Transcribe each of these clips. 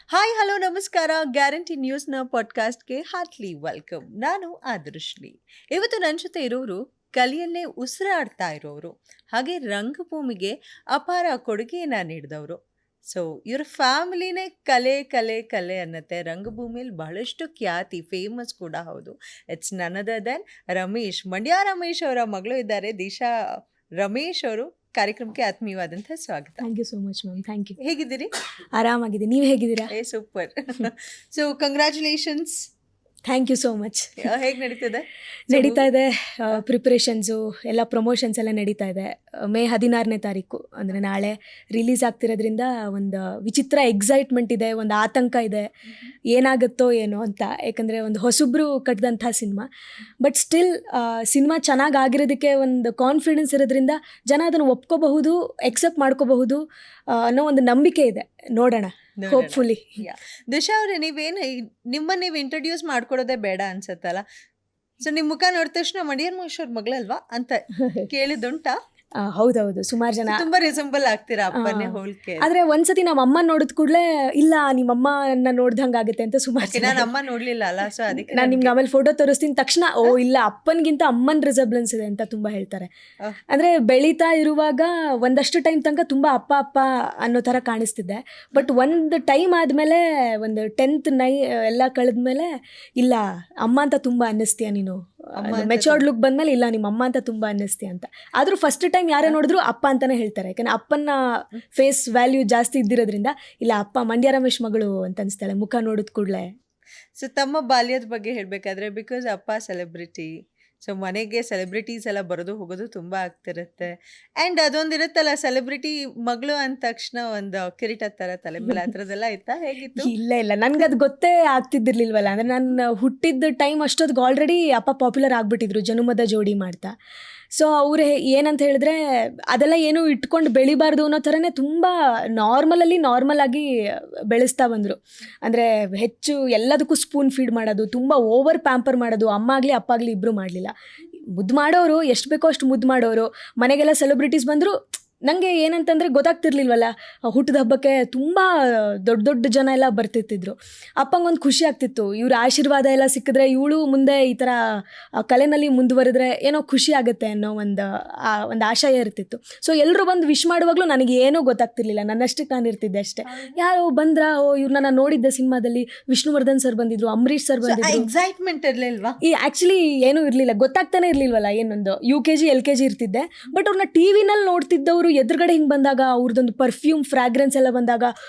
Hi hello ನಮಸ್ಕಾರ. Guarantee ನ್ಯೂಸ್ನ ಪಾಡ್ಕಾಸ್ಟ್ಗೆ ಹಾರ್ಟ್ಲಿ ವೆಲ್ಕಮ್. ನಾನು ಆದರ್ಶ್ಲಿ. ಇವತ್ತು ನನ್ನ ಜೊತೆ ಇರೋರು ಕಲೆಯಲ್ಲೇ ಉಸಿರಾಡ್ತಾ ಇರೋರು, ಹಾಗೆ ರಂಗಭೂಮಿಗೆ ಅಪಾರ ಕೊಡುಗೆಯನ್ನು ನೀಡಿದವರು. ಸೊ ಇವ್ರ ಫ್ಯಾಮಿಲಿನೇ ಕಲೆ ಕಲೆ ಕಲೆ ಅನ್ನತ್ತೆ. ರಂಗಭೂಮಿಯಲ್ಲಿ ಬಹಳಷ್ಟು ಖ್ಯಾತಿ, ಫೇಮಸ್ ಕೂಡ ಹೌದು. It's none other than Ramesh. Mandya Ramesh ಅವರ ಮಗಳು ಇದ್ದಾರೆ ದಿಶಾ ರಮೇಶ್ ಅವರು. ಕಾರ್ಯಕ್ರಮಕ್ಕೆ ಆತ್ಮೀಯವಾದಂಥ ಸ್ವಾಗತ. Thank you so much ma'am. Thank you. ಹೇಗಿದ್ದೀರಿ? ಆರಾಮಾಗಿದೆ, ನೀವು ಹೇಗಿದ್ದೀರಾ? Super. So congratulations. Thank you so much. ಹೇಗೆ ನಡೀತಿದೆ? ನಡೀತಾ ಇದೆ ಪ್ರಿಪ್ರೇಷನ್ಸು ಎಲ್ಲ, ಪ್ರಮೋಷನ್ಸ್ ಎಲ್ಲ ನಡೀತಾ ಇದೆ. ಮೇ 16ನೇ ತಾರೀಕು ಅಂದರೆ ನಾಳೆ ರಿಲೀಸ್ ಆಗ್ತಿರೋದ್ರಿಂದ ಒಂದು ವಿಚಿತ್ರ ಎಕ್ಸೈಟ್ಮೆಂಟ್ ಇದೆ, ಒಂದು ಆತಂಕ ಇದೆ, ಏನಾಗುತ್ತೋ ಏನೋ ಅಂತ. ಯಾಕಂದರೆ ಒಂದು ಹೊಸಬ್ರು ಕಟ್ಟಿದಂಥ ಸಿನಿಮಾ, ಬಟ್ ಸ್ಟಿಲ್ ಸಿನಿಮಾ ಚೆನ್ನಾಗಿ ಆಗಿರೋದಕ್ಕೆ ಒಂದು ಕಾನ್ಫಿಡೆನ್ಸ್ ಇರೋದ್ರಿಂದ ಜನ ಅದನ್ನು ಒಪ್ಕೋಬಹುದು, ಎಕ್ಸೆಪ್ಟ್ ಮಾಡ್ಕೋಬಹುದು ಅನ್ನೋ ಒಂದು ನಂಬಿಕೆ ಇದೆ. ನೋಡೋಣ, ಹೋಪ್ಫುಲಿ. ದಿಶಾ ಅವರೇ, ನಿಮ್ಮನ್ನ ನೀವು ಇಂಟ್ರೊಡ್ಯೂಸ್ ಮಾಡ್ಕೊಡೋದೇ ಬೇಡ ಅನ್ಸತ್ತಲ್ಲ. ಸೊ ನಿಮ್ಮ ಮುಖ ನೋಡಿದ ತಕ್ಷಣ ಮಂಡ್ಯ ರಮೇಶ್ ಅವ್ರ ಮಗಳಲ್ವಾ ಅಂತ ಕೇಳಿದುಂಟಾ? ಹೌದೌದು, ಸುಮಾರು ಜನ ತುಂಬಾ ರಿಸೆಂಬಲ್ ಆಗ್ತೀರಾ ಅಪ್ಪನೇ ಹೋಲ್ಕೆ. ಆದ್ರೆ ಒಂದ್ಸತಿ ನಮ್ಮ ಅಮ್ಮ ನೋಡಿದ ಕೂಡಲೇ ಇಲ್ಲ ನಿಮ್ಮಮ್ಮ ನೋಡ್ದಂಗ ಆಗುತ್ತೆ ಅಂತ ಸುಮಾರು. ನಾನು ಅಮ್ಮ ನೋಡ್ಲಿಲ್ಲ ಅಲ್ಲ, ಸೊ ಅದಕ್ಕೆ ನಾನು ನಿಮ್ಗೆ ಆಮೇಲೆ ಫೋಟೋ ತೋರಿಸ್ತೀನಿ ತಕ್ಷಣ ಓ ಇಲ್ಲ ಅಪ್ಪನ್ಗಿಂತ ಅಮ್ಮನ್ ರಿಸೆಂಬ್ಲೆನ್ಸ್ ಇದೆ ಅಂತ ತುಂಬಾ ಹೇಳ್ತಾರೆ. ಅಂದ್ರೆ ಬೆಳೀತಾ ಇರುವಾಗ ಒಂದಷ್ಟು ಟೈಮ್ ತನಕ ತುಂಬಾ ಅಪ್ಪ ಅಪ್ಪ ಅನ್ನೋ ತರ ಕಾಣಿಸ್ತಿದ್ದೆ. ಬಟ್ ಒಂದು ಟೈಮ್ ಆದ್ಮೇಲೆ, ಒಂದು 10th ಎಲ್ಲ ಕಳೆದ್ಮೇಲೆ ಇಲ್ಲ ಅಮ್ಮ ಅಂತ ತುಂಬಾ ಅನ್ನಿಸ್ತೀಯ ನೀನು, ಮೆಚೋರ್ಡ್ ಲುಕ್ ಬಂದ್ಮೇಲೆ ಇಲ್ಲ ನಿಮ್ಮ ಅಮ್ಮ ಅಂತ ತುಂಬಾ ಅನ್ನಿಸ್ತೀಯ ಅಂತ. ಆದ್ರೂ ಫಸ್ಟ್ ಟೈಮ್ ಯಾರೇ ನೋಡಿದ್ರು ಅಪ್ಪ ಅಂತಾನೆ ಹೇಳ್ತಾರೆ. ಯಾಕಂದ್ರೆ ಅಪ್ಪನ ಫೇಸ್ ವ್ಯಾಲ್ಯೂ ಜಾಸ್ತಿ ಇದ್ದಿರೋದ್ರಿಂದ ಇಲ್ಲ ಅಪ್ಪ ಮಂಡ್ಯ ರಮೇಶ್ ಮಗಳು ಅಂತ ಅನಿಸ್ತಾಳೆ ಮುಖ ನೋಡಿದ ಕೂಡಲೇ. ಸೊ ತಮ್ಮ ಬಾಲ್ಯದ ಬಗ್ಗೆ ಹೇಳ್ಬೇಕಾದ್ರೆ, ಬಿಕಾಸ್ ಅಪ್ಪ ಸೆಲೆಬ್ರಿಟಿ, ಸೊ ಮನೆಗೆ ಸೆಲೆಬ್ರಿಟೀಸ್ ಎಲ್ಲ ಬರೋದು ಹೋಗೋದು ತುಂಬ ಆಗ್ತಿರುತ್ತೆ. ಆ್ಯಂಡ್ ಅದೊಂದಿರುತ್ತಲ್ಲ, ಸೆಲೆಬ್ರಿಟಿ ಮಗಳು ಅಂದ ತಕ್ಷಣ ಒಂದು ಕಿರೀಟ ಥರ ತಲೆ ಮೇಲೆ, ಆ ಥರದ್ದೆಲ್ಲ ಆಯ್ತಾ? ಹೇಗಿತ್ತು? ಇಲ್ಲ ನನ್ಗೆ ಅದು ಗೊತ್ತೇ ಆಗ್ತಿದ್ದಿರ್ಲಿಲ್ವಲ್ಲ. ಅಂದರೆ ನಾನು ಹುಟ್ಟಿದ ಟೈಮ್ ಅಷ್ಟೊತ್ತಿಗೆ ಆಲ್ರೆಡಿ ಅಪ್ಪ ಪಾಪ್ಯುಲರ್ ಆಗಿಬಿಟ್ಟಿದ್ರು ಜನುಮದ ಜೋಡಿ ಮಾಡ್ತಾ. ಸೊ ಅವ್ರು ಏನಂತ ಹೇಳಿದ್ರೆ ಅದೆಲ್ಲ ಏನು ಇಟ್ಕೊಂಡು ಬೆಳಿಬಾರ್ದು ಅನ್ನೋ ಥರನೇ ತುಂಬ ನಾರ್ಮಲ್ ಆಗಿ ಬೆಳೆಸ್ತಾ ಬಂದರು. ಅಂದರೆ ಹೆಚ್ಚು ಎಲ್ಲದಕ್ಕೂ ಸ್ಪೂನ್ ಫೀಡ್ ಮಾಡೋದು, ತುಂಬ ಓವರ್ ಪ್ಯಾಂಪರ್ ಮಾಡೋದು ಅಮ್ಮ ಆಗಲಿ ಅಪ್ಪ ಆಗಲಿ ಇಬ್ಬರು ಮಾಡಲಿಲ್ಲ. ಮುದ್ದು ಮಾಡೋರು, ಎಷ್ಟು ಬೇಕೋ ಅಷ್ಟು ಮುದ್ದು ಮಾಡೋರು. ಮನೆಗೆಲ್ಲ ಸೆಲೆಬ್ರಿಟೀಸ್ ಬಂದರು, ನನಗೆ ಏನಂತಂದರೆ ಗೊತ್ತಾಗ್ತಿರ್ಲಿಲ್ವಲ್ಲ, ಹುಟ್ಟಿದ ಹಬ್ಬಕ್ಕೆ ತುಂಬ ದೊಡ್ಡ ಜನ ಎಲ್ಲ ಬರ್ತಿರ್ತಿದ್ರು. ಅಪ್ಪಂಗೊಂದು ಖುಷಿ ಆಗ್ತಿತ್ತು, ಇವ್ರ ಆಶೀರ್ವಾದ ಎಲ್ಲ ಸಿಕ್ಕಿದ್ರೆ ಇವಳು ಮುಂದೆ ಈ ಥರ ಕಲೆನಲ್ಲಿ ಮುಂದುವರೆದ್ರೆ ಏನೋ ಖುಷಿ ಆಗುತ್ತೆ ಅನ್ನೋ ಒಂದು ಆಶಯ ಇರ್ತಿತ್ತು. ಸೊ ಎಲ್ಲರೂ ಬಂದು ವಿಶ್ ಮಾಡುವಾಗಲೂ ನನಗೆ ಏನೂ ಗೊತ್ತಾಗ್ತಿರ್ಲಿಲ್ಲ, ನನ್ನಷ್ಟಕ್ಕೆ ನಾನು ಇರ್ತಿದ್ದೆ ಅಷ್ಟೇ. ಯಾರೋ ಬಂದ್ರಾ, ಇವ್ರನ್ನ ನಾನು ನೋಡಿದ್ದೆ ಸಿನಿಮಾದಲ್ಲಿ, ವಿಷ್ಣುವರ್ಧನ್ ಸರ್ ಬಂದಿದ್ರು, ಅಂಬರೀಷ್ ಸರ್ ಬಂದಿದ್ರು. ಎಕ್ಸೈಟ್ಮೆಂಟ್ ಇರಲಿಲ್ವಾ? ಈ ಆ್ಯಕ್ಚುಲಿ ಏನೂ ಇರಲಿಲ್ಲ, ಗೊತ್ತಾಗ್ತಾನೆ ಇರಲಿಲ್ವಲ್ಲ. ಏನೊಂದು UKG LKG ಇರ್ತಿದ್ದೆ, ಬಟ್ ಅವ್ರನ್ನ ಟಿ ವಿನಲ್ಲಿ ನೋಡ್ತಿದ್ದವರು ಎದುರುಗಡೆ ಹಿಂಗೆ ಬಂದಾಗ ಅವ್ರದ್ದೊಂದು ಪರ್ಫ್ಯೂಮ್ ಫ್ರಾಗ್ರೆನ್ಸ್ ಎಲ್ಲ ಬಂದಾಗ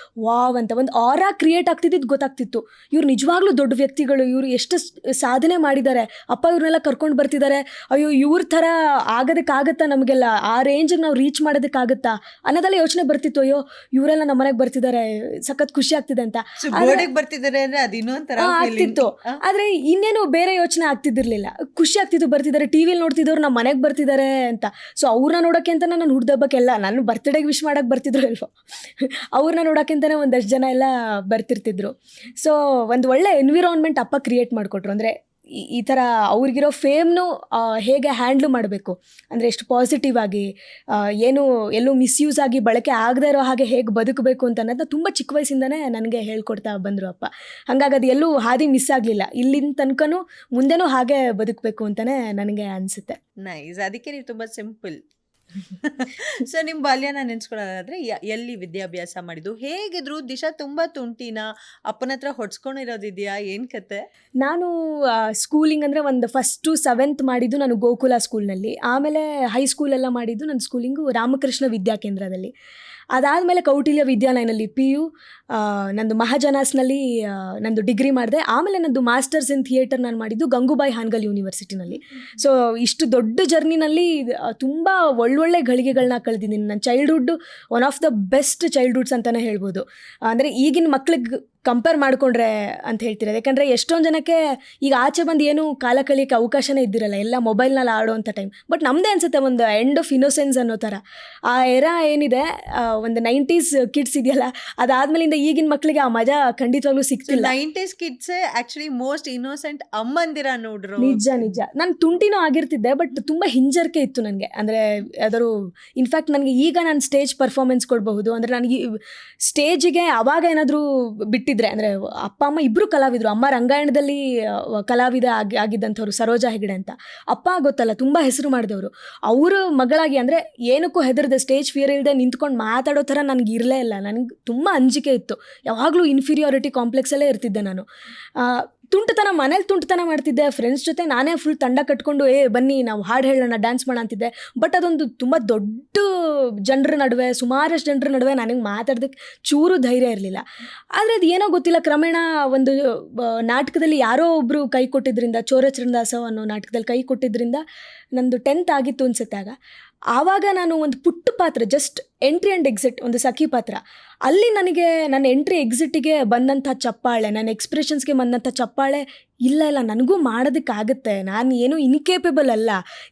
ವಾವ್ ಅಂತ ಒಂದು ಆರಾ ಕ್ರಿಯೇಟ್ ಆಗ್ತಿದ್ದು ಗೊತ್ತಾಗ್ತಿತ್ತು. ಇವ್ರು ನಿಜವಾಗ್ಲೂ ದೊಡ್ಡ ವ್ಯಕ್ತಿಗಳು, ಇವರು ಎಷ್ಟು ಸಾಧನೆ ಮಾಡಿದ್ದಾರೆ, ಅಪ್ಪ ಇವ್ರನ್ನೆಲ್ಲ ಕರ್ಕೊಂಡು ಬರ್ತಿದ್ದಾರೆ, ಅಯ್ಯೋ ಇವ್ರ ಥರ ಆಗೋದಕ್ಕಾಗತ್ತಾ ನಮಗೆಲ್ಲ, ಆ ರೇಂಜಿಗೆ ನಾವು ರೀಚ್ ಮಾಡೋದಕ್ಕಾಗತ್ತಾ ಅನ್ನೋದೆಲ್ಲ ಯೋಚನೆ ಬರ್ತಿತ್ತು. ಅಯ್ಯೋ ಇವರೆಲ್ಲ ನಮ್ಮ ಮನೆಗೆ ಬರ್ತಿದ್ದಾರೆ, ಸಖತ್ ಖುಷಿ ಆಗ್ತಿದೆ ಅಂತ ಬರ್ತಿದ್ದಾರೆ ಅಂದ್ರೆ ಅದು ಇನ್ನೊಂಥರ ಆಗ್ತಿತ್ತು. ಆದರೆ ಇನ್ನೇನು ಬೇರೆ ಯೋಚನೆ ಆಗ್ತಿದ್ದಿರಲಿಲ್ಲ, ಖುಷಿ ಆಗ್ತಿತ್ತು. ಬರ್ತಿದ್ದಾರೆ, ಟಿ ವಿಲಿ ನೋಡ್ತಿದ್ದವ್ರು ನಮ್ಮ ಮನೆಗೆ ಬರ್ತಿದ್ದಾರೆ ಅಂತ. ಸೊ ಅವ್ರನ್ನ ನೋಡೋಕ್ಕೆ ಅಂತ ನಾನು ಹುಡ್ದ ಹಬ್ಬಕ್ಕೆಲ್ಲ, ನಾನು ಬರ್ತ್ಡೇಗೆ ವಿಶ್ ಮಾಡೋಕ್ಕೆ ಬರ್ತಿದ್ರು ಇಲ್ವೋ, ಅವ್ರನ್ನ ನೋಡೋಕ್ಕಿಂತಲೇ ಒಂದಷ್ಟು ಜನ ಎಲ್ಲ ಬರ್ತಿರ್ತಿದ್ರು. ಸೊ ಒಂದು ಒಳ್ಳೆ ಎನ್ವಿರಾನ್ಮೆಂಟ್ ಅಪ್ಪ ಕ್ರಿಯೇಟ್ ಮಾಡಿಕೊಟ್ರು. ಅಂದರೆ ಈ ಥರ ಅವ್ರಿಗಿರೋ ಫೇಮ್ನು ಹೇಗೆ ಹ್ಯಾಂಡ್ಲ್ ಮಾಡಬೇಕು, ಅಂದರೆ ಎಷ್ಟು ಪಾಸಿಟಿವ್ ಆಗಿ, ಏನು ಎಲ್ಲೂ ಮಿಸ್ಯೂಸ್ ಆಗಿ ಬಳಕೆ ಆಗದೇ ಇರೋ ಹಾಗೆ ಹೇಗೆ ಬದುಕಬೇಕು ಅಂತ ಅನ್ನೋದನ್ನ ತುಂಬ ಚಿಕ್ಕ ವಯಸ್ಸಿಂದನೇ ನನಗೆ ಹೇಳ್ಕೊಡ್ತಾ ಬಂದರು ಅಪ್ಪ. ಹಾಗಾಗಿ ಅದು ಎಲ್ಲೂ ಹಾದಿ ಮಿಸ್ ಆಗಲಿಲ್ಲ. ಇಲ್ಲಿನ ತನಕನೂ ಮುಂದೆನೂ ಹಾಗೆ ಬದುಕಬೇಕು ಅಂತಲೇ ನನಗೆ ಅನಿಸುತ್ತೆ. ನೈಸ್. ಅದಕ್ಕೆ ನೀವು ತುಂಬ ಸಿಂಪಲ್. ಸೊ ನಿಮ್ಮ ಬಾಲ್ಯನ ನೆನ್ಸ್ಕೊಳ್ಳೋದಾದ್ರೆ ಎಲ್ಲಿ ವಿದ್ಯಾಭ್ಯಾಸ ಮಾಡಿದ್ದು, ಹೇಗಿದ್ರು? ದಿಶಾ ತುಂಬ ತುಂಟಿನ, ಅಪ್ಪನ ಹತ್ರ ಹೊಡ್ಸ್ಕೊಂಡಿರೋದಿದೆಯಾ, ಏನು ಕತೆ? ನಾನು ಸ್ಕೂಲಿಂಗ್ ಅಂದರೆ ಒಂದು 1st to 7th ಮಾಡಿದ್ದು ನಾನು ಗೋಕುಲ ಸ್ಕೂಲ್ನಲ್ಲಿ. ಆಮೇಲೆ ಹೈಸ್ಕೂಲೆಲ್ಲ ಮಾಡಿದ್ದು ನನ್ನ ಸ್ಕೂಲಿಂಗು ರಾಮಕೃಷ್ಣ ವಿದ್ಯಾಕೇಂದ್ರದಲ್ಲಿ. ಅದಾದಮೇಲೆ ಕೌಟಿಲ್ಯ ವಿದ್ಯಾಲಯನಲ್ಲಿ PU, ನಂದು ಮಹಾಜನಾಸ್ನಲ್ಲಿ ನಂದು ಡಿಗ್ರಿ ಮಾಡಿದೆ. ಆಮೇಲೆ ನಂದು ಮಾಸ್ಟರ್ಸ್ ಇನ್ ಥಿಯೇಟರ್ ನಾನು ಮಾಡಿದ್ದು ಗಂಗೂಬಾಯಿ ಹಾನ್ಗಲ್ ಯೂನಿವರ್ಸಿಟಿನಲ್ಲಿ. ಸೊ ಇಷ್ಟು ದೊಡ್ಡ ಜರ್ನಿನಲ್ಲಿ ತುಂಬ ಒಳ್ಳೊಳ್ಳೆ ಗಳಿಗೆಗಳನ್ನ ಕಳೆದಿದ್ದೀನಿ. ನನ್ನ childhood one of the best childhoods ಅಂತಲೇ ಹೇಳ್ಬೋದು. ಅಂದರೆ ಈಗಿನ ಮಕ್ಳಿಗೆ ಕಂಪೇರ್ ಮಾಡಿಕೊಂಡ್ರೆ ಅಂತ ಹೇಳ್ತಿರೋದು. ಯಾಕಂದರೆ ಎಷ್ಟೊಂದು ಜನಕ್ಕೆ ಈಗ ಆಚೆ ಬಂದು ಏನು ಕಾಲ ಕಳಿಯೋಕ್ಕೆ ಅವಕಾಶನೇ ಇದ್ದಿರಲ್ಲ, ಎಲ್ಲ ಮೊಬೈಲ್ನಲ್ಲಿ ಆಡೋವಂಥ ಟೈಮ್. ಬಟ್ ನಮ್ಮದೇ ಅನಿಸುತ್ತೆ ಒಂದು ಎಂಡ್ ಆಫ್ ಇನ್ನೋಸೆನ್ಸ್ ಅನ್ನೋ ಥರ. ಆ ಎರಾ ಏನಿದೆ, ಒಂದು 90s ಕಿಡ್ಸ್ ಇದೆಯಲ್ಲ, ಅದಾದ್ಮೇಲಿಂದ ಈಗಿನ ಮಕ್ಕಳಿಗೆ ಆ ಮಜಾ ಖಂಡಿತವಾಗ್ಲೂ ಸಿಗ್ತಿಲ್ಲ. 90s kids actually most innocent ಅಮ್ಮಂದಿರ ನೋಡ್ರು. ನಿಜ ನಾನು ತುಂಟಿನೂ ಆಗಿರ್ತಿದ್ದೆ, ಬಟ್ ತುಂಬ ಹಿಂಜರಿಕೆ ಇತ್ತು ನನಗೆ. ಅಂದರೆ ಅದರು ಇನ್ಫ್ಯಾಕ್ಟ್ ನನಗೆ ಈಗ ನಾನು ಸ್ಟೇಜ್ ಪರ್ಫಾರ್ಮೆನ್ಸ್ ಕೊಡಬಹುದು, ಅಂದರೆ ನನಗೆ ಸ್ಟೇಜಿಗೆ ಅವಾಗ ಏನಾದರೂ ಬಿಟ್ಟಿದ್ದೆ ಇದ್ದಿದ್ರೆ, ಅಂದರೆ ಅಪ್ಪ ಅಮ್ಮ ಇಬ್ಬರು ಕಲಾವಿದರು. ಅಮ್ಮ ರಂಗಾಯಣದಲ್ಲಿ ಕಲಾವಿದ ಆಗಿದ್ದಂಥವ್ರು, ಸರೋಜಾ ಹೆಗಡೆ ಅಂತ. ಅಪ್ಪ ಗೊತ್ತಲ್ಲ ತುಂಬ ಹೆಸರು ಮಾಡಿದವರು. ಅವ್ರ ಮಗಳಾಗಿ, ಅಂದರೆ ಏನಕ್ಕೂ ಹೆದರದೆ, ಸ್ಟೇಜ್ ಫಿಯರ್ ಇಲ್ಲದೆ ನಿಂತ್ಕೊಂಡು ಮಾತಾಡೋ ಥರ ನನಗೆ ಇರಲೇ ಇಲ್ಲ. ನನಗೆ ತುಂಬ ಅಂಜಿಕೆ ಇತ್ತು. ಯಾವಾಗಲೂ ಇನ್ಫೀರಿಯಾರಿಟಿ ಕಾಂಪ್ಲೆಕ್ಸಲ್ಲೇ ಇರ್ತಿದ್ದೆ ನಾನು. ತುಂಟತನ, ಮನೇಲಿ ತುಂಟತನ ಮಾಡ್ತಿದ್ದೆ. ಫ್ರೆಂಡ್ಸ್ ಜೊತೆ ನಾನೇ ಫುಲ್ ತಂಡ ಕಟ್ಕೊಂಡು ಬನ್ನಿ ನಾವು ಹಾಡು ಹೇಳೋಣ, ಡ್ಯಾನ್ಸ್ ಮಾಡೋಣ ಅಂತಿದ್ದೆ. ಬಟ್ ಅದೊಂದು ತುಂಬ ದೊಡ್ಡ ಜನರ ನಡುವೆ, ಸುಮಾರಷ್ಟು ಜನರ ನಡುವೆ ನನಗೆ ಮಾತಾಡೋದಕ್ಕೆ ಚೂರು ಧೈರ್ಯ ಇರಲಿಲ್ಲ. ಆದರೆ ಅದು ಏನೋ ಗೊತ್ತಿಲ್ಲ, ಕ್ರಮೇಣ ಒಂದು ನಾಟಕದಲ್ಲಿ ಯಾರೋ ಒಬ್ಬರು ಕೈ ಕೊಟ್ಟಿದ್ದರಿಂದ, ಚೋರಚರಣದಾಸವ್ ಅನ್ನೋ ನಾಟಕದಲ್ಲಿ ಕೈ ಕೊಟ್ಟಿದ್ದರಿಂದ ನಂದು 10th ಆಗಿತ್ತು ಅನ್ಸುತ್ತೆ. ಆವಾಗ ನಾನು ಒಂದು ಪುಟ್ಟ ಪಾತ್ರ, ಜಸ್ಟ್ ಎಂಟ್ರಿ ಆ್ಯಂಡ್ ಎಕ್ಸಿಟ್, ಒಂದು ಸಖಿ ಪಾತ್ರ. ಅಲ್ಲಿ ನನಗೆ ನನ್ನ ಎಂಟ್ರಿ ಎಕ್ಸಿಟಿಗೆ ಬಂದಂಥ ಚಪ್ಪಾಳೆ, ನನ್ನ ಎಕ್ಸ್ಪ್ರೆಷನ್ಸ್ಗೆ ಬಂದಂಥ ಚಪ್ಪಾಳೆ, ಇಲ್ಲ ನನಗೂ ಮಾಡೋದಕ್ಕಾಗುತ್ತೆ, ನಾನು ಏನು ಇನ್ಕೇಪಬಲ್ ಅಲ್ಲ,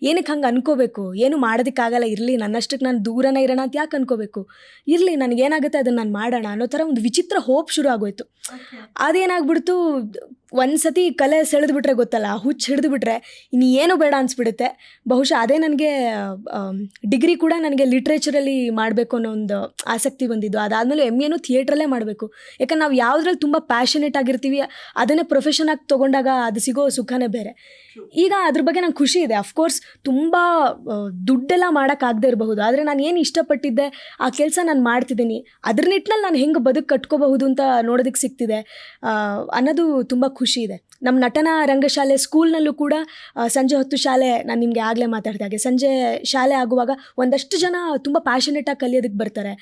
ಏನಕ್ಕೆ ಹಂಗೆ ಅನ್ಕೋಬೇಕು, ಏನು ಮಾಡೋದಕ್ಕಾಗಲ್ಲ, ಇರಲಿ ನನ್ನಷ್ಟಕ್ಕೆ ನಾನು ದೂರನೇ ಇರೋಣ ಅಂತ ಯಾಕೆ ಅನ್ಕೋಬೇಕು, ಇರಲಿ ನನಗೇನಾಗುತ್ತೆ ಅದನ್ನು ನಾನು ಮಾಡೋಣ ಅನ್ನೋ ಥರ ಒಂದು ವಿಚಿತ್ರ ಹೋಪ್ ಶುರು ಆಗೋಯ್ತು. ಅದೇನಾಗ್ಬಿಡ್ತು, ಒಂದು ಸತಿ ಕಲೆ ಸೆಳೆದ್ಬಿಟ್ರೆ ಗೊತ್ತಲ್ಲ, ಹುಚ್ಚು ಹಿಡಿದುಬಿಟ್ರೆ ಇನ್ನು ಏನು ಬೇಡ ಅನಿಸ್ಬಿಡುತ್ತೆ. ಬಹುಶಃ ಅದೇ ನನಗೆ ಡಿಗ್ರಿ ಕೂಡ ನನಗೆ ಲಿಟ್ರೇಚರಲ್ಲಿ ಮಾಡಬೇಕು ಅನ್ನೋ ಒಂದು ಆಸಕ್ತಿ ಬಂದಿದ್ದು. ಅದಾದಮೇಲೆ MA ಥಿಯೇಟ್ರಲ್ಲೇ ಮಾಡಬೇಕು. ಯಾಕಂದ್ರೆ ನಾವು ಯಾವುದ್ರಲ್ಲಿ ತುಂಬ ಪ್ಯಾಷನೇಟ್ ಆಗಿರ್ತೀವಿ, ಅದನ್ನೇ ಪ್ರೊಫೆಷನ್ ಆಗಿ ತೊಗೊಂಡಾಗ ಅದು ಸಿಗೋ ಸುಖನೇ ಬೇರೆ. ಈಗ ಅದ್ರ ಬಗ್ಗೆ ನಂಗೆ ಖುಷಿ ಇದೆ. ಅಫ್ಕೋರ್ಸ್ ತುಂಬ ದುಡ್ಡೆಲ್ಲ ಮಾಡೋಕ್ಕಾಗದೇ ಇರಬಹುದು, ಆದರೆ ನಾನು ಏನು ಇಷ್ಟಪಟ್ಟಿದ್ದೆ ಆ ಕೆಲಸ ನಾನು ಮಾಡ್ತಿದ್ದೀನಿ. ಅದ್ರ ನಿಟ್ಟಿನಲ್ಲಿ ನಾನು ಹೆಂಗೆ ಬದುಕು ಕಟ್ಕೋಬಹುದು ಅಂತ ನೋಡೋದಕ್ಕೆ ಸಿಗ್ತಿದೆ ಅನ್ನೋದು ತುಂಬ ಖುಷಿ ಇದೆ. ನಮ್ಮ ನಟನಾ ರಂಗಶಾಲೆ ಸ್ಕೂಲ್ನಲ್ಲೂ ಕೂಡ ಸಂಜೆ ಹೊತ್ತು ಶಾಲೆ, ನಾನು ನಿಮಗೆ ಆಗಲೇ ಮಾತಾಡಿದಾಗೆ, ಸಂಜೆ ಶಾಲೆ ಆಗುವಾಗ ಒಂದಷ್ಟು ಜನ ತುಂಬ ಪ್ಯಾಷನೇಟಾಗಿ ಕಲಿಯೋದಕ್ಕೆ ಬರ್ತಾರೆ.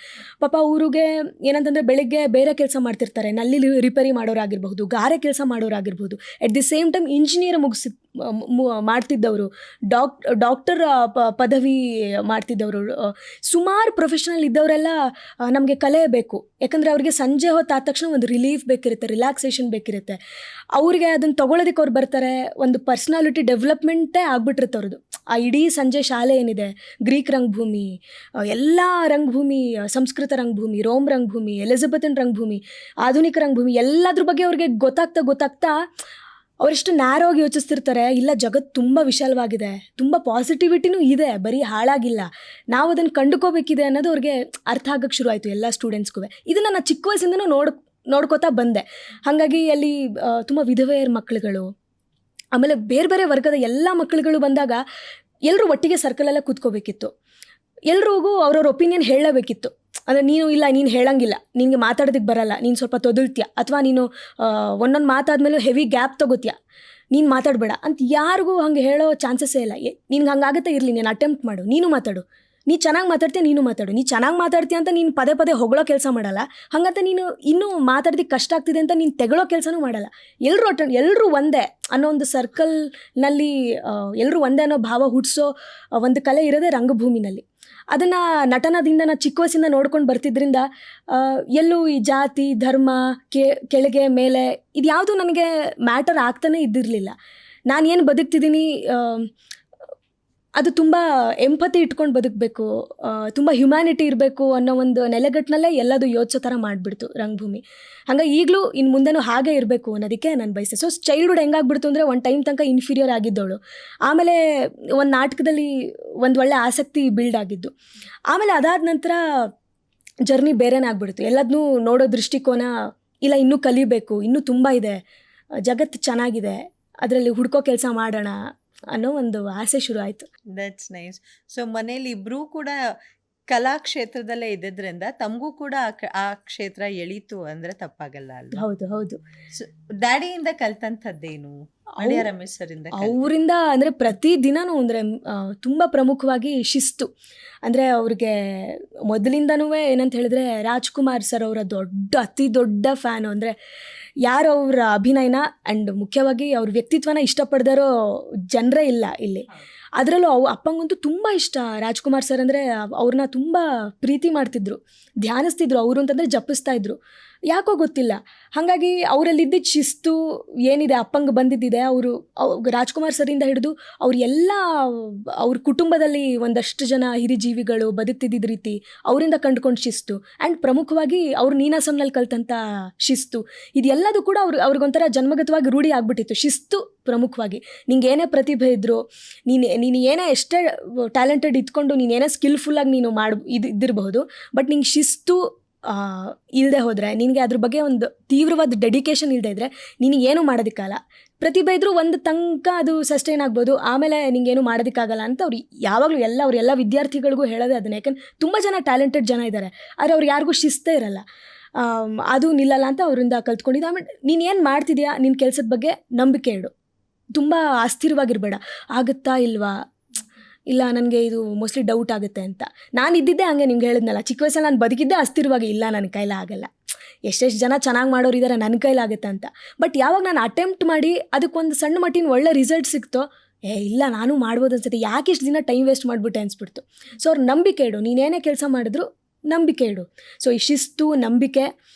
ಪಾಪ ಊರಿಗೆ ಏನಂತಂದರೆ ಬೆಳಿಗ್ಗೆ ಬೇರೆ ಕೆಲಸ ಮಾಡ್ತಿರ್ತಾರೆ, ನಲ್ಲಿ ರಿಪೇರಿ ಮಾಡೋರಾಗಿರ್ಬಹುದು, ಗಾರೆ ಕೆಲಸ ಮಾಡೋರಾಗಿರ್ಬೋದು, at the same time engineer ಮಾಡ್ತಿದ್ದವರು, ಡಾಕ್ಟರ್ ಪದವಿ ಮಾಡ್ತಿದ್ದವರು, ಸುಮಾರು ಪ್ರೊಫೆಷನಲ್ ಇದ್ದವರೆಲ್ಲ ನಮಗೆ ಕಲೆ ಬೇಕು. ಯಾಕಂದರೆ ಅವ್ರಿಗೆ ಸಂಜೆ ಹೊತ್ತು ಆದ ತಕ್ಷಣ ಒಂದು ರಿಲೀಫ್ ಬೇಕಿರುತ್ತೆ, ರಿಲ್ಯಾಕ್ಸೇಷನ್ ಬೇಕಿರುತ್ತೆ. ಅವ್ರಿಗೆ ಅದನ್ನು ತೊಗೊಳೋದಕ್ಕೆ ಅವ್ರು ಬರ್ತಾರೆ. ಒಂದು ಪರ್ಸ್ನಾಲಿಟಿ ಡೆವಲಪ್ಮೆಂಟೇ ಆಗ್ಬಿಟ್ಟಿರುತ್ತೆ ಅವ್ರದ್ದು. ಆ ಇಡೀ ಸಂಜೆ ಶಾಲೆ ಏನಿದೆ, ಗ್ರೀಕ್ ರಂಗಭೂಮಿ, ಎಲ್ಲ ರಂಗಭೂಮಿ, ಸಂಸ್ಕೃತ ರಂಗಭೂಮಿ, ರೋಮ್ ರಂಗಭೂಮಿ, ಎಲಿಜಬೆಥನ್ ರಂಗಭೂಮಿ, ಆಧುನಿಕ ರಂಗಭೂಮಿ, ಎಲ್ಲದ್ರ ಬಗ್ಗೆ ಅವ್ರಿಗೆ ಗೊತ್ತಾಗ್ತಾ ಅವರೆಷ್ಟು ನ್ಯಾರೋಗಿ ಯೋಚಿಸ್ತಿರ್ತಾರೆ. ಇಲ್ಲ, ಜಗತ್ತು ತುಂಬ ವಿಶಾಲವಾಗಿದೆ, ತುಂಬ ಪಾಸಿಟಿವಿಟಿನೂ ಇದೆ, ಬರೀ ಹಾಳಾಗಿಲ್ಲ, ನಾವು ಅದನ್ನು ಕಂಡುಕೋಬೇಕಿದೆ ಅನ್ನೋದು ಅವ್ರಿಗೆ ಅರ್ಥ ಆಗೋಕ್ಕೆ ಶುರು ಆಯಿತು ಎಲ್ಲ ಸ್ಟೂಡೆಂಟ್ಸ್ಗೂ. ಇದನ್ನು ನಾನು ಚಿಕ್ಕ ವಯಸ್ಸಿಂದನೂ ನೋಡ್ಕೋತಾ ಬಂದೆ. ಹಾಗಾಗಿ ಅಲ್ಲಿ ತುಂಬ ವಿಧವೆಯರ ಮಕ್ಕಳುಗಳು, ಆಮೇಲೆ ಬೇರೆ ಬೇರೆ ವರ್ಗದ ಎಲ್ಲ ಮಕ್ಕಳುಗಳು ಬಂದಾಗ ಎಲ್ಲರೂ ಒಟ್ಟಿಗೆ ಸರ್ಕಲಲ್ಲೇ ಕೂತ್ಕೋಬೇಕಿತ್ತು. ಎಲ್ರಿಗೂ ಅವ್ರವ್ರ ಒಪಿನಿಯನ್ ಹೇಳಬೇಕಿತ್ತು. ಅಂದರೆ ನೀನು ಹೇಳಂಗಿಲ್ಲ, ನಿನಗೆ ಮಾತಾಡೋದಕ್ಕೆ ಬರಲ್ಲ, ನೀನು ಸ್ವಲ್ಪ ತೊದಲ್ತೀಯ, ಅಥವಾ ನೀನು ಒಂದೊಂದು ಮಾತಾದ್ಮೇಲೆ ಹೆವಿ ಗ್ಯಾಪ್ ತೊಗೋತೀಯ, ನೀನು ಮಾತಾಡಬೇಡ ಅಂತ ಯಾರಿಗೂ ಹಂಗೆ ಹೇಳೋ ಚಾನ್ಸಸ್ಸೇ ಇಲ್ಲ. ನಿನ್ಗೆ ಹಂಗಾಗುತ್ತೆ, ಇರಲಿ, ನೀನು ಅಟೆಂಪ್ಟ್ ಮಾಡು, ನೀನು ಮಾತಾಡು, ನೀ ಚೆನ್ನಾಗಿ ಮಾತಾಡ್ತೀಯ, ನೀನು ಮಾತಾಡು, ನೀ ಚೆನ್ನಾಗಿ ಮಾತಾಡ್ತೀಯ ಅಂತ ನೀನು ಪದೇ ಪದೇ ಹೊಗಳೋ ಕೆಲಸ ಮಾಡಲ್ಲ, ಹಾಗಂತ ನೀನು ಇನ್ನೂ ಮಾತಾಡೋದಕ್ಕೆ ಕಷ್ಟ ಆಗ್ತಿದೆ ಅಂತ ನೀನು ತೆಗಳೋ ಕೆಲಸನೂ ಮಾಡಲ್ಲ. ಎಲ್ಲರೂ ಒಂದೇ ಅನ್ನೋ ಒಂದು ಸರ್ಕಲ್ನಲ್ಲಿ, ಎಲ್ಲರೂ ಒಂದೇ ಅನ್ನೋ ಭಾವ ಹುಟ್ಟಿಸೋ ಒಂದು ಕಲೆ ಇರೋದೇ ರಂಗಭೂಮಿನಲ್ಲಿ. ಅದನ್ನು ನಟನದಿಂದ ನಾನು ಚಿಕ್ಕ ವಯಸ್ಸಿಂದ ನೋಡ್ಕೊಂಡು ಬರ್ತಿದ್ರಿಂದ ಎಲ್ಲೂ ಈ ಜಾತಿ, ಧರ್ಮ, ಕೆಳಗೆ ಮೇಲೆ ಇದು ಯಾವುದು ನನಗೆ ಮ್ಯಾಟರ್ ಆಗ್ತಾನೆ ಇದ್ದಿರಲಿಲ್ಲ. ನಾನು ಏನು ಬದುಕ್ತಿದ್ದೀನಿ ಅದು ತುಂಬ ಎಂಪತಿ ಇಟ್ಕೊಂಡು ಬದುಕಬೇಕು, ತುಂಬ ಹ್ಯುಮ್ಯಾನಿಟಿ ಇರಬೇಕು ಅನ್ನೋ ಒಂದು ನೆಲೆಗಟ್ಟಿನಲ್ಲೇ ಎಲ್ಲದು ಯೋಚಿಸೋ ಥರ ಮಾಡಿಬಿಡ್ತು ರಂಗಭೂಮಿ. ಹಾಗಾಗಿ ಈಗಲೂ ಇನ್ನು ಮುಂದೆನೂ ಹಾಗೆ ಇರಬೇಕು ಅನ್ನೋದಕ್ಕೆ ನಾನು ಬಯಸ್ತೆ. ಸೊ ಚೈಲ್ಡ್ಹುಡ್ ಹೆಂಗಾಗ್ಬಿಡ್ತು ಅಂದರೆ, ಒಂದು ಟೈಮ್ ತನಕ ಇನ್ಫೀರಿಯರ್ ಆಗಿದ್ದವಳು, ಆಮೇಲೆ ಒಂದು ನಾಟಕದಲ್ಲಿ ಒಂದು ಒಳ್ಳೆ ಆಸಕ್ತಿ ಬಿಲ್ಡ್ ಆಗಿದ್ದು, ಆಮೇಲೆ ಅದಾದ ನಂತರ ಜರ್ನಿ ಬೇರೆನೇ ಆಗ್ಬಿಡ್ತು. ಎಲ್ಲದನ್ನೂ ನೋಡೋ ದೃಷ್ಟಿಕೋನ, ಇಲ್ಲ ಇನ್ನೂ ಕಲಿಬೇಕು, ಇನ್ನೂ ತುಂಬ ಇದೆ, ಜಗತ್ತು ಚೆನ್ನಾಗಿದೆ, ಅದರಲ್ಲಿ ಹುಡ್ಕೋ ಕೆಲಸ ಮಾಡೋಣ ಅನ್ನೋ ಒಂದು ಆಸೆ ಶುರು ಆಯಿತು. That's nice. ಸೊ ಮನೇಲಿ ಇಬ್ಬರೂ ಕೂಡ ಕಲಾ ಕ್ಷೇತ್ರದಲ್ಲೇ ಇದ್ದಿದ್ರಿಂದ ತಮಗೂ ಕೂಡ ಆ ಕ್ಷೇತ್ರ ಎಳೀತು ಅಂದರೆ ತಪ್ಪಾಗಲ್ಲ ಅಲ್ವಾ? ಹೌದು ಹೌದು. ಸೊ ಡ್ಯಾಡಿಯಿಂದ ಕಲ್ತಂಥದ್ದೇನು? ಅಳಿಯ ರಮೇಶ್ ಸರಿಂದ ಅವರಿಂದ ಅಂದರೆ ಪ್ರತಿದಿನವೂ ಅಂದರೆ ತುಂಬ ಪ್ರಮುಖವಾಗಿ ಶಿಸ್ತು. ಅಂದರೆ ಅವ್ರಿಗೆ ಮೊದಲಿಂದನೂ ಏನಂತ ಹೇಳಿದ್ರೆ, ರಾಜ್ಕುಮಾರ್ ಸರ್ ಅವರ ಅತಿ ದೊಡ್ಡ ಫ್ಯಾನು. ಅಂದರೆ ಯಾರು ಅವರ ಅಭಿನಯನ ಆ್ಯಂಡ್ ಮುಖ್ಯವಾಗಿ ಅವ್ರ ವ್ಯಕ್ತಿತ್ವನ ಇಷ್ಟಪಡ್ದಾರೋ ಜನರೇ ಇಲ್ಲ ಇಲ್ಲಿ. ಅದರಲ್ಲೂ ಅಪ್ಪಂಗಂತೂ ತುಂಬ ಇಷ್ಟ ರಾಜ್ಕುಮಾರ್ ಸರ್ ಅಂದರೆ. ಅವ್ರನ್ನ ತುಂಬ ಪ್ರೀತಿ ಮಾಡ್ತಿದ್ರು, ಧ್ಯಾನಿಸ್ತಿದ್ರು, ಅವರು ಅಂತಂದರೆ ಜಪಿಸ್ತಾ ಇದ್ರು, ಯಾಕೋ ಗೊತ್ತಿಲ್ಲ. ಹಾಗಾಗಿ ಅವರಲ್ಲಿದ್ದಿದ್ದ ಶಿಸ್ತು ಏನಿದೆ ಅಪ್ಪಂಗೆ ಬಂದಿದ್ದಿದೆ. ಅವರು ರಾಜ್ಕುಮಾರ್ ಸರಿಂದ ಹಿಡಿದು ಅವ್ರ ಕುಟುಂಬದಲ್ಲಿ ಒಂದಷ್ಟು ಜನ ಹಿರಿಜೀವಿಗಳು ಬದುಕ್ತಿದ್ದ ರೀತಿ ಅವರಿಂದ ಕಂಡುಕೊಂಡು ಶಿಸ್ತು, ಆ್ಯಂಡ್ ಪ್ರಮುಖವಾಗಿ ಅವ್ರು ನೀನಾಸಂನಲ್ಲಿ ಕಲ್ತಂಥ ಶಿಸ್ತು, ಇದೆಲ್ಲದೂ ಕೂಡ ಅವ್ರಿಗೊಂಥರ ಜನ್ಮಗತವಾಗಿ ರೂಢಿ ಆಗ್ಬಿಟ್ಟಿತ್ತು. ಶಿಸ್ತು ಪ್ರಮುಖವಾಗಿ. ನಿಂಗೆ ಏನೇ ಪ್ರತಿಭೆ ಇದ್ದರೂ, ನೀನು ಏನೇ ಎಷ್ಟೇ ಟ್ಯಾಲೆಂಟೆಡ್ ಇದ್ಕೊಂಡು, ನೀನೇನೇ ಸ್ಕಿಲ್ಫುಲ್ಲಾಗಿ ನೀನು ಇದ್ದಿರಬಹುದು, ಬಟ್ ನಿಂಗೆ ಶಿಸ್ತು ಇಲ್ಲದೆ ಹೋದರೆ, ನಿನಗೆ ಅದ್ರ ಬಗ್ಗೆ ಒಂದು ತೀವ್ರವಾದ ಡೆಡಿಕೇಶನ್ ಇಲ್ಲದೆ ಇದ್ದರೆ ನಿನಗೇನು ಮಾಡೋದಕ್ಕಾಗಲ್ಲ. ಪ್ರತಿಭೆ ಇದ್ದರೂ ಒಂದು ತನಕ ಅದು ಸಸ್ಟೈನ್ ಆಗ್ಬೋದು, ಆಮೇಲೆ ನಿಂಗೇನು ಮಾಡೋದಕ್ಕಾಗಲ್ಲ ಅಂತ ಅವ್ರು ಯಾವಾಗಲೂ ಅವ್ರೆಲ್ಲ ವಿದ್ಯಾರ್ಥಿಗಳಿಗೂ ಹೇಳೋದೇ ಅದನ್ನು. ಯಾಕಂದ್ರೆ ತುಂಬ ಜನ ಟ್ಯಾಲೆಂಟೆಡ್ ಜನ ಇದ್ದಾರೆ, ಆದರೆ ಅವ್ರು ಯಾರಿಗೂ ಶಿಸ್ತೇ ಇರಲ್ಲ. ಅದು ನಿಲ್ಲಲ್ಲ ಅಂತ ಅವರಿಂದ ಕಲ್ತ್ಕೊಂಡಿದ್ದು. ಆಮೇಲೆ ನೀನು ಏನು ಮಾಡ್ತಿದ್ಯಾ, ನಿನ್ನ ಕೆಲಸದ ಬಗ್ಗೆ ನಂಬಿಕೆ ಇಡು, ತುಂಬ ಅಸ್ಥಿರವಾಗಿರಬೇಡ. ಆಗುತ್ತಾ ಇಲ್ವಾ, ಇಲ್ಲ ನನಗೆ ಇದು ಮೋಸ್ಟ್ಲಿ ಡೌಟ್ ಆಗುತ್ತೆ ಅಂತ. ನಾನು ಇದ್ದಿದ್ದೆ ಹಂಗೆ, ನಿಮ್ಗೆ ಹೇಳಿದ್ನಲ್ಲ, ಚಿಕ್ಕ ವಯಸ್ಸಲ್ಲಿ ನಾನು ಬದುಕಿದ್ದೆ ಅಸ್ಥಿರವಾಗಿ, ಇಲ್ಲ ನನ್ನ ಕೈಲಿ ಆಗಲ್ಲ, ಎಷ್ಟೆಷ್ಟು ಜನ ಚೆನ್ನಾಗಿ ಮಾಡೋರು ಇದ್ದಾರೆ, ನನ್ನ ಕೈಲಾಗುತ್ತೆ ಅಂತ. ಬಟ್ ಯಾವಾಗ ನಾನು ಅಟೆಂಪ್ಟ್ ಮಾಡಿ ಅದಕ್ಕೊಂದು ಸಣ್ಣ ಮಟ್ಟಿನ ಒಳ್ಳೆ ರಿಸಲ್ಟ್ ಸಿಕ್ತೋ, ಇಲ್ಲ ನಾನು ಮಾಡ್ಬೋದು ಅನ್ಸುತ್ತೆ, ಯಾಕೆ ಇಷ್ಟು ದಿನ ಟೈಮ್ ವೇಸ್ಟ್ ಮಾಡಿಬಿಟ್ಟೆ ಅನಿಸ್ಬಿಡ್ತು. ಸೊ ಅವ್ರು ನಂಬಿಕೆ ಇಡು, ನೀನೇನೇ ಕೆಲಸ ಮಾಡಿದ್ರು ನಂಬಿಕೆ ಇಡು. ಸೊ ಈ ಶಿಸ್ತು, ನಂಬಿಕೆ,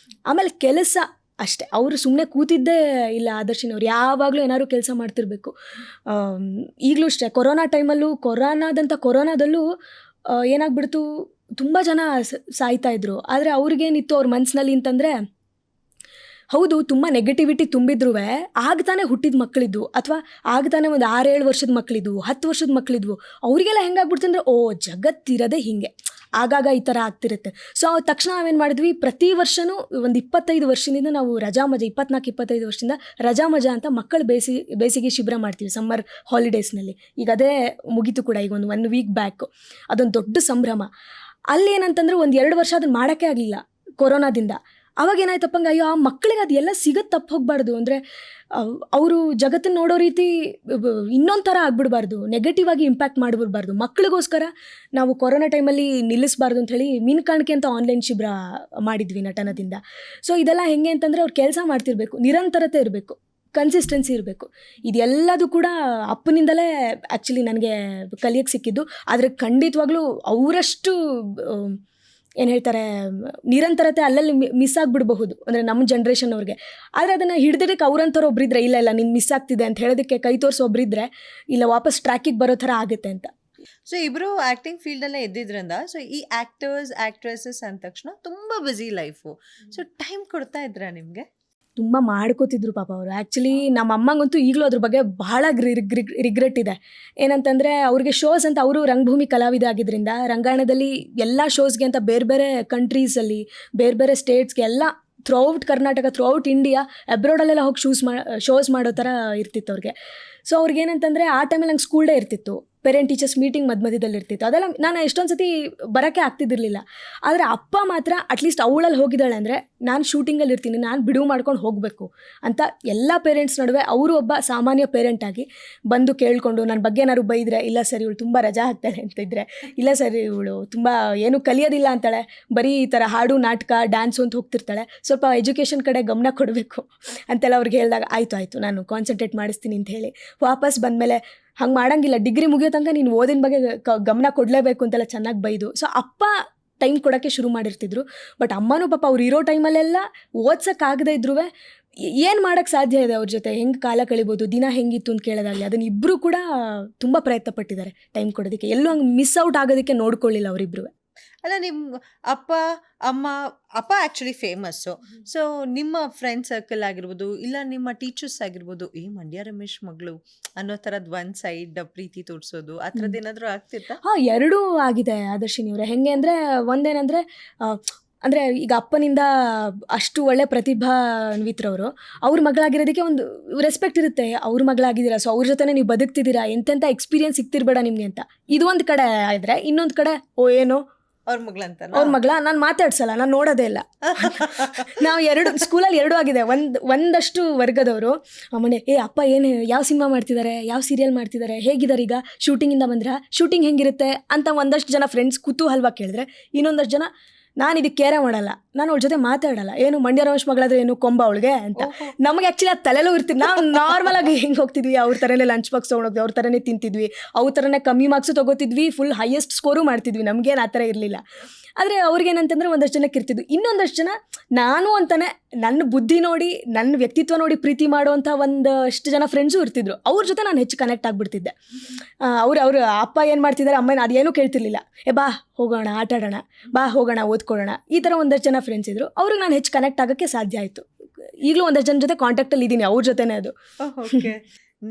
ಆಮೇಲೆ ಕೆಲಸ ಅಷ್ಟೇ. ಅವರು ಸುಮ್ಮನೆ ಕೂತಿದ್ದೇ ಇಲ್ಲ ಆದರ್ಶಿನವ್ರು, ಯಾವಾಗಲೂ ಏನಾದ್ರು ಕೆಲಸ ಮಾಡ್ತಿರ್ಬೇಕು. ಈಗಲೂ ಅಷ್ಟೇ, ಕೊರೋನಾ ಟೈಮಲ್ಲೂ, ಕೊರೋನಾದಲ್ಲೂ ಏನಾಗ್ಬಿಡ್ತು, ತುಂಬ ಜನ ಸಾಯ್ತಾಯಿದ್ರು. ಆದರೆ ಅವ್ರಿಗೇನಿತ್ತು ಅವ್ರ ಮನಸ್ಸಿನಲ್ಲಿ ಅಂತಂದರೆ, ಹೌದು ತುಂಬ ನೆಗೆಟಿವಿಟಿ ತುಂಬಿದ್ರೂ ಆಗ್ತಾನೆ ಹುಟ್ಟಿದ ಮಕ್ಕಳಿದ್ವು, ಅಥವಾ ಆಗ್ತಾನೆ ಒಂದು 6-7 ವರ್ಷದ ಮಕ್ಕಳಿದ್ವು, 10 ವರ್ಷದ ಮಕ್ಕಳಿದ್ವು. ಅವರಿಗೆಲ್ಲ ಹೆಂಗಾಗ್ಬಿಡ್ತು ಅಂದರೆ, ಓ ಜಗತ್ತಿರೋದೇ ಹೀಗೆ, ಆಗಾಗ ಈ ಥರ ಆಗ್ತಿರುತ್ತೆ. ಸೊ ತಕ್ಷಣ ನಾವೇನು ಮಾಡಿದ್ವಿ, ಪ್ರತಿ ವರ್ಷವೂ ಒಂದು 25 ವರ್ಷದಿಂದ ನಾವು ರಜಾ ಮಜಾ, 24-25 ವರ್ಷದಿಂದ ರಜಾ ಮಜಾ ಅಂತ ಮಕ್ಕಳು ಬೇಸಿಗೆ ಶಿಬಿರ ಮಾಡ್ತೀವಿ ಸಮ್ಮರ್ ಹಾಲಿಡೇಸ್ನಲ್ಲಿ. ಈಗ ಅದೇ ಮುಗೀತು ಕೂಡ, ಈಗ ಒಂದು 1 ವೀಕ್ ಬ್ಯಾಕು. ಅದೊಂದು ದೊಡ್ಡ ಸಂಭ್ರಮ. ಅಲ್ಲಿ ಏನಂತಂದ್ರೆ 1-2 ವರ್ಷ ಅದನ್ನು ಮಾಡೋಕ್ಕೆ ಆಗಲಿಲ್ಲ ಕೊರೋನಾದಿಂದ. ಅವಾಗ ಏನಾಯ್ತಪ್ಪಂಗೆ, ಅಯ್ಯೋ ಆ ಮಕ್ಕಳಿಗೆ ಅದು ಎಲ್ಲ ಸಿಗೋದು ತಪ್ಪು ಹೋಗಬಾರ್ದು, ಅಂದರೆ ಅವರು ಜಗತ್ತನ್ನು ನೋಡೋ ರೀತಿ ಇನ್ನೊಂದು ಥರ ಆಗ್ಬಿಡ್ಬಾರ್ದು, ನೆಗೆಟಿವ್ ಆಗಿ ಇಂಪ್ಯಾಕ್ಟ್ ಮಾಡಿಬಿಡ್ಬಾರ್ದು. ಮಕ್ಕಳಿಗೋಸ್ಕರ ನಾವು ಕೊರೋನಾ ಟೈಮಲ್ಲಿ ನಿಲ್ಲಿಸಬಾರ್ದು ಅಂಥೇಳಿ ಮೀನುಕಾಣಿಕೆ ಅಂತ ಆನ್ಲೈನ್ ಶಿಬಿರ ಮಾಡಿದ್ವಿ ನಟನದಿಂದ. ಸೊ ಇದೆಲ್ಲ ಹೆಂಗೆ ಅಂತಂದರೆ, ಅವ್ರು ಕೆಲಸ ಮಾಡ್ತಿರ್ಬೇಕು, ನಿರಂತರತೆ ಇರಬೇಕು, ಕನ್ಸಿಸ್ಟೆನ್ಸಿ ಇರಬೇಕು. ಇದೆಲ್ಲದು ಕೂಡ ಅಪ್ಪನಿಂದಲೇ ಆ್ಯಕ್ಚುಲಿ ನನಗೆ ಕಲಿಯೋಕ್ಕೆ ಸಿಕ್ಕಿದ್ದು. ಆದರೆ ಖಂಡಿತವಾಗ್ಲೂ ಅವರಷ್ಟು ಏನು ಹೇಳ್ತಾರೆ, ನಿರಂತರತೆ ಅಲ್ಲಲ್ಲಿ ಮಿಸ್ ಆಗಿಬಿಡಬಹುದು, ಅಂದರೆ ನಮ್ಮ ಜನ್ರೇಷನ್ ಅವ್ರಿಗೆ. ಆದರೆ ಅದನ್ನು ಹಿಡ್ದಿದ್ದಕ್ಕೆ ಅವ್ರಂಥವ್ರು ಒಬ್ಬರಿದ್ರೆ, ಇಲ್ಲ ನಿನ್ನ ಮಿಸ್ ಆಗ್ತಿದೆ ಅಂತ ಹೇಳೋದಕ್ಕೆ ಕೈ ತೋರಿಸೋ ಒಬ್ಬರಿದ್ರೆ, ಇಲ್ಲ ವಾಪಸ್ ಟ್ರ್ಯಾಕಿಗೆ ಬರೋ ಥರ ಆಗುತ್ತೆ ಅಂತ. ಸೊ ಇಬ್ಬರು ಆ್ಯಕ್ಟಿಂಗ್ ಫೀಲ್ಡಲ್ಲೇ ಇದ್ದಿದ್ರಿಂದ, ಸೊ ಈ ಆ್ಯಕ್ಟರ್ಸ್ ಆ್ಯಕ್ಟ್ರೆಸಸ್ ಅಂದ ತಕ್ಷಣ ತುಂಬ ಬ್ಯುಸಿ ಲೈಫು. ಸೊ ಟೈಮ್ ಕೊಡ್ತಾ ಇದ್ರಾ ನಿಮಗೆ? ತುಂಬ ಮಾಡ್ಕೋತಿದ್ರು ಪಾಪ ಅವರು. ಆ್ಯಕ್ಚುಲಿ ನಮ್ಮ ಅಮ್ಮಂಗಂತೂ ಈಗಲೂ ಅದ್ರ ಬಗ್ಗೆ ಬಹಳ ರಿಗ್ರೆಟ್ ಇದೆ. ಏನಂತಂದರೆ, ಅವ್ರಿಗೆ ಶೋಸ್ ಅಂತ, ಅವರು ರಂಗಭೂಮಿ ಕಲಾವಿದ ಆಗಿದ್ದರಿಂದ ರಂಗಾಯಣದಲ್ಲಿ ಎಲ್ಲ ಶೋಸ್ಗೆ ಅಂತ ಬೇರೆ ಬೇರೆ ಕಂಟ್ರೀಸಲ್ಲಿ, ಬೇರೆ ಬೇರೆ ಸ್ಟೇಟ್ಸ್ಗೆ ಎಲ್ಲ ಥ್ರೂಔಟ್ ಕರ್ನಾಟಕ, ಥ್ರೂಔಟ್ ಇಂಡಿಯಾ, ಅಬ್ರಾಡಲ್ಲೆಲ್ಲ ಹೋಗಿ ಶೋಸ್ ಮಾಡೋ ಥರ ಇರ್ತಿತ್ತು ಅವ್ರಿಗೆ. ಸೊ ಅವ್ರಿಗೇನಂತಂದರೆ, ಆ ಟೈಮಲ್ಲಿ ನಂಗೆ ಸ್ಕೂಲ್ ಡೇ ಇರ್ತಿತ್ತು, ಪೇರೆಂಟ್ ಟೀಚರ್ಸ್ ಮೀಟಿಂಗ್ ಮಧ್ಯದಲ್ಲಿ ಇರ್ತಿತ್ತು. ಅದೆಲ್ಲ ನಾನು ಎಷ್ಟೊಂದು ಸತಿ ಬರೋಕ್ಕೆ ಆಗ್ತಿದ್ದಿರಲಿಲ್ಲ. ಆದರೆ ಅಪ್ಪ ಮಾತ್ರ ಅಟ್ಲೀಸ್ಟ್ ಅವಳಲ್ಲಿ ಹೋಗಿದ್ದಾಳೆ ಅಂದರೆ ನಾನು ಶೂಟಿಂಗಲ್ಲಿ ಇರ್ತೀನಿ, ನಾನು ಬಿಡುವು ಮಾಡ್ಕೊಂಡು ಹೋಗಬೇಕು ಅಂತ ಎಲ್ಲ ಪೇರೆಂಟ್ಸ್ ನಡುವೆ ಅವರು ಒಬ್ಬ ಸಾಮಾನ್ಯ ಪೇರೆಂಟಾಗಿ ಬಂದು ಕೇಳಿಕೊಂಡು, ನನ್ನ ಬಗ್ಗೆ ಏನಾದ್ರು ಬೈದರೆ, ಇಲ್ಲ ಸರ್ ಇವಳು ತುಂಬ ರಜಾ ಹಾಕ್ತಾಳೆ ಅಂತಿದ್ರೆ, ಇಲ್ಲ ಸರ್ ಇವಳು ತುಂಬ ಏನು ಕಲಿಯೋದಿಲ್ಲ ಅಂತಾಳೆ, ಬರೀ ಈ ಥರ ಹಾಡು, ನಾಟಕ, ಡ್ಯಾನ್ಸು ಅಂತ ಹೋಗ್ತಿರ್ತಾಳೆ, ಸ್ವಲ್ಪ ಎಜುಕೇಷನ್ ಕಡೆ ಗಮನ ಕೊಡಬೇಕು ಅಂತೆಲ್ಲ ಅವ್ರಿಗೆ ಹೇಳಿದಾಗ, ಆಯಿತು ನಾನು ಕಾನ್ಸಂಟ್ರೇಟ್ ಮಾಡಿಸ್ತೀನಿ ಅಂತ ಹೇಳಿ ವಾಪಸ್ ಬಂದಮೇಲೆ, ಹಂಗೆ ಮಾಡೋಂಗಿಲ್ಲ, ಡಿಗ್ರಿ ಮುಗಿಯೋ ತನಕ ನೀನು ಓದಿನ ಬಗ್ಗೆ ಗಮನ ಕೊಡಲೇಬೇಕು ಅಂತೆಲ್ಲ ಚೆನ್ನಾಗಿ ಬೈದು. ಸೊ ಅಪ್ಪ ಟೈಮ್ ಕೊಡೋಕ್ಕೆ ಶುರು ಮಾಡಿರ್ತಿದ್ರು. ಬಟ್ ಅಮ್ಮನೂ ಪಾಪ ಅವ್ರು ಇರೋ ಟೈಮಲ್ಲೆಲ್ಲ ಓದ್ಸೋಕ್ಕಾಗದೇ ಇದ್ರೂ ಏನು ಮಾಡೋಕ್ಕೆ ಸಾಧ್ಯ ಇದೆ ಅವ್ರ ಜೊತೆ, ಹೆಂಗೆ ಕಾಲ ಕಳಿಬೋದು, ದಿನ ಹೆಂಗಿತ್ತು ಅಂತ ಕೇಳೋದಾಗಲಿ, ಅದನ್ನು ಇಬ್ಬರು ಕೂಡ ತುಂಬ ಪ್ರಯತ್ನ ಪಟ್ಟಿದ್ದಾರೆ ಟೈಮ್ ಕೊಡೋದಕ್ಕೆ. ಎಲ್ಲೂ ಹಂಗೆ ಮಿಸ್ ಔಟ್ ಆಗೋದಕ್ಕೆ ನೋಡ್ಕೊಳ್ಳಿಲ್ಲ ಅವರಿಬ್ಬರು. ಅಲ್ಲ, ನಿಮ್ಮ ಅಪ್ಪ ಅಮ್ಮ, ಅಪ್ಪ ಆ್ಯಕ್ಚುಲಿ ಫೇಮಸ್ಸು. ಸೊ ನಿಮ್ಮ ಫ್ರೆಂಡ್ ಸರ್ಕಲ್ ಆಗಿರ್ಬೋದು, ಇಲ್ಲ ನಿಮ್ಮ ಟೀಚರ್ಸ್ ಆಗಿರ್ಬೋದು, ಮಂಡ್ಯ ರಮೇಶ್ ಮಗಳು ಅನ್ನೋ ಥರದ್ದು ಒಂದು ಸೈಡ್ ಪ್ರೀತಿ ತೋರಿಸೋದು, ಆ ಥರದ್ದು ಏನಾದರೂ ಆಗ್ತಿತ್ತಾ? ಹಾಂ, ಎರಡೂ ಆಗಿದೆ ಆದರ್ಶಿನಿ ಅವರೇ. ಹೆಂಗೆ ಅಂದರೆ, ಒಂದೇನೆಂದರೆ, ಅಂದರೆ ಈಗ ಅಪ್ಪನಿಂದ ಅಷ್ಟು ಒಳ್ಳೆ ಪ್ರತಿಭಾನ್ವಿತರವರು, ಅವ್ರ ಮಗಳಾಗಿರೋದಕ್ಕೆ ಒಂದು ರೆಸ್ಪೆಕ್ಟ್ ಇರುತ್ತೆ, ಅವ್ರ ಮಗಳಾಗಿದ್ದೀರಾ, ಸೊ ಅವ್ರ ಜೊತೆ ನೀವು ಬದುಕ್ತಿದ್ದೀರಾ, ಎಂತೆಂಥ ಎಕ್ಸ್ಪೀರಿಯನ್ಸ್ ಸಿಗ್ತಿರ್ಬೇಡ ನಿಮಗೆ ಅಂತ. ಇದು ಒಂದು ಕಡೆ ಆದರೆ, ಇನ್ನೊಂದು ಕಡೆ ಏನೋ ಅವ್ರ ಮಗಳಂತ, ಅವ್ರ ಮಗಳ, ನಾನು ಮಾತಾಡ್ಸಲ್ಲ, ನಾನು ನೋಡೋದೇ ಇಲ್ಲ. ನಾವು ಸ್ಕೂಲಲ್ಲಿ ಎರಡೂ ಆಗಿದೆ. ಒಂದಷ್ಟು ವರ್ಗದವರು ಮನೆ, ಅಪ್ಪ ಏನು, ಯಾವ ಸಿನಿಮಾ ಮಾಡ್ತಿದ್ದಾರೆ, ಯಾವ ಸೀರಿಯಲ್ ಮಾಡ್ತಿದ್ದಾರೆ, ಹೇಗಿದ್ದಾರೆ, ಈಗ ಶೂಟಿಂಗಿಂದ ಬಂದ್ರೆ ಶೂಟಿಂಗ್ ಹೆಂಗಿರುತ್ತೆ ಅಂತ ಒಂದಷ್ಟು ಜನ ಫ್ರೆಂಡ್ಸ್ ಕುತೂಹಲವಾಗಿ ಕೇಳಿದ್ರೆ, ಇನ್ನೊಂದಷ್ಟು ಜನ ನಾನು ಇದಕ್ಕೆ ಕೇರೆ ಮಾಡಲ್ಲ, ನಾನು ಅವ್ಳ ಜೊತೆ ಮಾತಾಡಲ್ಲ, ಏನು ಮಂಡ್ಯ ರಮೇಶ್ ಮಗಳಾದ್ರೆ ಏನು ಕೊಂಬ ಅವಳಿಗೆ ಅಂತ. ನಮಗೆ ಆ್ಯಕ್ಚುಲಿ ಅದು ತಲೆಲೂ ಇರ್ತೀವಿ, ನಾವು ನಾರ್ಮಲಾಗಿ ಹೆಂಗೆ ಹೋಗ್ತಿದ್ವಿ, ಅವ್ರ ಥರನೇ ಲಂಚ್ ಬಾಕ್ಸ್ ತೊಗೊಂಡೋಗ್ತೀವಿ, ಅವ್ರ ಥರನೇ ತಿಂತಿದ್ವಿ, ಅವ್ರ ಥರನೇ ಕಮ್ಮಿ ಮಾರ್ಕ್ಸು ತೊಗೋತಿದ್ವಿ, ಫುಲ್ ಹೈಯೆಸ್ಟ್ ಸ್ಕೋರು ಮಾಡ್ತಿದ್ವಿ, ನಮಗೇನು ಆ ಥರ ಇರಲಿಲ್ಲ. ಆದರೆ ಅವ್ರಿಗೇನಂತಂದರೆ ಒಂದಷ್ಟು ಜನಕ್ಕೆ ಇರ್ತಿದ್ವು. ಇನ್ನೊಂದಷ್ಟು ಜನ ನಾನು ಅಂತಾನೆ ನನ್ನ ಬುದ್ಧಿ ನೋಡಿ, ನನ್ನ ವ್ಯಕ್ತಿತ್ವ ನೋಡಿ ಪ್ರೀತಿ ಮಾಡುವಂಥ ಒಂದಷ್ಟು ಜನ ಫ್ರೆಂಡ್ಸು ಇರ್ತಿದ್ರು. ಅವ್ರ ಜೊತೆ ನಾನು ಹೆಚ್ಚು ಕನೆಕ್ಟ್ ಆಗಿಬಿಡ್ತಿದ್ದೆ. ಅವ್ರ ಅಪ್ಪ ಏನು ಮಾಡ್ತಿದ್ದಾರೆ, ಅಮ್ಮನ ಅದೇನೂ ಕೇಳ್ತಿರ್ಲಿಲ್ಲ, ಬಾ ಹೋಗೋಣ ಆಟಾಡೋಣ, ಬಾ ಹೋಗೋಣ ಓದ್ಕೊಳ್ಳೋಣ, ಈ ಥರ ಒಂದಷ್ಟು ಜನ ಫ್ರೆಂಡ್ಸ್ ಇದ್ದರು. ಅವ್ರಿಗೆ ನಾನು ಹೆಚ್ಚು ಕನೆಕ್ಟ್ ಆಗೋಕ್ಕೆ ಸಾಧ್ಯ ಆಯಿತು. ಈಗಲೂ ಒಂದಷ್ಟು ಜನ ಜೊತೆ ಕಾಂಟ್ಯಾಕ್ಟಲ್ಲಿ ಇದ್ದೀನಿ, ಅವ್ರ ಜೊತೆನೇ ಅದು. Okay,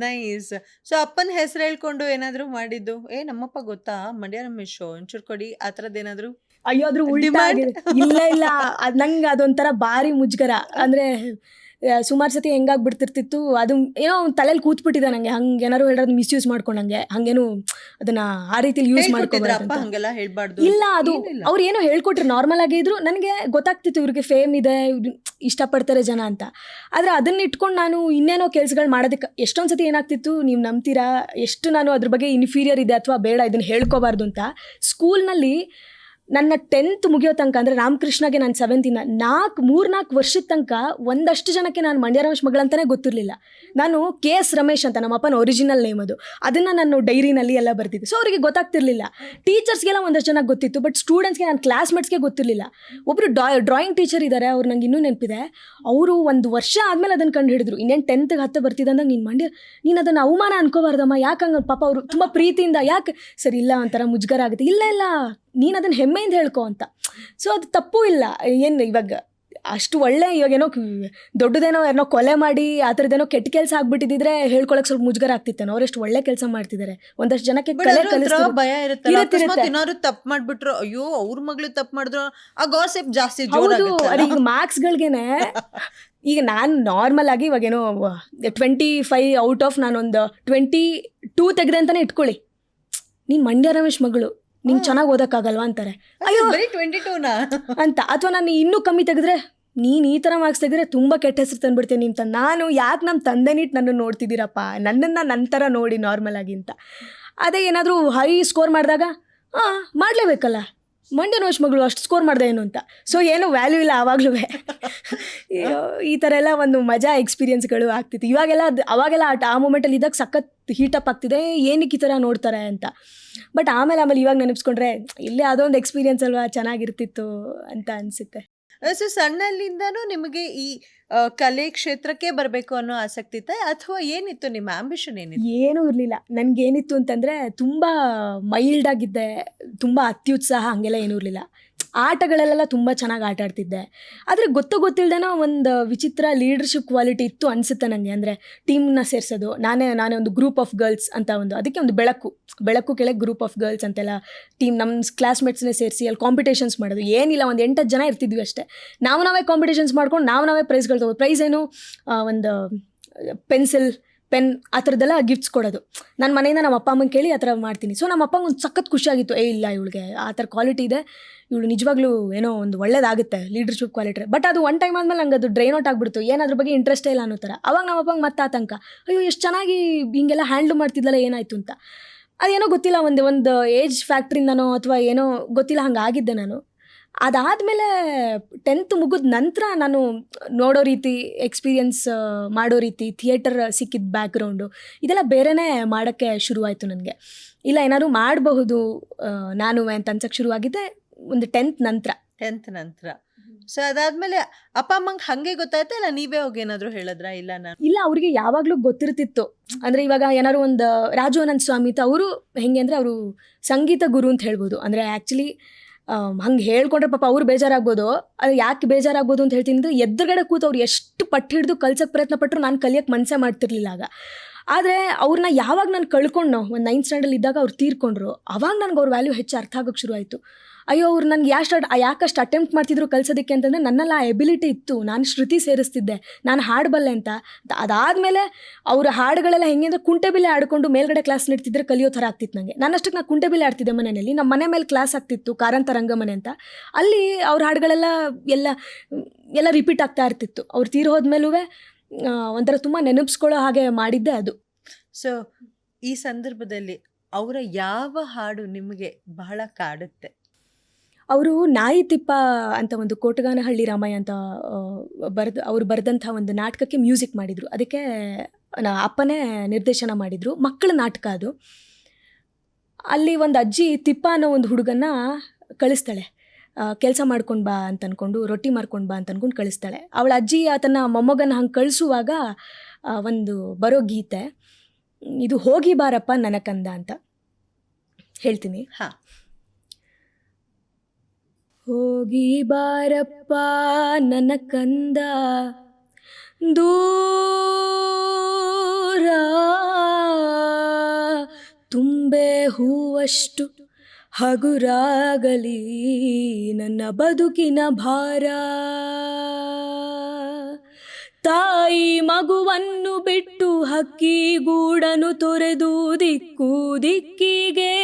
nice. ಸೊ ಅಪ್ಪನ ಹೆಸರು ಹೇಳ್ಕೊಂಡು ಏನಾದರೂ ಮಾಡಿದ್ದು, ನಮ್ಮಪ್ಪ ಗೊತ್ತಾ ಮಂಡ್ಯ ರಮೇಶ್ ಒಂಚೂರು ಕೊಡಿ, ಆ ಥರದ್ದು ಏನಾದರೂ? ಅಯ್ಯೋ ಅದ್ರ ಉಲ್ಟಾ Demand? ಆಗಿದೆ. ಇಲ್ಲ ಅದು ನಂಗೆ ಅದೊಂಥರ ಭಾರಿ ಮುಜುಗರ. ಅಂದರೆ ಸುಮಾರು ಸತಿ ಹೆಂಗಾಗ್ಬಿಡ್ತಿರ್ತಿತ್ತು, ಅದು ಏನೋ ತಲೆಯಲ್ಲಿ ಕೂತ್ಬಿಟ್ಟಿದೆ ನನಗೆ. ಹಂಗೆ ಏನಾರು ಹೇಳೋದು ಮಿಸ್ಯೂಸ್ ಮಾಡ್ಕೊಂಡಂಗೆ, ಹಂಗೇನು ಅದನ್ನ ಆ ರೀತಿಲಿ ಯೂಸ್ ಹೇಳ್ಕೊಟ್ಟಿದ್ರ ಅಪ್ಪ ಮಾಡ್ಕೋಬಾರ್ದು. ಹಂಗೆಲ್ಲ ಹೇಳ್ಬಾರ್ದು ಇಲ್ಲ, ಅಂತ? ಅದು ಏನಿಲ್ಲ. ಅವ್ರು ಏನೋ ಹೇಳ್ಕೊಟ್ರು, ನಾರ್ಮಲ್ ಆಗೇ ಇದ್ರು. ನನಗೆ ಗೊತ್ತಾಗ್ತಿತ್ತು ಇವ್ರಿಗೆ ಫೇಮ್ ಇದೆ, ಇವ್ರು ಇಷ್ಟಪಡ್ತಾರೆ ಜನ ಅಂತ. ಆದರೆ ಅದನ್ನ ಇಟ್ಕೊಂಡು ನಾನು ಇನ್ನೇನೋ ಕೆಲ್ಸಗಳು ಮಾಡೋದಕ್ಕೆ ಎಷ್ಟೊಂದು ಸತಿ ಏನಾಗ್ತಿತ್ತು, ನೀವು ನಂಬ್ತೀರಾ, ಎಷ್ಟು ನಾನು ಅದ್ರ ಬಗ್ಗೆ ಇನ್ಫೀರಿಯರ್ ಇದೆ ಅಥವಾ ಬೇಡ ಇದನ್ನು ಹೇಳ್ಕೋಬಾರ್ದು ಅಂತ. ಸ್ಕೂಲ್ನಲ್ಲಿ ನನ್ನ 10th ಮುಗಿಯೋ ತನಕ, ಅಂದರೆ ರಾಮಕೃಷ್ಣಗೆ ನಾನು 7th 3-4 ವರ್ಷದ ತನಕ ಒಂದಷ್ಟು ಜನಕ್ಕೆ ನಾನು ಮಂಡ್ಯ ರಮೇಶ್ ಮಗಳಂತಲೇ ಗೊತ್ತಿರಲಿಲ್ಲ. ನಾನು KS ರಮೇಶ್ ಅಂತ, ನಮ್ಮ ಅಪ್ಪನ ಒರಿಜಿನಲ್ ನೇಮ್ ಅದು. ಅದನ್ನು ನಾನು ಡೈರಿನಲ್ಲಿ ಎಲ್ಲ ಬರ್ತಿದ್ದೆ. ಸೊ ಅವರಿಗೆ ಗೊತ್ತಾಗ್ತಿರ್ಲಿಲ್ಲ. ಟೀಚರ್ಸ್ಗೆಲ್ಲ ಒಂದಷ್ಟು ಜನಕ್ಕೆ ಗೊತ್ತಿತ್ತು, ಬಟ್ ಸ್ಟೂಡೆಂಟ್ಸ್ಗೆ, ನನ್ನ ಕ್ಲಾಸ್ಮೇಟ್ಸ್ಗೆ ಗೊತ್ತಿರಲಿಲ್ಲ. ಒಬ್ಬರು ಡ್ರಾಯಿಂಗ್ ಟೀಚರ್ ಇದ್ದಾರೆ, ಅವ್ರು ನಂಗೆ ಇನ್ನೂ ನೆನಪಿದೆ. ಅವರು 1 ವರ್ಷ ಆದಮೇಲೆ ಅದನ್ನು ಕಂಡು ಹಿಡಿದ್ರು. ಇನ್ನೇನು 10th ಹತ್ತು ಬರ್ತಿದ್ದಂದಾಗ, ನೀನು ಅದನ್ನು ಅವಮಾನ ಅನ್ಕೋಬಾರ್ದಮ್ಮ, ಯಾಕಂಗ ಪಾಪ ಅವರು ತುಂಬ ಪ್ರೀತಿಯಿಂದ, ಯಾಕೆ ಸರಿ ಇಲ್ಲ ಒಂಥರ ಮುಜುಗರ ಆಗುತ್ತೆ. ಇಲ್ಲ ನೀನು ಅದನ್ನು ಹೆಮ್ಮೆಯಿಂದ ಹೇಳ್ಕೊ ಅಂತ. ಸೊ ಅದು ತಪ್ಪು ಇಲ್ಲ. ಏನು ಇವಾಗ ಅಷ್ಟು ಒಳ್ಳೆ, ಇವಾಗೇನೋ ದೊಡ್ಡದೇನೋ ಯಾರನ್ನೋ ಕೊಲೆ ಮಾಡಿ ಆ ಥರದ್ದೇನೋ ಕೆಟ್ಟ ಕೆಲಸ ಆಗ್ಬಿಟ್ಟಿದ್ರೆ ಹೇಳ್ಕೊಳಕ್ಕೆ ಸ್ವಲ್ಪ ಮುಜುಗರ ಆಗ್ತಿತ್ತೇನೋ. ಅವರೆಷ್ಟು ಒಳ್ಳೆ ಕೆಲಸ ಮಾಡ್ತಿದ್ದಾರೆ, ಒಂದಷ್ಟು ಜನಕ್ಕೆ But ಕಲೆ ಅದ್ರ ಒಂಥರ ಕಲಿಸ್ತಾರೆ. ಭಯ ಇರುತ್ತಲ್ಲ, ಇರುತ್ತೆ. ಅಕಸ್ಮಾತ್ ಏನಾದ್ರು ತಪ್ಪು ಮಾಡ್ಬಿಟ್ರು, ಅಯ್ಯೋ ಅವ್ರ ಮಗಳು ತಪ್ಪು ಮಾಡಿದ್ರು, ಆ ಗಾಸಿಪ್ ಜಾಸ್ತಿ ಹೌದು, ಜೋರಾಗುತ್ತೆ. ಅದು ಈಗ ಮಾರ್ಕ್ಸ್ಗಳಿಗೇನೆ. ಈಗ ನಾನು ನಾರ್ಮಲ್ ಆಗಿ ಇವಾಗೇನೋ 25 ಔಟ್ ಆಫ್ ನಾನೊಂದು 22 ತೆಗೆದೆ ಅಂತಲೇ ಇಟ್ಕೊಳ್ಳಿ. ನೀನು ಮಂಡ್ಯ ರಮೇಶ್ ಮಗಳು, ನಿಂಗೆ ಚೆನ್ನಾಗಿ ಓದೋಕ್ಕಾಗಲ್ವಾ ಅಂತಾರೆ. ಅಯ್ಯೋ ಬರೀ 22ನಾ ಅಂತ. ಅಥವಾ ನಾನು ಇನ್ನೂ ಕಮ್ಮಿ ತೆಗೆದ್ರೆ, ನೀನು ಈ ಥರ ಮಾರ್ಕ್ಸ್ ತೆಗೆದ್ರೆ ತುಂಬ ಕೆಟ್ಟ ಹೆಸರು ತಂದುಬಿಡ್ತೀನಿ ಅಂತ. ನಾನು ಯಾಕೆ ನಮ್ಮ ತಂದೆನಿಟ್ಟು ನನ್ನ ನೋಡ್ತಿದ್ದೀರಪ್ಪ, ನನ್ನನ್ನು ನನ್ನ ಥರ ನೋಡಿ ನಾರ್ಮಲ್ ಆಗಿ ಅಂತ. ಅದೇ ಏನಾದರೂ ಹೈ ಸ್ಕೋರ್ ಮಾಡಿದಾಗ ಮಾಡಲೇಬೇಕಲ್ಲ, ಮಂಡ್ಯ ರಮೇಶ್ ಮಗಳು ಅಷ್ಟು ಸ್ಕೋರ್ ಮಾಡಿದೆ ಏನು ಅಂತ. ಸೊ ಏನೂ ವ್ಯಾಲ್ಯೂ ಇಲ್ಲ ಆವಾಗಲೂ. ಈ ಥರ ಎಲ್ಲ ಒಂದು ಮಜಾ ಎಕ್ಸ್ಪೀರಿಯನ್ಸ್ಗಳು ಆಗ್ತಿತ್ತು. ಇವಾಗೆಲ್ಲ ಅವಾಗೆಲ್ಲ ಆ ಮೂಮೆಂಟಲ್ಲಿ ಇದ್ದಾಗ ಸಖತ್ ಹೀಟಪ್ ಆಗ್ತಿದೆ, ಏನಕ್ಕೆ ಈ ಥರ ನೋಡ್ತಾರೆ ಅಂತ. ಬಟ್ ಆಮೇಲೆ ಇವಾಗ ನೆನಪಿಸ್ಕೊಂಡ್ರೆ, ಇಲ್ಲೇ ಅದೊಂದು ಎಕ್ಸ್ಪೀರಿಯನ್ಸ್ ಅಲ್ವಾ, ಚೆನ್ನಾಗಿರ್ತಿತ್ತು ಅಂತ ಅನಿಸುತ್ತೆ. ಸೊ ಸಣ್ಣಲ್ಲಿಂದನೂ ನಿಮಗೆ ಈ ಕಲೆ ಕ್ಷೇತ್ರಕ್ಕೆ ಬರಬೇಕು ಅನ್ನೋ ಆಸಕ್ತಿ ಇತ್ತ, ಅಥವಾ ಏನಿತ್ತು ನಿಮ್ಮ ಆಂಬಿಷನ್ ಏನಿತ್ತು? ಏನೂ ಇರಲಿಲ್ಲ. ನನಗೇನಿತ್ತು ಅಂತಂದರೆ, ತುಂಬ ಮೈಲ್ಡ್ ಆಗಿದ್ದೆ, ತುಂಬ ಅತ್ಯುತ್ಸಾಹ ಹಂಗೆಲ್ಲ ಏನೂ ಇರಲಿಲ್ಲ. ಆಟಗಳಲ್ಲೆಲ್ಲ ತುಂಬ ಚೆನ್ನಾಗಿ ಆಟ ಆಡ್ತಿದ್ದೆ. ಆದರೆ ಗೊತ್ತಿಲ್ಲದೇನೋ ಒಂದು ವಿಚಿತ್ರ ಲೀಡರ್ಶಿಪ್ ಕ್ವಾಲಿಟಿ ಇತ್ತು ಅನಿಸುತ್ತೆ ನನಗೆ. ಅಂದರೆ ಟೀಮ್ನ ಸೇರಿಸೋದು, ನಾನೇ ಒಂದು ಗ್ರೂಪ್ ಆಫ್ ಗರ್ಲ್ಸ್ ಅಂತ, ಅದಕ್ಕೆ ಒಂದು ಬೆಳಕು ಕೆಳಗೆ ಗ್ರೂಪ್ ಆಫ್ ಗರ್ಲ್ಸ್ ಅಂತೆಲ್ಲ ಟೀಮ್, ನಮ್ಮ ಕ್ಲಾಸ್ಮೇಟ್ಸ್ನೇ ಸೇರಿಸಿ ಅಲ್ಲಿ ಕಾಂಪಿಟೇಷನ್ಸ್ ಮಾಡೋದು. ಏನಿಲ್ಲ, ಒಂದು 8-10 ಜನ ಇರ್ತಿದ್ವಿ ಅಷ್ಟೇ. ನಾವೇ ಕಾಂಪಿಟೇಷನ್ಸ್ ಮಾಡ್ಕೊಂಡು ನಾವೇ ಪ್ರೈಸ್ಗಳು ತೊಗೊಳ್ಳೋದು. ಪ್ರೈಸ್ ಏನು, ಒಂದು ಪೆನ್ಸಿಲ್, ಪೆನ್, ಆ ಥರದ್ದೆಲ್ಲ ಗಿಫ್ಟ್ಸ್ ಕೊಡೋದು. ನನ್ನ ಮನೆಯಿಂದ ನಮ್ಮ ಅಪ್ಪ ಅಮ್ಮಂಗೆ ಕೇಳಿ ಆ ಥರ ಮಾಡ್ತೀನಿ. ಸೊ ನಮ್ಮ ಅಪ್ಪಂಗೆ ಒಂದು ಸಖತ್ ಖುಷಿಯಾಗಿತ್ತು. ಇಲ್ಲ ಇವಳಿಗೆ ಆ ಥರ ಕ್ವಾಲಿಟಿ ಇದೆ, ಇವಳು ನಿಜವಾಗ್ಲೂ ಏನೋ ಒಂದು ಒಳ್ಳೇದಾಗುತ್ತೆ ಲೀಡರ್ಶಿಪ್ ಕ್ವಾಲಿಟಿ. ಬಟ್ ಅದು ಒನ್ ಟೈಮ್ ಆದಮೇಲೆ ನಂಗೆ ಅದು ಡ್ರೈನ್ ಔಟ್ ಆಗಿಬಿಡ್ತು. ಏನಾದ್ರ ಬಗ್ಗೆ ಇಂಟ್ರೆಸ್ಟೇ ಇಲ್ಲ ಅನ್ನೋ ಥರ. ಅವಾಗ ನಮ್ಮ ಅಪ್ಪಂಗೆ ಮತ್ತೆ ಆತಂಕ, ಅಯ್ಯೋ ಎಷ್ಟು ಚೆನ್ನಾಗಿ ಹಿಂಗೆಲ್ಲ ಹ್ಯಾಂಡ್ಲ್ ಮಾಡ್ತಿದ್ಲಲ್ಲ, ಏನಾಯಿತು ಅಂತ. ಅದೇನೋ ಗೊತ್ತಿಲ್ಲ, ಒಂದು ಏಜ್ ಫ್ಯಾಕ್ಟ್ರಿಂದನೋ ಅಥವಾ ಏನೋ ಗೊತ್ತಿಲ್ಲ, ಹಂಗಾಗಿದ್ದೆ ನಾನು. ಅದಾದಮೇಲೆ 10th ಮುಗಿದ ನಂತರ ನಾನು ನೋಡೋ ರೀತಿ, ಎಕ್ಸ್ಪೀರಿಯನ್ಸ್ ಮಾಡೋ ರೀತಿ, ಥಿಯೇಟರ್ ಸಿಕ್ಕಿದ ಬ್ಯಾಕ್ಗ್ರೌಂಡು, ಇದೆಲ್ಲ ಬೇರೆಯೇ ಮಾಡೋಕ್ಕೆ ಶುರುವಾಯಿತು ನನಗೆ. ಇಲ್ಲ ಏನಾದ್ರು ಮಾಡಬಹುದು ನಾನು ಅಂತ ಅನ್ಸಕ್ಕೆ ಶುರುವಾಗಿದ್ದೆ ಒಂದು 10th ನಂತರ. 10th ನಂತರ. ಸೊ ಅದಾದ್ಮೇಲೆ ಅಪ್ಪ ಅಮ್ಮಂಗೆ ಹಾಗೆ ಗೊತ್ತಾಯ್ತಾ, ಇಲ್ಲ ನೀವೇ ಹೋಗಿ ಏನಾದರೂ ಹೇಳಿದ್ರಾ? ಇಲ್ಲ, ಅವ್ರಿಗೆ ಯಾವಾಗಲೂ ಗೊತ್ತಿರ್ತಿತ್ತು. ಅಂದರೆ ಇವಾಗ ಏನಾದ್ರು ಒಂದು ರಾಜು ಅನಂತ ಸ್ವಾಮಿ ಅಂತ, ಅವರು ಹೆಂಗೆ ಅಂದರೆ ಅವರು ಸಂಗೀತ ಗುರು ಅಂತ ಹೇಳ್ಬೋದು. ಅಂದರೆ ಆ್ಯಕ್ಚುಲಿ ಹಂಗೆ ಹೇಳ್ಕೊಂಡ್ರೆ ಪಾಪ ಅವ್ರು ಬೇಜಾರಾಗ್ಬೋದು. ಅದು ಯಾಕೆ ಬೇಜಾರಾಗ್ಬೋದು ಅಂತ ಹೇಳ್ತೀನಿ ಅಂದರೆ, ಎದುರುಗಡೆ ಕೂತು ಅವ್ರು ಎಷ್ಟು ಪಟ್ಟು ಹಿಡಿದು ಕಲ್ಸೋಕ್ಕೆ ಪ್ರಯತ್ನ ಪಟ್ಟರು ನಾನು ಕಲಿಯೋಕ್ಕೆ ಮನಸ್ಸೇ ಮಾಡ್ತಿರ್ಲಿಲ್ಲ ಆಗ. ಆದರೆ ಅವ್ರನ್ನ ಯಾವಾಗ ನಾನು ಕಳ್ಕೊಂಡು, ಒಂದು 9th ಸ್ಟ್ಯಾಂಡರ್ಡ್ ಇದ್ದಾಗ ಅವ್ರು ತೀರ್ಕೊಂಡ್ರು, ಅವಾಗ ನನಗೆ ಅವ್ರ ವ್ಯಾಲ್ಯೂ ಹೆಚ್ಚು ಅರ್ಥ ಆಗೋಕ್ಕೆ ಶುರು ಆಯಿತು. ಅಯ್ಯೋ ಅವ್ರು ನನಗೆ ಯಾಕಷ್ಟು ಅಟೆಂಪ್ಟ್ ಮಾಡ್ತಿದ್ರು ಕಲ್ಸೋದಕ್ಕೆ ಅಂತಂದರೆ, ನನ್ನಲ್ಲಿ ಆ ಎಬಿಲಿಟಿ ಇತ್ತು, ನಾನು ಶ್ರುತಿ ಸೇರಿಸ್ತಿದ್ದೆ, ನಾನು ಹಾಡಬಲ್ಲೆ ಅಂತ. ಅದಾದಮೇಲೆ ಅವರ ಹಾಡುಗಳೆಲ್ಲ ಹೆಂಗೆ ಅಂದರೆ, ಕುಂಟೆಬಿಲ್ಲೆ ಆಡಿಕೊಂಡು ಮೇಲ್ಗಡೆ ಕ್ಲಾಸ್ ನೀಡ್ತಿದ್ರೆ ಕಲಿಯೋ ಥರ ಆಗ್ತಿತ್ತು ನನಗೆ. ನಾನಷ್ಟಕ್ಕೆ ನಾನು ಕುಂಟೆಬಿಲ್ಲೆ ಆಡ್ತಿದ್ದೆ ಮನೆಯಲ್ಲಿ. ನಮ್ಮ ಮನೆ ಮೇಲೆ ಕ್ಲಾಸ್ ಆಗ್ತಿತ್ತು, ಕಾರಂತ ರಂಗಮನೆ ಅಂತ. ಅಲ್ಲಿ ಅವ್ರ ಹಾಡುಗಳೆಲ್ಲ ಎಲ್ಲ ರಿಪೀಟ್ ಆಗ್ತಾ ಇರ್ತಿತ್ತು. ಅವ್ರು ತೀರಿ ಹೋದ್ಮೇಲೂ ಒಂಥರ ತುಂಬ ನೆನಪಿಸ್ಕೊಳ್ಳೋ ಹಾಗೆ ಮಾಡಿದ್ದೆ ಅದು. ಸೊ ಈ ಸಂದರ್ಭದಲ್ಲಿ ಅವರ ಯಾವ ಹಾಡು ನಿಮಗೆ ಬಹಳ ಕಾಡುತ್ತೆ? ಅವರು ನಾಯಿ ತಿಪ್ಪ ಅಂತ ಒಂದು ಕೋಟಗಾನಹಳ್ಳಿ ರಾಮಯ್ಯ ಅಂತ ಅವ್ರು ಬರೆದಂಥ ಒಂದು ನಾಟಕಕ್ಕೆ ಮ್ಯೂಸಿಕ್ ಮಾಡಿದರು. ಅದಕ್ಕೆ ಅಪ್ಪನೇ ನಿರ್ದೇಶನ ಮಾಡಿದರು. ಮಕ್ಕಳ ನಾಟಕ ಅದು. ಅಲ್ಲಿ ಒಂದು ಅಜ್ಜಿ ತಿಪ್ಪ ಅನ್ನೋ ಒಂದು ಹುಡುಗನ್ನ ಕಳಿಸ್ತಾಳೆ, ಕೆಲಸ ಮಾಡ್ಕೊಂಡು ಬಾ ಅಂತ ಅಂದ್ಕೊಂಡು, ರೊಟ್ಟಿ ಮಾಡ್ಕೊಂಡು ಬಾ ಅಂತ ಅಂದ್ಕೊಂಡು ಕಳಿಸ್ತಾಳೆ. ಅವಳ ಅಜ್ಜಿ ಆತನ ಮೊಮ್ಮಗನ ಹಂಗೆ ಕಳಿಸುವಾಗ ಒಂದು ಬರೋ ಗೀತೆ ಇದು, ಹೋಗಿ ಬಾರಪ್ಪ ನನ್ನ ಕಂದ ಅಂತ ಹೇಳ್ತೀನಿ. ಹಾಂ. ಹೋಗಿ ಬಾರಪ್ಪ ನನ್ನ ಕಂದ ದೂರ, ತುಂಬೆ ಹೂವಷ್ಟು ಹಗುರಾಗಲಿ ನನ್ನ ಬದುಕಿನ ಭಾರ. ತಾಯಿ ಮಗುವನ್ನು ಬಿಟ್ಟು ಹಕ್ಕಿಗೂಡನು ತೊರೆದು ದಿಕ್ಕು ದಿಕ್ಕಿಗೆ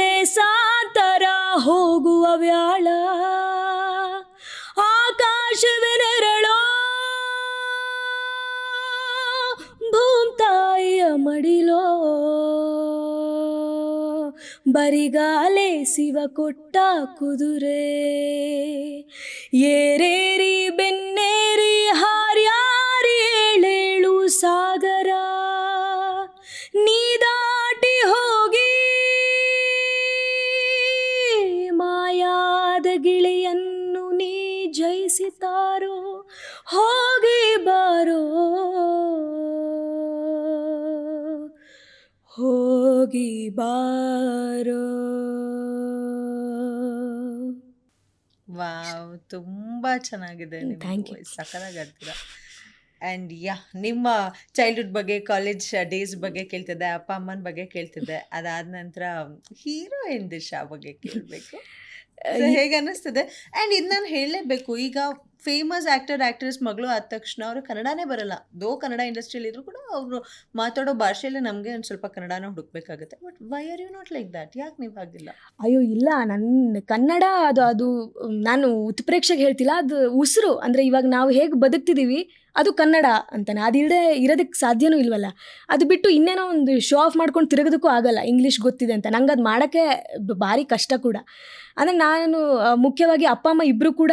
ದೇಶಾಂತರ ಹೋಗುವ ವ್ಯಾಳ. ಆಕಾಶವೇ ನೆರಳೋ ಭೂಮ್ತಾಯಿಯ ಮಡಿಲೋ, ಬರಿಗಾಲೆ ಶಿವ ಕೊಟ್ಟ ಕುದುರೆ. ಏರೇರಿ ಬೆನ್ನೇರಿ ಹಾರ್ಯಾರಿ ಏಳೇಳು ಸಾಗರ, ನೀ ದಾಟಿ ಹೋಗಿ ಮಾಯಾದ ಗಿಳಿಯನ್ನು ನೀ ಜಯಿಸಿತಾರೋ, ಹೋಗಿ ಬಾರೋ ಹೋಗಿ ಬಾರೋ. ವಾವ್! ತುಂಬಾ ಚೆನ್ನಾಗಿದೆ. ನಿಮ್ಮ Thank you. ವಾಯ್ಸ್ ಸಖತ್ತಾಗಿ ಆಡ್ತೀರಾ. ಆ್ಯಂಡ್ ನಿಮ್ಮ ಚೈಲ್ಡ್ಹುಡ್ ಬಗ್ಗೆ, ಕಾಲೇಜ್ ಡೇಸ್ ಬಗ್ಗೆ ಕೇಳ್ತಿದ್ದೆ, ಅಪ್ಪ ಅಮ್ಮನ ಬಗ್ಗೆ ಕೇಳ್ತಿದ್ದೆ. ಅದಾದ ನಂತರ ಹೀರೋಯಿನ್ ದಿಶಾ ಬಗ್ಗೆ ಕೇಳಬೇಕು. ಹೇಗೆ ಅನ್ನಿಸ್ತದೆ? ಆ್ಯಂಡ್ ಇದು ನಾನು ಹೇಳಲೇಬೇಕು, ಈಗ ಫೇಮಸ್ ಆ್ಯಕ್ಟರ್ಸ್ ಮಗಳು ಆದ ತಕ್ಷಣ ಅವರು ಕನ್ನಡನೇ ಬರಲ್ಲ. ಕನ್ನಡ ಇಂಡಸ್ಟ್ರಿಯಲ್ಲಿ ಇದ್ರು ಕೂಡ ಅವರು ಮಾತಾಡೋ ಭಾಷೆಯಲ್ಲೇ ನಮಗೆ ಒಂದು ಸ್ವಲ್ಪ ಕನ್ನಡನ ಹುಡುಕ್ಬೇಕಾಗುತ್ತೆ. But why are you not like that? ಯಾಕೆ ನೀವು ಹಾಗಿಲ್ಲ? ಅಯ್ಯೋ ಇಲ್ಲ, ನನ್ನ ಕನ್ನಡ ಅದು ನಾನು ಉತ್ಪ್ರೇಕ್ಷೆಗೆ ಹೇಳ್ತಿಲ್ಲ, ಅದು ಉಸಿರು. ಅಂದರೆ ಇವಾಗ ನಾವು ಹೇಗೆ ಬದುಕ್ತಿದ್ದೀವಿ ಅದು ಕನ್ನಡ ಅಂತಾನೆ. ಅದಿಲ್ಲದೆ ಇರೋದಕ್ಕೆ ಸಾಧ್ಯನೂ ಇಲ್ವಲ್ಲ. ಅದು ಬಿಟ್ಟು ಇನ್ನೇನೋ ಒಂದು ಶೋ ಆಫ್ ಮಾಡ್ಕೊಂಡು ತಿರುಗೋದಕ್ಕೂ ಆಗಲ್ಲ ಇಂಗ್ಲೀಷ್ ಗೊತ್ತಿದೆ ಅಂತ. ನಂಗೆ ಅದು ಮಾಡೋಕ್ಕೆ ಭಾರಿ ಕಷ್ಟ ಕೂಡ. ಅಂದರೆ ನಾನು ಮುಖ್ಯವಾಗಿ ಅಪ್ಪ ಅಮ್ಮ ಇಬ್ಬರು ಕೂಡ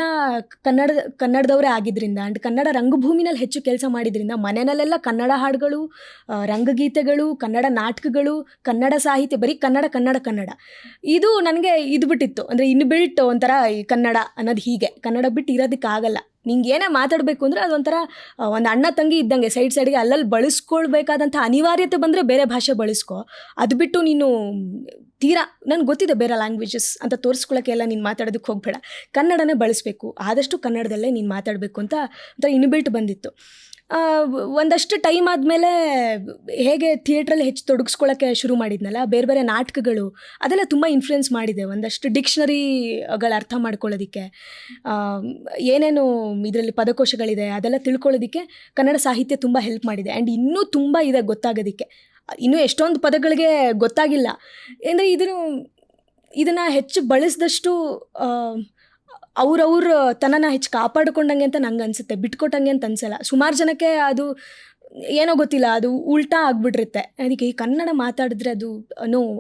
ಕನ್ನಡದವರೇ ಆಗಿದ್ದರಿಂದ ಆ್ಯಂಡ್ ಕನ್ನಡ ರಂಗಭೂಮಿನಲ್ಲಿ ಹೆಚ್ಚು ಕೆಲಸ ಮಾಡಿದ್ರಿಂದ ಮನೆಯಲ್ಲೆಲ್ಲ ಕನ್ನಡ ಹಾಡುಗಳು, ರಂಗಗೀತೆಗಳು, ಕನ್ನಡ ನಾಟಕಗಳು, ಕನ್ನಡ ಸಾಹಿತ್ಯ, ಬರೀ ಕನ್ನಡ. ಇದು ನನಗೆ ಇದು ಬಿಟ್ಟಿತ್ತು. ಅಂದರೆ ಇನ್ಬಿಲ್ಟ್ ಒಂಥರ ಈ ಕನ್ನಡ ಅನ್ನೋದು ಹೀಗೆ. ಕನ್ನಡ ಬಿಟ್ಟು ಇರೋದಕ್ಕಾಗಲ್ಲ. ನಿಂಗೆ ಏನೇ ಮಾತಾಡಬೇಕು ಅಂದರೆ ಅದೊಂಥರ ಒಂದು ಅಣ್ಣ ತಂಗಿ ಇದ್ದಂಗೆ ಸೈಡ್ಗೆ ಅಲ್ಲಲ್ಲಿ ಬಳಸ್ಕೊಳ್ಬೇಕಾದಂಥ ಅನಿವಾರ್ಯತೆ ಬಂದರೆ ಬೇರೆ ಭಾಷೆ ಬಳಸ್ಕೊ. ಅದು ಬಿಟ್ಟು ನೀನು ತೀರಾ ನನಗೆ ಗೊತ್ತಿದೆ ಬೇರೆ ಲ್ಯಾಂಗ್ವೇಜಸ್ ಅಂತ ತೋರಿಸ್ಕೊಳ್ಳೋಕ್ಕೆ ಎಲ್ಲ ನೀನು ಮಾತಾಡೋದಕ್ಕೆ ಹೋಗಬೇಡ, ಕನ್ನಡನೇ ಬಳಸಬೇಕು, ಆದಷ್ಟು ಕನ್ನಡದಲ್ಲೇ ನೀನು ಮಾತಾಡಬೇಕು ಅಂತ ಒಂಥರ ಇನ್ಬಿಲ್ಟ್ ಬಂದಿತ್ತು. ಒಂದಷ್ಟು ಟೈಮ್ ಆದಮೇಲೆ ಹೇಗೆ ಥಿಯೇಟ್ರಲ್ಲಿ ಹೆಚ್ಚು ತೊಡಗಿಸ್ಕೊಳ್ಳೋಕ್ಕೆ ಶುರು ಮಾಡಿದ್ನಲ್ಲ, ಬೇರೆ ನಾಟಕಗಳು ಅದೆಲ್ಲ ತುಂಬ ಇನ್ಫ್ಲುಯೆನ್ಸ್ ಮಾಡಿದೆ. ಒಂದಷ್ಟು ಡಿಕ್ಷನರಿಗಳ ಅರ್ಥ ಮಾಡ್ಕೊಳ್ಳೋದಕ್ಕೆ, ಏನೇನು ಇದರಲ್ಲಿ ಪದಕೋಶಗಳಿದೆ ಅದೆಲ್ಲ ತಿಳ್ಕೊಳ್ಳೋದಕ್ಕೆ ಕನ್ನಡ ಸಾಹಿತ್ಯ ತುಂಬ ಹೆಲ್ಪ್ ಮಾಡಿದೆ. ಆ್ಯಂಡ್ ಇನ್ನೂ ತುಂಬ ಇದೆ ಗೊತ್ತಾಗೋದಕ್ಕೆ. ಇನ್ನೂ ಎಷ್ಟೊಂದು ಪದಗಳಿಗೆ ಗೊತ್ತಾಗಿಲ್ಲ. ಅಂದರೆ ಇದನ್ನು ಹೆಚ್ಚು ಬಳಸಿದಷ್ಟು ಅವ್ರವ್ರ ತನನ ಹೆಚ್ಚು ಕಾಪಾಡಿಕೊಂಡಂಗೆ ಅಂತ ನಂಗೆ ಅನಿಸುತ್ತೆ, ಬಿಟ್ಕೊಟ್ಟಂಗೆ ಅಂತ ಅನಿಸಲ್ಲ. ಸುಮಾರು ಜನಕ್ಕೆ ಅದು ಏನೋ ಗೊತ್ತಿಲ್ಲ, ಅದು ಉಲ್ಟಾ ಆಗಿಬಿಟ್ಟಿರುತ್ತೆ. ಅದಕ್ಕೆ ಈ ಕನ್ನಡ ಮಾತಾಡಿದ್ರೆ ಅದು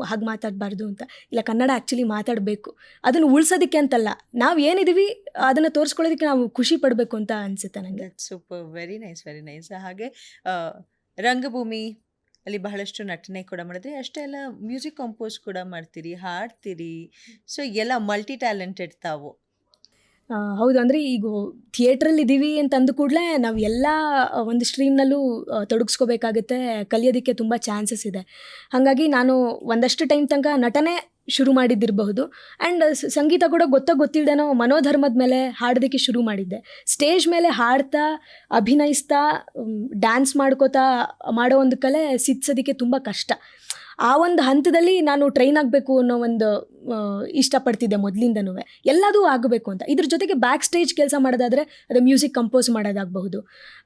ಹಾಗೆ ಮಾತಾಡಬಾರ್ದು ಅಂತ. ಇಲ್ಲ, ಕನ್ನಡ ಆ್ಯಕ್ಚುಲಿ ಮಾತಾಡಬೇಕು, ಅದನ್ನು ಉಳಿಸೋದಕ್ಕೆ ಅಂತಲ್ಲ, ನಾವು ಏನಿದ್ದೀವಿ ಅದನ್ನು ತೋರಿಸ್ಕೊಳ್ಳೋದಕ್ಕೆ ನಾವು ಖುಷಿ ಪಡಬೇಕು ಅಂತ ಅನಿಸುತ್ತೆ ನನಗೆ. Super, very nice. ಹಾಗೆ ರಂಗಭೂಮಿ ಅಲ್ಲಿ ಬಹಳಷ್ಟು ನಟನೆ ಕೂಡ ಮಾಡಿದ್ರಿ, ಅಷ್ಟೇ ಎಲ್ಲ ಮ್ಯೂಸಿಕ್ ಕಂಪೋಸ್ ಕೂಡ ಮಾಡ್ತೀರಿ, ಹಾಡ್ತೀರಿ. ಸೊ ಎಲ್ಲ ಮಲ್ಟಿ ಟ್ಯಾಲೆಂಟೆಡ್ ತಾವು. ಹೌದು. ಅಂದರೆ ಈಗ ಥಿಯೇಟ್ರಲ್ಲಿ ಇದ್ದೀವಿ ಅಂತ ಅಂದ ಕೂಡಲೇ ನಾವು ಎಲ್ಲ ಒಂದು ಸ್ಟ್ರೀಮ್ನಲ್ಲೂ ತೊಡಗಿಸ್ಕೋಬೇಕಾಗುತ್ತೆ, ಕಲಿಯೋದಕ್ಕೆ ತುಂಬ ಚಾನ್ಸಸ್ ಇದೆ. ಹಾಗಾಗಿ ನಾನು ಒಂದಷ್ಟು ಟೈಮ್ ತನಕ ನಟನೆ ಶುರು ಮಾಡಿದ್ದಿರಬಹುದು. ಆ್ಯಂಡ್ ಸಂಗೀತ ಕೂಡ ಗೊತ್ತಿಲ್ಲದೇನೋ ಮನೋಧರ್ಮದ ಮೇಲೆ ಹಾಡೋದಕ್ಕೆ ಶುರು ಮಾಡಿದ್ದೆ. ಸ್ಟೇಜ್ ಮೇಲೆ ಹಾಡ್ತಾ, ಅಭಿನಯಿಸ್ತಾ, ಡ್ಯಾನ್ಸ್ ಮಾಡ್ಕೋತಾ ಮಾಡೋ ಒಂದು ಕಲೆ ಸಿದ್ಸೋದಕ್ಕೆ ತುಂಬ ಕಷ್ಟ. ಆ ಒಂದು ಹಂತದಲ್ಲಿ ನಾನು ಟ್ರೈನ್ ಆಗಬೇಕು ಅನ್ನೋ ಒಂದು ಇಷ್ಟಪಡ್ತಿದ್ದೆ ಮೊದಲಿಂದನೂ, ಎಲ್ಲದೂ ಆಗಬೇಕು ಅಂತ. ಇದ್ರ ಜೊತೆಗೆ ಬ್ಯಾಕ್ ಸ್ಟೇಜ್ ಕೆಲಸ ಮಾಡೋದಾದರೆ ಅದು ಮ್ಯೂಸಿಕ್ ಕಂಪೋಸ್ ಮಾಡೋದಾಗಬಹುದು.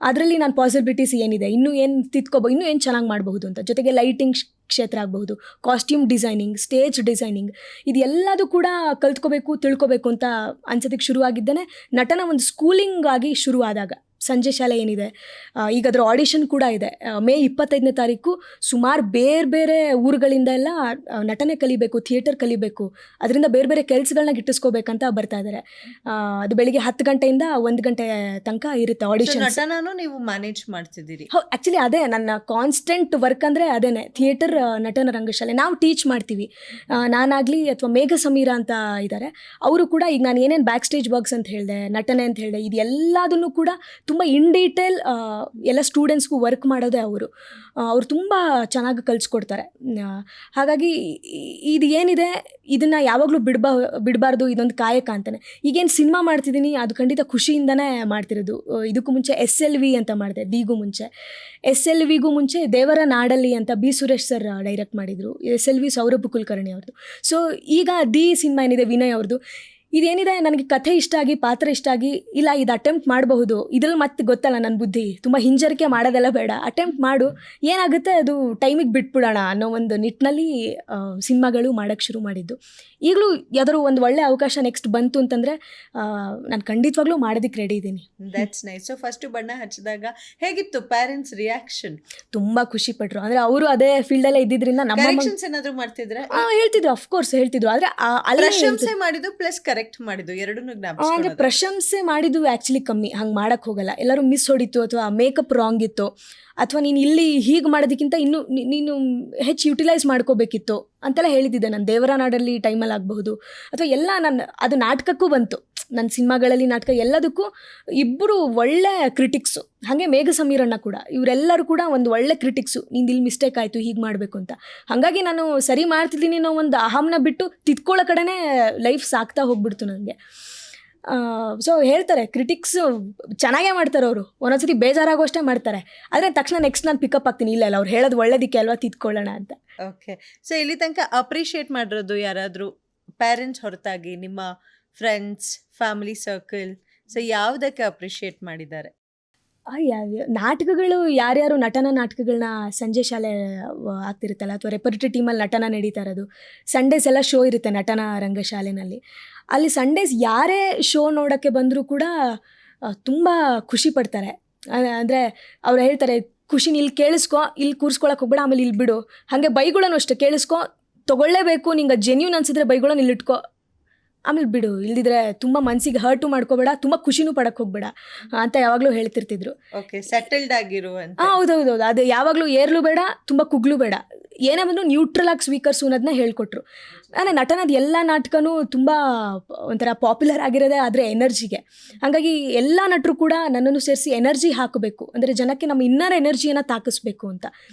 ಅದರಲ್ಲಿ ನಾನು ಪಾಸಿಬಿಲಿಟೀಸ್ ಏನಿದೆ, ಇನ್ನೂ ಏನು ಚೆನ್ನಾಗಿ ಮಾಡಬಹುದು ಅಂತ. ಜೊತೆಗೆ ಲೈಟಿಂಗ್ ಕ್ಷೇತ್ರ ಆಗಬಹುದು, ಕಾಸ್ಟ್ಯೂಮ್ ಡಿಸೈನಿಂಗ್, ಸ್ಟೇಜ್ ಡಿಸೈನಿಂಗ್, ಇದೆಲ್ಲದೂ ಕೂಡ ತಿಳ್ಕೊಬೇಕು ಅಂತ ಅನ್ಸೋದಕ್ಕೆ ಶುರುವಾಗಿದ್ದೇನೆ ನಟನ ಒಂದು ಸ್ಕೂಲಿಂಗ್ ಆಗಿ ಶುರುವಾದಾಗ. ಸಂಜೆ ಶಾಲೆ ಏನಿದೆ, ಈಗ ಅದರ ಆಡಿಷನ್ ಕೂಡ ಇದೆ. ಮೇ 25ನೇ ತಾರೀಕು ಸುಮಾರು ಬೇರೆ ಊರುಗಳಿಂದ ಎಲ್ಲ ನಟನೆ ಕಲಿಬೇಕು, ಥಿಯೇಟರ್ ಕಲಿಬೇಕು, ಅದರಿಂದ ಬೇರೆ ಕೆಲಸಗಳನ್ನ ಗಿಟ್ಟಿಸ್ಕೋಬೇಕಂತ ಬರ್ತಾ ಇದ್ದಾರೆ. ಅದು ಬೆಳಿಗ್ಗೆ 10 ಗಂಟೆಯಿಂದ 1 ಗಂಟೆ ತನಕ ಇರುತ್ತೆ ಆಡಿಷನ್. ನಟನೂ ನೀವು ಮ್ಯಾನೇಜ್ ಮಾಡ್ತಿದ್ದೀರಿ? ಆ್ಯಕ್ಚುಲಿ ಅದೇ ನನ್ನ ಕಾನ್ಸ್ಟೆಂಟ್ ವರ್ಕ್. ಅಂದರೆ ಅದೇನೆ ಥಿಯೇಟರ್ ನಟನ ರಂಗಶಾಲೆ ನಾವು ಟೀಚ್ ಮಾಡ್ತೀವಿ. ನಾನಾಗಲಿ ಅಥವಾ ಮೇಘ ಸಮೀರ ಅಂತ ಇದ್ದಾರೆ, ಅವರು ಕೂಡ ಈಗ ನಾನು ಏನೇನು ಬ್ಯಾಕ್ ಸ್ಟೇಜ್ ವರ್ಕ್ಸ್ ಅಂತ ಹೇಳಿದೆ, ನಟನೆ ಅಂತ ಹೇಳಿದೆ, ಇದೆಲ್ಲದನ್ನು ಕೂಡ ತುಂಬ ಇನ್ ಡೀಟೇಲ್ ಎಲ್ಲ ಸ್ಟೂಡೆಂಟ್ಸ್ಗೂ ವರ್ಕ್ ಮಾಡೋದೇ ಅವ್ರು ತುಂಬ ಚೆನ್ನಾಗಿ ಕಲಿಸ್ಕೊಡ್ತಾರೆ. ಹಾಗಾಗಿ ಇದು ಏನಿದೆ ಇದನ್ನು ಯಾವಾಗಲೂ ಬಿಡಬಾರ್ದು, ಇದೊಂದು ಕಾಯಕ ಅಂತಾನೆ. ಈಗೇನು ಸಿನಿಮಾ ಮಾಡ್ತಿದ್ದೀನಿ ಅದು ಖಂಡಿತ ಖುಷಿಯಿಂದನೇ ಮಾಡ್ತಿರೋದು. ಇದಕ್ಕೂ ಮುಂಚೆ SLV ಅಂತ ಮಾಡಿದೆ, ದಿಗೂ ಮುಂಚೆ. SLVಗೂ ಮುಂಚೆ ದೇವರ ನಾಡಲ್ಲಿ ಅಂತ ಬಿ ಸುರೇಶ್ ಸರ್ ಡೈರೆಕ್ಟ್ ಮಾಡಿದರು. SLV ಸೌರಭ್ ಕುಲಕರ್ಣಿ ಅವ್ರದ್ದು. ಸೊ ಈಗ ದಿ ಸಿನಿಮಾ ಏನಿದೆ ವಿನಯ್ ಅವ್ರದ್ದು, ಇದೇನಿದೆ ನನಗೆ ಕಥೆ ಇಷ್ಟ ಆಗಿ, ಪಾತ್ರ ಇಷ್ಟ ಆಗಿ, ಇಲ್ಲ ಇದು ಅಟೆಂಪ್ಟ್ ಮಾಡಬಹುದು, ಇದ್ರಲ್ಲಿ ಮತ್ತೆ ಗೊತ್ತಲ್ಲ ನನ್ನ ಬುದ್ಧಿ, ತುಂಬ ಹಿಂಜರಿಕೆ ಮಾಡೋದೆಲ್ಲ ಬೇಡ, ಅಟೆಂಪ್ಟ್ ಮಾಡು, ಏನಾಗುತ್ತೆ ಅದು ಟೈಮಿಗೆ ಬಿಟ್ಬಿಡೋಣ ಅನ್ನೋ ಒಂದು ನಿಟ್ಟಿನಲ್ಲಿ ಸಿನಿಮಾಗಳು ಮಾಡೋಕ್ಕೆ ಶುರು ಮಾಡಿದ್ದು. ಈಗಲೂ ಯಾವ್ದಾದ್ರು ಒಂದು ಒಳ್ಳೆ ಅವಕಾಶ ನೆಕ್ಸ್ಟ್ ಬಂತು ಅಂತಂದರೆ ನಾನು ಖಂಡಿತವಾಗ್ಲೂ ಮಾಡೋದಕ್ಕೆ ರೆಡಿ ಇದ್ದೀನಿ. That's nice. ಸೊ ಫಸ್ಟು ಬಣ್ಣ ಹಚ್ಚಿದಾಗ ಹೇಗಿತ್ತು ಪೇರೆಂಟ್ಸ್ ರಿಯಾಕ್ಷನ್? ತುಂಬ ಖುಷಿಪಟ್ಟರು. ಅಂದರೆ ಅವರು ಅದೇ ಫೀಲ್ಡಲ್ಲೇ ಇದ್ದಿದ್ದರಿಂದ ನಮ್ಮ ಕರೆಕ್ಷನ್ಸ್ ಏನಾದರೂ ಮಾಡ್ತಿದ್ರೆ ಹೇಳ್ತಿದ್ರು, ಅಫ್ಕೋರ್ಸ್ ಹೇಳ್ತಿದ್ರು. ಆದರೆ ಪ್ರಶಂಸೆ ಮಾಡಿದ್ದು ಪ್ಲಸ್ ಕರೆಕ್ಟ್ ಮಾಡಿದ್ದು ಎರಡನ್ನೂ ಜ್ಞಾಪಿಸ್ಕೊಳ್ಳೋದು. ಅಂದರೆ ಪ್ರಶಂಸೆ ಮಾಡಿದ್ದು ಆ್ಯಕ್ಚುಲಿ ಕಮ್ಮಿ, ಹಂಗೆ ಮಾಡೋಕ್ಕೆ ಹೋಗಲ್ಲ. ಎಲ್ಲರೂ ಮಿಸ್ ಹೊಡಿತು ಅಥವಾ ಮೇಕಪ್ ರಾಂಗ್ ಇತ್ತು ಅಥವಾ ನೀನು ಇಲ್ಲಿ ಹೀಗೆ ಮಾಡೋದಕ್ಕಿಂತ ಇನ್ನೂ ನೀನು ಹೆಚ್ಚು ಯುಟಿಲೈಸ್ ಮಾಡ್ಕೋಬೇಕಿತ್ತು ಅಂತೆಲ್ಲ ಹೇಳಿದ್ದೆ. ನಾನು ದೇವರ ನಾಡಲ್ಲಿ ಟೈಮಲ್ಲಿ ಆಗಬಹುದು ಅಥವಾ ಎಲ್ಲ ಅದು ನಾಟಕಕ್ಕೂ ಬಂತು, ನನ್ನ ಸಿನಿಮಾಗಳಲ್ಲಿ ನಾಟಕ ಎಲ್ಲದಕ್ಕೂ ಇಬ್ಬರು ಒಳ್ಳೆ ಕ್ರಿಟಿಕ್ಸು. ಹಾಗೆ ಮೇಘ ಸಮೀರಣ್ಣ ಕೂಡ, ಇವರೆಲ್ಲರೂ ಕೂಡ ಒಂದು ಒಳ್ಳೆ ಕ್ರಿಟಿಕ್ಸು. ನಿಂದು ಇಲ್ಲಿ ಮಿಸ್ಟೇಕ್ ಆಯಿತು, ಹೀಗೆ ಮಾಡಬೇಕು ಅಂತ. ಹಾಗಾಗಿ ನಾನು ಸರಿ ಮಾಡ್ತಿದ್ದೀನಿ ಅನ್ನೋ ಒಂದು ಅಹಂನ ಬಿಟ್ಟು ತಿದ್ಕೊಳ್ಳೋ ಕಡೆನೇ ಲೈಫ್ ಸಾಕ್ತಾ ಹೋಗ್ಬಿಡ್ತು ನನಗೆ. ಸೊ ಹೇಳ್ತಾರೆ ಕ್ರಿಟಿಕ್ಸ್ ಚೆನ್ನಾಗೇ ಮಾಡ್ತಾರೆ ಅವರು, ಒಂದೊಂದ್ಸತಿ ಬೇಜಾರಾಗೋಷ್ಟೇ ಮಾಡ್ತಾರೆ, ಆದರೆ ತಕ್ಷಣ ನೆಕ್ಸ್ಟ್ ನಾನು ಪಿಕಪ್ ಆಗ್ತೀನಿ, ಇಲ್ಲ ಅವ್ರು ಹೇಳೋದು ಒಳ್ಳೇದಕ್ಕೆ ಅಲ್ವಾ, ತಿದ್ಕೊಳ್ಳೋಣ ಅಂತ. ಓಕೆ. ಸೊ ಇಲ್ಲಿ ತನಕ ಅಪ್ರಿಷಿಯೇಟ್ ಮಾಡಿರೋದು ಯಾರಾದರೂ ಪೇರೆಂಟ್ಸ್ ಹೊರತಾಗಿ ನಿಮ್ಮ ಫ್ರೆಂಡ್ಸ್, ಫ್ಯಾಮಿಲಿ ಸರ್ಕಲ್, ಸೊ ಯಾವುದಕ್ಕೆ ಅಪ್ರಿಷಿಯೇಟ್ ಮಾಡಿದ್ದಾರೆ? ನಾಟಕಗಳು, ಯಾರ್ಯಾರು ನಟನ ನಾಟಕಗಳನ್ನ ಸಂಜೆ ಶಾಲೆ ಆಗ್ತಿರುತ್ತಲ್ಲ ಅಥವಾ ರೆಪರ್ಟರಿ ಟೀಮಲ್ಲಿ ನಟನ ನಡೀತಾ ಇರೋದು, ಸಂಡೇಸ್ ಎಲ್ಲ ಶೋ ಇರುತ್ತೆ ನಟನ ರಂಗಶಾಲೆನಲ್ಲಿ. ಅಲ್ಲಿ ಸಂಡೇಸ್ ಯಾರೇ ಶೋ ನೋಡೋಕ್ಕೆ ಬಂದರೂ ಕೂಡ ತುಂಬ ಖುಷಿ ಪಡ್ತಾರೆ. ಅಂದರೆ ಅವ್ರು ಹೇಳ್ತಾರೆ, ಖುಷಿನ ಇಲ್ಲಿ ಕೇಳಿಸ್ಕೊ, ಇಲ್ಲಿ ಕೂರಿಸ್ಕೊಳಕ್ಕೆ ಹೋಗ್ಬೇಡ, ಆಮೇಲೆ ಇಲ್ಲಿ ಬಿಡು. ಹಾಗೆ ಬೈಗಳನ್ನು ಅಷ್ಟೇ, ಕೇಳಿಸ್ಕೊ, ತೊಗೊಳ್ಳೇಬೇಕು, ನಿಂಗೆ ಜೆನ್ಯೂನ್ ಅನಿಸಿದ್ರೆ ಬೈಗಳನ್ನು ಇಲ್ಲಿಟ್ಕೊ, ಆಮೇಲೆ ಬಿಡು, ಇಲ್ದಿದ್ರೆ ತುಂಬ ಮನಸ್ಸಿಗೆ ಹರ್ಟು ಮಾಡ್ಕೋಬೇಡ, ತುಂಬ ಖುಷಿನೂ ಪಡಕ್ಕೆ ಹೋಗ್ಬೇಡ ಅಂತ ಯಾವಾಗಲೂ ಹೇಳ್ತಿರ್ತಿದ್ರು. ಓಕೆ, ಸೆಟಲ್ಡ್ ಆಗಿರು ಅಂತ. ಹೌದೌದು, ಅದು ಯಾವಾಗಲೂ ಏರ್ಲು ಬೇಡ, ತುಂಬ ಕುಗ್ಲು ಬೇಡ, ಏನೇ ಬಂದರೂ ನ್ಯೂಟ್ರಲ್ ಆಗಿ ಸ್ವೀಕರಿಸು ಅನ್ನೋದನ್ನ ಹೇಳ್ಕೊಟ್ರು. ಅಂದರೆ ನಟನದ ಎಲ್ಲ ನಾಟಕನೂ ತುಂಬ ಒಂಥರ ಪಾಪ್ಯುಲರ್ ಆಗಿರೋದೇ ಆದರೆ ಎನರ್ಜಿಗೆ. ಹಾಗಾಗಿ ಎಲ್ಲ ನಟರು ಕೂಡ ನನ್ನನ್ನು ಸೇರಿಸಿ ಎನರ್ಜಿ ಹಾಕಬೇಕು, ಅಂದರೆ ಜನಕ್ಕೆ ನಮ್ಮ ಇನ್ನರ್ ಎನರ್ಜಿಯನ್ನು ತಾಕಿಸ್ಬೇಕು ಅಂತ.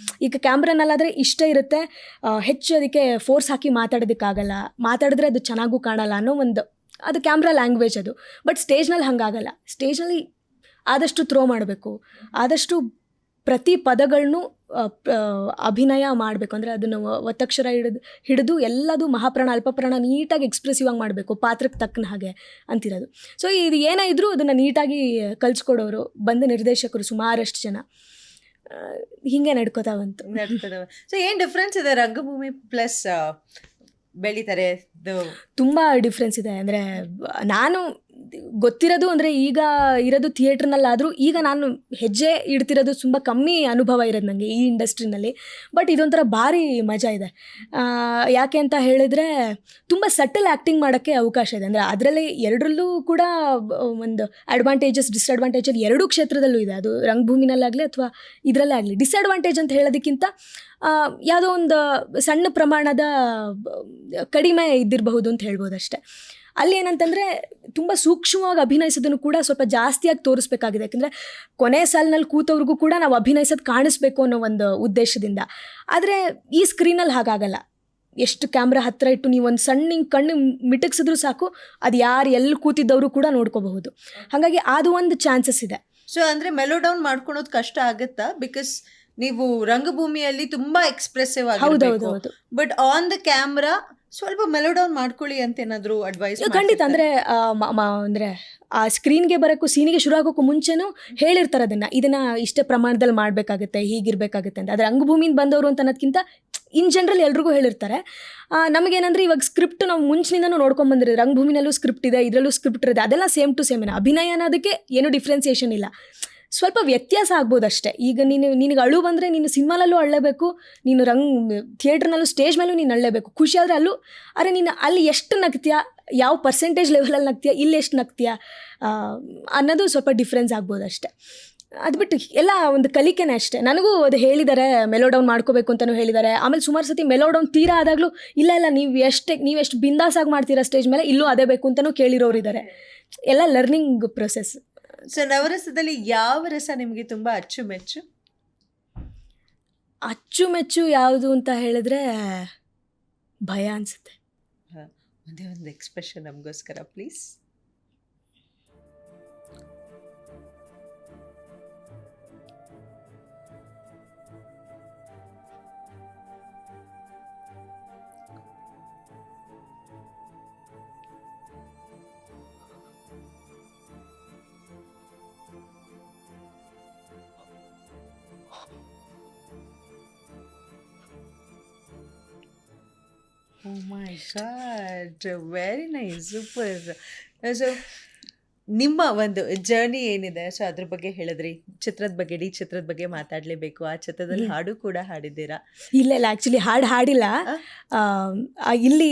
ಈಗ ಕ್ಯಾಮ್ರಾನಲ್ಲಾದರೆ ಇಷ್ಟ ಇರುತ್ತೆ, ಹೆಚ್ಚು ಅದಕ್ಕೆ ಫೋರ್ಸ್ ಹಾಕಿ ಮಾತಾಡೋದಕ್ಕಾಗಲ್ಲ, ಮಾತಾಡಿದ್ರೆ ಅದು ಚೆನ್ನಾಗೂ ಕಾಣಲ್ಲ ಅನ್ನೋ ಒಂದು, ಅದು ಕ್ಯಾಮ್ರಾ ಲ್ಯಾಂಗ್ವೇಜ್ ಅದು. ಬಟ್ ಸ್ಟೇಜ್ನಲ್ಲಿ ಹಾಗಾಗಲ್ಲ. ಸ್ಟೇಜ್ನಲ್ಲಿ ಆದಷ್ಟು ಥ್ರೋ ಮಾಡಬೇಕು, ಆದಷ್ಟು ಪ್ರತಿ ಪದಗಳನ್ನು ಅಭಿನಯ ಮಾಡಬೇಕು. ಅಂದರೆ ಅದನ್ನು ಒತ್ತಕ್ಷರ ಹಿಡಿದು ಎಲ್ಲದು ಮಹಾಪ್ರಾಣ ಅಲ್ಪಪ್ರಾಣ ನೀಟಾಗಿ ಎಕ್ಸ್ಪ್ರೆಸಿವ್ ಆಗಿ ಮಾಡಬೇಕು, ಪಾತ್ರಕ್ಕೆ ತಕ್ಕನ ಹಾಗೆ ಅಂತಿರೋದು. ಸೊ ಇದು ಏನೇ ಇದ್ದರೂ ಅದನ್ನು ನೀಟಾಗಿ ಕಲಿಸ್ಕೊಡೋರು ಬಂದ ನಿರ್ದೇಶಕರು ಸುಮಾರಷ್ಟು ಜನ ಹೀಗೆ ನಡ್ಕೋತಾ ಬಂತು. ಸೊ ಏನು ಡಿಫ್ರೆನ್ಸ್ ಇದೆ ರಂಗಭೂಮಿ ಪ್ಲಸ್ ಬೆಳೀತಾರೆ? ತುಂಬ ಡಿಫ್ರೆನ್ಸ್ ಇದೆ. ಅಂದರೆ ನಾನು ಗೊತ್ತಿರೋದು ಅಂದರೆ ಈಗ ಇರೋದು ಥಿಯೇಟ್ರ್ನಲ್ಲಾದರೂ ಈಗ ನಾನು ಹೆಜ್ಜೆ ಇಡ್ತಿರೋದು ತುಂಬ ಕಮ್ಮಿ ಅನುಭವ ಇರೋದು ನನಗೆ ಈ ಇಂಡಸ್ಟ್ರಿನಲ್ಲಿ. ಬಟ್ ಇದೊಂಥರ ಭಾರಿ ಮಜಾ ಇದೆ. ಯಾಕೆ ಅಂತ ಹೇಳಿದರೆ ತುಂಬ ಸಟಲ್ ಆ್ಯಕ್ಟಿಂಗ್ ಮಾಡೋಕ್ಕೆ ಅವಕಾಶ ಇದೆ. ಅಂದರೆ ಅದರಲ್ಲಿ ಎರಡರಲ್ಲೂ ಕೂಡ ಒಂದು ಅಡ್ವಾಂಟೇಜಸ್ ಡಿಸ್ಅಡ್ವಾಂಟೇಜ್ ಎರಡೂ ಕ್ಷೇತ್ರದಲ್ಲೂ ಇದೆ. ಅದು ರಂಗಭೂಮಿನಲ್ಲಾಗಲಿ ಅಥವಾ ಇದರಲ್ಲೇ ಆಗಲಿ. ಡಿಸ್ಅಡ್ವಾಂಟೇಜ್ ಅಂತ ಹೇಳೋದಕ್ಕಿಂತ ಯಾವುದೋ ಒಂದು ಸಣ್ಣ ಪ್ರಮಾಣದ ಕಡಿಮೆ ಇದ್ದಿರಬಹುದು ಅಂತ ಹೇಳ್ಬೋದು ಅಷ್ಟೆ. ಅಲ್ಲಿ ಏನಂತಂದರೆ ತುಂಬ ಸೂಕ್ಷ್ಮವಾಗಿ ಅಭಿನಯಿಸೋದನ್ನು ಕೂಡ ಸ್ವಲ್ಪ ಜಾಸ್ತಿಯಾಗಿ ತೋರಿಸ್ಬೇಕಾಗಿದೆ. ಯಾಕೆಂದರೆ ಕೊನೆ ಸಾಲಿನಲ್ಲಿ ಕೂತವ್ರಿಗೂ ಕೂಡ ನಾವು ಅಭಿನಯಿಸೋದು ಕಾಣಿಸ್ಬೇಕು ಅನ್ನೋ ಒಂದು ಉದ್ದೇಶದಿಂದ. ಆದರೆ ಈ ಸ್ಕ್ರೀನಲ್ಲಿ ಹಾಗಾಗಲ್ಲ. ಎಷ್ಟು ಕ್ಯಾಮ್ರಾ ಹತ್ತಿರ ಇಟ್ಟು ನೀವು ಒಂದು ಸಣ್ಣ ಕಣ್ಣು ಮಿಟಕ್ಸಿದ್ರೂ ಸಾಕು, ಅದು ಯಾರು ಎಲ್ಲಿ ಕೂತಿದ್ದವರು ಕೂಡ ನೋಡ್ಕೋಬಹುದು. ಹಾಗಾಗಿ ಅದು ಒಂದು ಚಾನ್ಸಸ್ ಇದೆ. ಸೊ ಅಂದರೆ ಮೆಲೋ ಡೌನ್ ಮಾಡ್ಕೊಳೋದು ಕಷ್ಟ ಆಗುತ್ತಾ? ಬಿಕಾಸ್ ನೀವು ರಂಗಭೂಮಿಯಲ್ಲಿ ತುಂಬಾ ಎಕ್ಸ್ಪ್ರೆಸಿವ್ ಆಗಿರಬೇಕು, ಬಟ್ ಆನ್ ದ ಕ್ಯಾಮ್ರಾ ಸ್ವಲ್ಪ ಮೆಲೋ ಡೌನ್ ಮಾಡ್ಕೊಳ್ಳಿ ಅಂತ ಏನಾದರೂ ಅಡ್ವೈಸ್? ಖಂಡಿತ. ಅಂದರೆ ಅಂದರೆ ಆ ಸ್ಕ್ರೀನ್ಗೆ ಬರೋಕ್ಕೂ ಸೀನಿಗೆ ಶುರು ಆಗೋಕ್ಕೂ ಮುಂಚೆನೂ ಹೇಳಿರ್ತಾರೆ ಇದನ್ನು ಇಷ್ಟೇ ಪ್ರಮಾಣದಲ್ಲಿ ಮಾಡಬೇಕಾಗುತ್ತೆ, ಹೀಗಿರಬೇಕಾಗುತ್ತೆ ಅಂತ. ಆದರೆ ರಂಗಭೂಮಿಯಿಂದ ಬಂದವರು ಅಂತ ಅನ್ನೋದಕ್ಕಿಂತ ಇನ್ ಜನರಲ್ ಎಲ್ರಿಗೂ ಹೇಳಿರ್ತಾರೆ. ನಮಗೇನಂದರೆ ಇವಾಗ ಸ್ಕ್ರಿಪ್ಟ್ ನಾವು ಮುಂಚಿನಿಂದನೂ ನೋಡ್ಕೊಂಬಂದಿರೋದು, ರಂಗಭೂಮಿನಲ್ಲೂ ಸ್ಕ್ರಿಪ್ಟ್ ಇದೆ, ಇದರಲ್ಲೂ ಸ್ಕ್ರಿಪ್ಟ್ ಇದೆ, ಅದೆಲ್ಲ ಸೇಮ್ ಟು ಸೇಮ್. ಅಭಿನಯ ಅನ್ನೋದಕ್ಕೆ ಏನೂ ಡಿಫ್ರೆನ್ಸಿಯೇಷನ್ ಇಲ್ಲ, ಸ್ವಲ್ಪ ವ್ಯತ್ಯಾಸ ಆಗ್ಬೋದು ಅಷ್ಟೇ. ಈಗ ನಿನಗೆ ಅಳು ಬಂದರೆ ನೀನು ಸಿನಿಮಾಲಲ್ಲೂ ಅಳ್ಳೇಬೇಕು, ನೀನು ಥಿಯೇಟ್ರ್ನಲ್ಲೂ ಸ್ಟೇಜ್ ಮೇಲೂ ನೀನು ಅಳ್ಳೇಬೇಕು. ಖುಷಿ ಆದರೆ ಅಲ್ಲೂ, ಆದರೆ ನೀನು ಅಲ್ಲಿ ಎಷ್ಟು ನಗ್ತೀಯಾ, ಯಾವ ಪರ್ಸೆಂಟೇಜ್ ಲೆವೆಲಲ್ಲಿ ನಗ್ತೀಯಾ, ಇಲ್ಲಿ ಎಷ್ಟು ನಗ್ತೀಯಾ ಅನ್ನೋದು ಸ್ವಲ್ಪ ಡಿಫ್ರೆನ್ಸ್ ಆಗ್ಬೋದು ಅಷ್ಟೇ. ಅದು ಬಿಟ್ಟು ಎಲ್ಲ ಒಂದು ಕಲಿಕೆನೇ ಅಷ್ಟೇ. ನನಗೂ ಅದು ಹೇಳಿದ್ದಾರೆ, ಮೆಲೋ ಡೌನ್ ಮಾಡ್ಕೋಬೇಕು ಅಂತಲೂ ಹೇಳಿದ್ದಾರೆ. ಆಮೇಲೆ ಸುಮಾರು ಸತಿ ಮೆಲೋ ಡೌನ್ ತೀರಾ ಆದಾಗಲೂ ಇಲ್ಲ ನೀವೆಷ್ಟು ಬಿಂದಾಸಾಗಿ ಮಾಡ್ತೀರಾ ಸ್ಟೇಜ್ ಮೇಲೆ, ಇಲ್ಲೂ ಅದೇ ಬೇಕು ಅಂತಲೂ ಕೇಳಿರೋರು ಇದ್ದಾರೆ. ಎಲ್ಲ ಲರ್ನಿಂಗ್ ಪ್ರೊಸೆಸ್. ಸೊ ನವರಸದಲ್ಲಿ ಯಾವ ರಸ ನಿಮಗೆ ತುಂಬಾ ಅಚ್ಚುಮೆಚ್ಚು? ಅಚ್ಚುಮೆಚ್ಚು ಯಾವುದು ಅಂತ ಹೇಳಿದ್ರೆ ಭಯ ಅನಿಸುತ್ತೆ. ಒಂದೇ ಒಂದು ಎಕ್ಸ್ಪ್ರೆಷನ್ ನಮಗೋಸ್ಕರ please. Oh my god, very nice, super. So ನಿಮ್ಮ ಒಂದು ಜರ್ನಿ ಏನಿದೆ, ಸೊ ಅದ್ರ ಬಗ್ಗೆ ಹೇಳಿದ್ರಿ. ಚಿತ್ರದ ಬಗ್ಗೆ, ಇಡೀ ಚಿತ್ರದ ಬಗ್ಗೆ ಮಾತಾಡಲೇಬೇಕು. ಆ ಚಿತ್ರದಲ್ಲಿ ಹಾಡು ಕೂಡ ಹಾಡಿದ್ದೀರಾ. ಇಲ್ಲ ಆ್ಯಕ್ಚುಲಿ ಹಾಡಿಲ್ಲ. ಇಲ್ಲಿ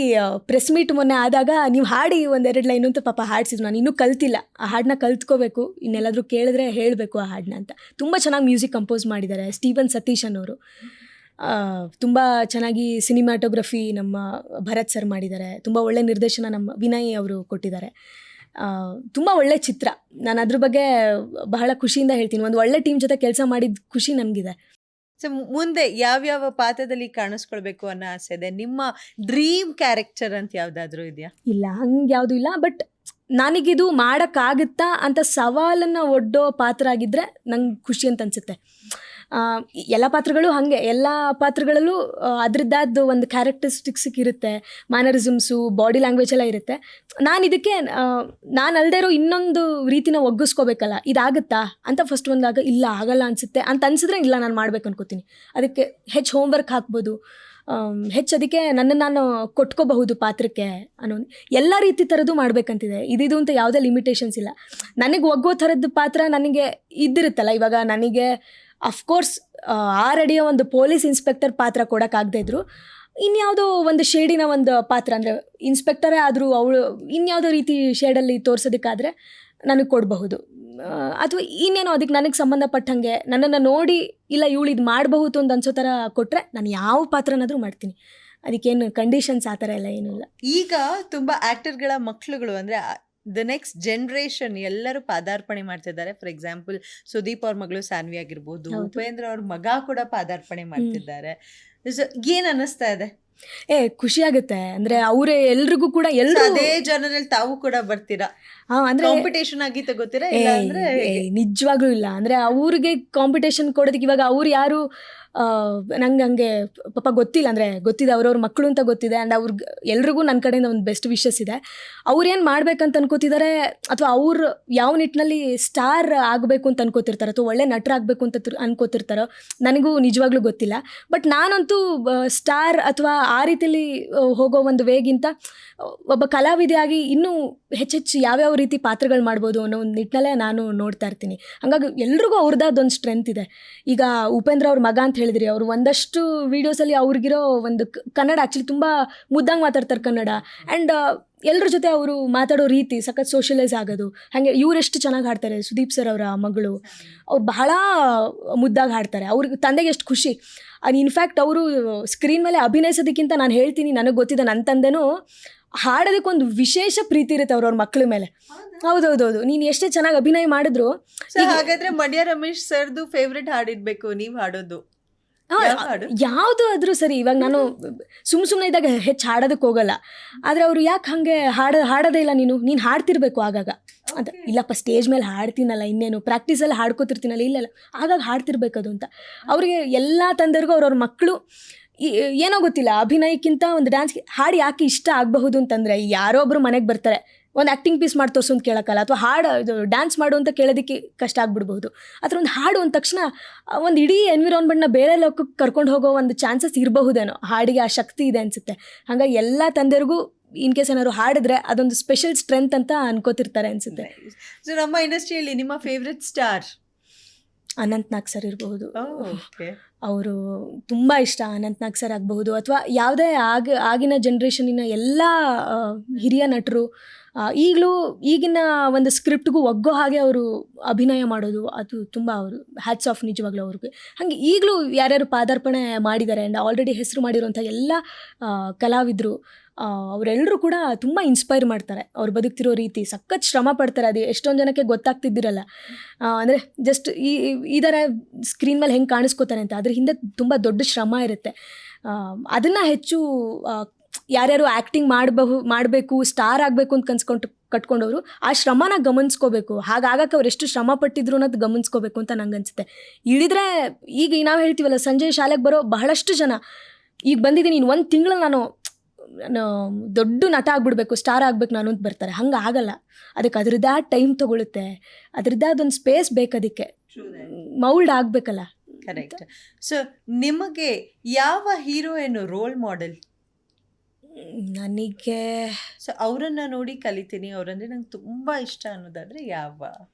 ಪ್ರೆಸ್ ಮೀಟ್ ಮೊನ್ನೆ ಆದಾಗ ನೀವು ಹಾಡಿ ಒಂದೆರಡು ಲೈನು ಅಂತ ಪಾಪ ಹಾಡಿಸಿದ್ರು. ನಾನು ಇನ್ನೂ ಕಲ್ತಿಲ್ಲ, ಆ ಹಾಡನ್ನ ಕಲ್ತ್ಕೋಬೇಕು. ಇನ್ನೆಲ್ಲಾದರೂ ಕೇಳಿದ್ರೆ ಹೇಳಬೇಕು ಆ ಹಾಡನ್ನ ಅಂತ. ತುಂಬ ಚೆನ್ನಾಗಿ ಮ್ಯೂಸಿಕ್ ಕಂಪೋಸ್ ಮಾಡಿದ್ದಾರೆ ಸ್ಟೀವನ್ ಸತೀಶ್ ಅನ್ನೋರು. ತುಂಬ ಚೆನ್ನಾಗಿ ಸಿನಿಮಾಟೋಗ್ರಫಿ ನಮ್ಮ ಭರತ್ ಸರ್ ಮಾಡಿದ್ದಾರೆ. ತುಂಬ ಒಳ್ಳೆ ನಿರ್ದೇಶನ ನಮ್ಮ ವಿನಯ್ ಅವರು ಕೊಟ್ಟಿದ್ದಾರೆ. ತುಂಬ ಒಳ್ಳೆ ಚಿತ್ರ. ನಾನು ಅದ್ರ ಬಗ್ಗೆ ಬಹಳ ಖುಷಿಯಿಂದ ಹೇಳ್ತೀನಿ. ಒಂದು ಒಳ್ಳೆ ಟೀಮ್ ಜೊತೆ ಕೆಲಸ ಮಾಡಿದ ಖುಷಿ ನನಗಿದೆ. ಸೊ ಮುಂದೆ ಯಾವ್ಯಾವ ಪಾತ್ರದಲ್ಲಿ ಕಾಣಿಸ್ಕೊಳ್ಬೇಕು ಅನ್ನೋ ಆಸೆ ಇದೆ? ನಿಮ್ಮ ಡ್ರೀಮ್ ಕ್ಯಾರೆಕ್ಟರ್ ಅಂತ ಯಾವುದಾದ್ರೂ ಇದೆಯಾ? ಇಲ್ಲ, ಹಂಗೆ ಯಾವುದೂ ಇಲ್ಲ. ಬಟ್ ನನಗಿದು ಮಾಡೋಕ್ಕಾಗುತ್ತಾ ಅಂತ ಸವಾಲನ್ನು ಒಡ್ಡೋ ಪಾತ್ರ ಆಗಿದ್ದರೆ ನಂಗೆ ಖುಷಿ ಅಂತ ಅನಿಸುತ್ತೆ. ಎಲ್ಲ ಪಾತ್ರಗಳು ಹಾಗೆ, ಎಲ್ಲ ಪಾತ್ರಗಳಲ್ಲೂ ಅದರದ್ದಾದ ಒಂದು ಕ್ಯಾರೆಕ್ಟರಿಸ್ಟಿಕ್ಸ್ ಇರುತ್ತೆ, ಮ್ಯಾನರಿಸಮ್ಸು, ಬಾಡಿ ಲ್ಯಾಂಗ್ವೇಜ್ ಎಲ್ಲ ಇರುತ್ತೆ. ನಾನು ಇದಕ್ಕೆ ನಾನು ಅಲ್ಲದೆ ಇರೋ ಇನ್ನೊಂದು ರೀತಿನ ಒಗ್ಗಿಸ್ಕೋಬೇಕಲ್ಲ, ಇದಾಗುತ್ತಾ ಅಂತ ಫಸ್ಟ್ ಒಂದಾಗ ಇಲ್ಲ ಆಗಲ್ಲ ಅನಿಸುತ್ತೆ ಅಂತ ಅನಿಸಿದ್ರೆ ಇಲ್ಲ ನಾನು ಮಾಡ್ಬೇಕು ಅನ್ಕೋತೀನಿ. ಅದಕ್ಕೆ ಹೆಚ್ಚು ಹೋಮ್ವರ್ಕ್ ಹಾಕ್ಬೋದು, ಹೆಚ್ಚು ಅದಕ್ಕೆ ನನ್ನನ್ನು ನಾನು ಕೊಟ್ಕೋಬಹುದು ಪಾತ್ರಕ್ಕೆ ಅನ್ನೋ ಎಲ್ಲ ರೀತಿ ಥರದ್ದು ಮಾಡಬೇಕಂತಿದೆ. ಇದಿದು ಅಂತ ಯಾವುದೇ ಲಿಮಿಟೇಷನ್ಸ್ ಇಲ್ಲ. ನನಗೆ ಒಗ್ಗೋ ಥರದ್ದು ಪಾತ್ರ ನನಗೆ ಇದ್ದಿರುತ್ತಲ್ಲ. ಇವಾಗ ನನಗೆ ಅಫ್ಕೋರ್ಸ್ ಆರಡಿಯ ಒಂದು ಪೊಲೀಸ್ ಇನ್ಸ್ಪೆಕ್ಟರ್ ಪಾತ್ರ ಕೊಡೋಕ್ಕಾಗದೇ ಇದ್ರು, ಇನ್ಯಾವುದೋ ಒಂದು ಶೇಡಿನ ಒಂದು ಪಾತ್ರ, ಅಂದರೆ ಇನ್ಸ್ಪೆಕ್ಟರೇ ಆದರೂ ಅವಳು ಇನ್ಯಾವುದೋ ರೀತಿ ಶೇಡಲ್ಲಿ ತೋರಿಸೋದಕ್ಕಾದರೆ ನನಗೆ ಕೊಡಬಹುದು. ಅಥವಾ ಇನ್ನೇನೋ ಅದಕ್ಕೆ ನನಗೆ ಸಂಬಂಧಪಟ್ಟಂಗೆ ನನ್ನನ್ನು ನೋಡಿ ಇಲ್ಲ ಇವಳು ಇದು ಮಾಡಬಹುದು ಅಂತ ಅನ್ಸೋ ಥರ ಕೊಟ್ಟರೆ ನಾನು ಯಾವ ಪಾತ್ರನಾದರೂ ಮಾಡ್ತೀನಿ. ಅದಕ್ಕೇನು ಕಂಡೀಷನ್ಸ್ ಆ ಥರ ಎಲ್ಲ ಏನೂ ಇಲ್ಲ. ಈಗ ತುಂಬ ಆ್ಯಕ್ಟರ್ಗಳ ಮಕ್ಕಳುಗಳು, ಅಂದರೆ ದ ನೆಕ್ಸ್ಟ್ ಜನ್ರೇಷನ್ ಎಲ್ಲರೂ ಪಾದಾರ್ಪಣೆ ಮಾಡ್ತಿದ್ದಾರೆ. ಫಾರ್ ಎಕ್ಸಾಂಪಲ್ ಸುದೀಪ್ ಅವ್ರ ಮಗಳು ಸಾನ್ವಿ ಆಗಿರ್ಬೋದು, ಉಪೇಂದ್ರ ಅವ್ರ ಮಗ ಕೂಡ ಪಾದಾರ್ಪಣೆ ಮಾಡ್ತಿದ್ದಾರೆ. ಏನ್ ಅನ್ನಿಸ್ತಾ ಇದೆ? ಖುಷಿ ಆಗುತ್ತೆ. ಅಂದರೆ ಅವರೇ ಎಲ್ರಿಗೂ ಕೂಡ ಎಲ್ಲರೂ ಅದೇ ಜನರಲ್ಲಿ ತಾವು ಕೂಡ ಬರ್ತೀರಾ? ಅಂದರೆ ಕಾಂಪಿಟೇಷನ್ ಆಗಿ ತಗೋತೀರಾ? ಇಲ್ಲ ಅಂದ್ರೆ ನಿಜವಾಗ್ಲೂ ಇಲ್ಲ. ಅಂದರೆ ಅವ್ರಿಗೆ ಕಾಂಪಿಟೇಷನ್ ಕೊಡೋದಕ್ಕೆ ಇವಾಗ ಅವ್ರು ಯಾರು ನಂಗೆ ಹಂಗೆ ಪಾಪ ಗೊತ್ತಿಲ್ಲ. ಅಂದರೆ ಗೊತ್ತಿದೆ ಅವ್ರವ್ರ ಮಕ್ಕಳು ಅಂತ ಗೊತ್ತಿದೆ. ಆ್ಯಂಡ್ ಅವ್ರಿಗೆ ಎಲ್ರಿಗೂ ನನ್ನ ಕಡೆಯಿಂದ ಒಂದು ಬೆಸ್ಟ್ ವಿಶಸ್ ಇದೆ. ಅವ್ರೇನು ಮಾಡ್ಬೇಕಂತ ಅನ್ಕೋತಿದ್ದಾರೆ, ಅಥವಾ ಅವ್ರು ಯಾವ ನಿಟ್ಟಿನಲ್ಲಿ ಸ್ಟಾರ್ ಆಗಬೇಕು ಅಂತ ಅನ್ಕೋತಿರ್ತಾರೆ, ಅಥವಾ ಒಳ್ಳೆ ನಟರಾಗಬೇಕು ಅಂತ ಅನ್ಕೋತಿರ್ತಾರೋ ನನಗೂ ನಿಜವಾಗ್ಲೂ ಗೊತ್ತಿಲ್ಲ. ಬಟ್ ನಾನಂತೂ ಸ್ಟಾರ್ ಅಥವಾ ಆ ರೀತಿಯಲ್ಲಿ ಹೋಗೋ ಒಂದು ವೇಗಿಂತ ಒಬ್ಬ ಕಲಾವಿದೆಯಾಗಿ ಇನ್ನೂ ಹೆಚ್ಚೆಚ್ಚು ಯಾವ್ಯಾವ ರೀತಿ ಪಾತ್ರಗಳು ಮಾಡ್ಬೋದು ಅನ್ನೋ ಒಂದು ನಿಟ್ಟಿನಲ್ಲೇ ನಾನು ನೋಡ್ತಾ ಇರ್ತೀನಿ. ಹಾಗಾಗಿ ಎಲ್ರಿಗೂ ಅವ್ರದ್ದಾದೊಂದು ಸ್ಟ್ರೆಂತ್ ಇದೆ. ಈಗ ಉಪೇಂದ್ರ ಅವ್ರ ಮಗ ಅಂತ ಹೇಳಿದ್ರಿ, ಅವರು ಒಂದಷ್ಟು ವೀಡಿಯೋಸಲ್ಲಿ ಅವ್ರಿಗಿರೋ ಒಂದು ಕನ್ನಡ ಆ್ಯಕ್ಚುಲಿ ತುಂಬ ಮುದ್ದಾಗಿ ಮಾತಾಡ್ತಾರೆ ಕನ್ನಡ. ಆ್ಯಂಡ್ ಎಲ್ಲರ ಜೊತೆ ಅವರು ಮಾತಾಡೋ ರೀತಿ ಸಖತ್ ಸೋಷಲೈಸ್ ಆಗೋದು. ಹಾಗೆ ಇವರೆಷ್ಟು ಚೆನ್ನಾಗಿ ಹಾಡ್ತಾರೆ. ಸುದೀಪ್ ಸರ್ ಅವರ ಮಗಳು ಅವ್ರು ಬಹಳ ಮುದ್ದಾಗಿ ಹಾಡ್ತಾರೆ. ಅವ್ರಿಗೆ ತಂದೆಗೆ ಎಷ್ಟು ಖುಷಿ. ಇನ್ಫ್ಯಾಕ್ಟ್ ಅವರು ಸ್ಕ್ರೀನ್ ಮೇಲೆ ಅಭಿನಯಿಸೋದಕ್ಕಿಂತ ನಾನು ಹೇಳ್ತೀನಿ, ನನಗೆ ಗೊತ್ತಿದೆ, ನನ್ನ ತಂದೆನೂ ಹಾಡೋದಕ್ಕೊಂದು ವಿಶೇಷ ಪ್ರೀತಿ ಇರುತ್ತೆ ಅವ್ರವ್ರ ಮಕ್ಕಳ ಮೇಲೆ. ಹೌದೌದೌದು, ನೀನು ಎಷ್ಟೇ ಚೆನ್ನಾಗಿ ಅಭಿನಯ ಮಾಡಿದ್ರು. ಹಾಗಾದ್ರೆ ಮಂಡ್ಯ ರಮೇಶ್ ಸರ್ದು ಫೇವ್ರೆಟ್ ಹಾಡಿರ್ಬೇಕು ನೀವು ಹಾಡೋದು? ಯಾವುದು ಆದರೂ ಸರಿ. ಇವಾಗ ನಾನು ಸುಮ್ಮನೆ ಇದ್ದಾಗ ಹೆಚ್ಚು ಹಾಡೋದಕ್ಕೆ ಹೋಗಲ್ಲ. ಆದರೆ ಅವರು ಯಾಕೆ ಹಾಗೆ ಹಾಡೋದೇ ಇಲ್ಲ, ನೀನು ಹಾಡ್ತಿರ್ಬೇಕು ಆಗಾಗ ಅಂತ. ಇಲ್ಲಪ್ಪ ಸ್ಟೇಜ್ ಮೇಲೆ ಹಾಡ್ತೀನಲ್ಲ, ಇನ್ನೇನು ಪ್ರಾಕ್ಟೀಸಲ್ಲಿ ಹಾಡ್ಕೋತಿರ್ತೀನಲ್ಲ, ಇಲ್ಲಲ್ಲ ಆಗಾಗ ಹಾಡ್ತಿರ್ಬೇಕದು ಅಂತ. ಅವರಿಗೆ ಎಲ್ಲ ತಂದೆಯವ್ರಿಗೂ ಅವ್ರವ್ರ ಮಕ್ಕಳು ಏನೋ ಗೊತ್ತಿಲ್ಲ, ಅಭಿನಯಕ್ಕಿಂತ ಒಂದು ಡ್ಯಾನ್ಸ್ ಹಾಡು ಯಾಕೆ ಇಷ್ಟ ಆಗಬಹುದು ಅಂತಂದರೆ, ಯಾರೋ ಒಬ್ಬರು ಮನೆಗೆ ಬರ್ತಾರೆ, ಒಂದು ಆ್ಯಕ್ಟಿಂಗ್ ಪೀಸ್ ಮಾಡಿ ತೋರಿಸು ಅಂತ ಕೇಳೋಕ್ಕಲ್ಲ, ಅಥವಾ ಇದು ಡ್ಯಾನ್ಸ್ ಮಾಡು ಅಂತ ಕೇಳೋದಕ್ಕೆ ಕಷ್ಟ ಆಗ್ಬಿಡ್ಬೋದು. ಅಥವಾ ಒಂದು ಹಾಡು ಅಂದ ತಕ್ಷಣ ಒಂದು ಇಡೀ ಎನ್ವಿರಾನ್ಮೆಂಟ್ನ ಬೇರೆ ಲೋಕಕ್ಕೆ ಕರ್ಕೊಂಡು ಹೋಗೋ ಒಂದು ಚಾನ್ಸಸ್ ಇರಬಹುದೇನೋ. ಹಾಡಿಗೆ ಆ ಶಕ್ತಿ ಇದೆ ಅನಿಸುತ್ತೆ. ಹಾಗಾಗಿ ಎಲ್ಲ ತಂದೆಯರಿಗೂ ಇನ್ ಕೇಸ್ ಏನಾದ್ರು ಹಾಡಿದ್ರೆ ಅದೊಂದು ಸ್ಪೆಷಲ್ ಸ್ಟ್ರೆಂತ್ ಅಂತ ಅನ್ಕೋತಿರ್ತಾರೆ ಅನಿಸುತ್ತೆ. ಸೊ ನಮ್ಮ ಇಂಡಸ್ಟ್ರಿಯಲ್ಲಿ ನಿಮ್ಮ ಫೇವ್ರೆಟ್ ಸ್ಟಾರ್? ಅನಂತ್ ನಾಗ್ ಸರ್ ಇರಬಹುದು. ಅವರು ತುಂಬ ಇಷ್ಟ. ಅನಂತ್ ನಾಗ್ ಸರ್ ಆಗಬಹುದು, ಅಥವಾ ಯಾವುದೇ ಆಗಿನ ಜನ್ರೇಷನಿನ ಎಲ್ಲ ಹಿರಿಯ ನಟರು ಈಗಲೂ ಈಗಿನ ಒಂದು ಸ್ಕ್ರಿಪ್ಟ್ಗೂ ಒಗ್ಗೋ ಹಾಗೆ ಅವರು ಅಭಿನಯ ಮಾಡೋದು ಅದು ತುಂಬ ಅವರು ಹ್ಯಾಟ್ಸ್ ಆಫ್ ನಿಜವಾಗ್ಲೂ ಅವ್ರಿಗೆ. ಹಾಗೆ ಈಗಲೂ ಯಾರ್ಯಾರು ಪಾದಾರ್ಪಣೆ ಮಾಡಿದ್ದಾರೆ ಆ್ಯಂಡ್ ಆಲ್ರೆಡಿ ಹೆಸರು ಮಾಡಿರುವಂಥ ಎಲ್ಲ ಕಲಾವಿದರು ಅವರೆಲ್ಲರೂ ಕೂಡ ತುಂಬ ಇನ್ಸ್ಪೈರ್ ಮಾಡ್ತಾರೆ. ಅವ್ರು ಬದುಕ್ತಿರೋ ರೀತಿ ಸಖತ್ ಶ್ರಮ ಪಡ್ತಾರೆ. ಅದು ಎಷ್ಟೊಂದು ಜನಕ್ಕೆ ಗೊತ್ತಾಗ್ತಿದ್ದಿರಲ್ಲ. ಅಂದರೆ ಜಸ್ಟ್ ಈ ಥರ ಸ್ಕ್ರೀನ್ ಮೇಲೆ ಹೆಂಗೆ ಕಾಣಿಸ್ಕೋತಾರೆ ಅಂತ, ಅದ್ರ ಹಿಂದೆ ತುಂಬ ದೊಡ್ಡ ಶ್ರಮ ಇರುತ್ತೆ. ಅದನ್ನು ಹೆಚ್ಚು ಯಾರ್ಯಾರು ಆ್ಯಕ್ಟಿಂಗ್ ಮಾಡಬೇಕು ಸ್ಟಾರ್ ಆಗಬೇಕು ಅಂತ ಕಟ್ಕೊಂಡವರು ಆ ಶ್ರಮನ ಗಮನಿಸ್ಕೋಬೇಕು. ಹಾಗಾಗಕ್ಕೆ ಅವ್ರು ಎಷ್ಟು ಶ್ರಮ ಪಟ್ಟಿದ್ರು ಅನ್ನೋದು ಗಮನಿಸ್ಕೋಬೇಕು ಅಂತ ನಂಗೆ ಅನಿಸುತ್ತೆ. ಇಳಿದ್ರೆ ಈಗ ನಾವು ಹೇಳ್ತೀವಲ್ಲ, ಸಂಜೆ ಶಾಲೆಗೆ ಬರೋ ಬಹಳಷ್ಟು ಜನ ಈಗ ಬಂದಿದ್ದೀನಿ ಇನ್ನು ಒಂದು ತಿಂಗಳಲ್ಲಿ ನಾನು ದೊಡ್ಡ ನಟ ಆಗ್ಬಿಡ್ಬೇಕು, ಸ್ಟಾರ್ ಆಗ್ಬೇಕು ನಾನು ಅಂತ ಬರ್ತಾರೆ. ಹಂಗೆ ಆಗಲ್ಲ. ಅದಕ್ಕೆ ಅದ್ರದ್ದೇ ಟೈಮ್ ತೊಗೊಳುತ್ತೆ, ಅದ್ರದ್ದೇ ಅದೊಂದು ಸ್ಪೇಸ್ ಬೇಕು, ಅದಕ್ಕೆ ಮೌಲ್ಡ್ ಆಗಬೇಕಲ್ಲ. ಕರೆಕ್ಟ್. ಸೊ ನಿಮಗೆ ಯಾವ ಹೀರೋಯಿನ್ ರೋಲ್ ಮಾಡೆಲ್? ನನಗೆ ಸೊ ಅವರನ್ನು ನೋಡಿ ಕಲಿತೀನಿ, ಅವರಂದರೆ ನಂಗೆ ತುಂಬ ಇಷ್ಟ ಅನ್ನೋದಾದರೆ ಯಾವ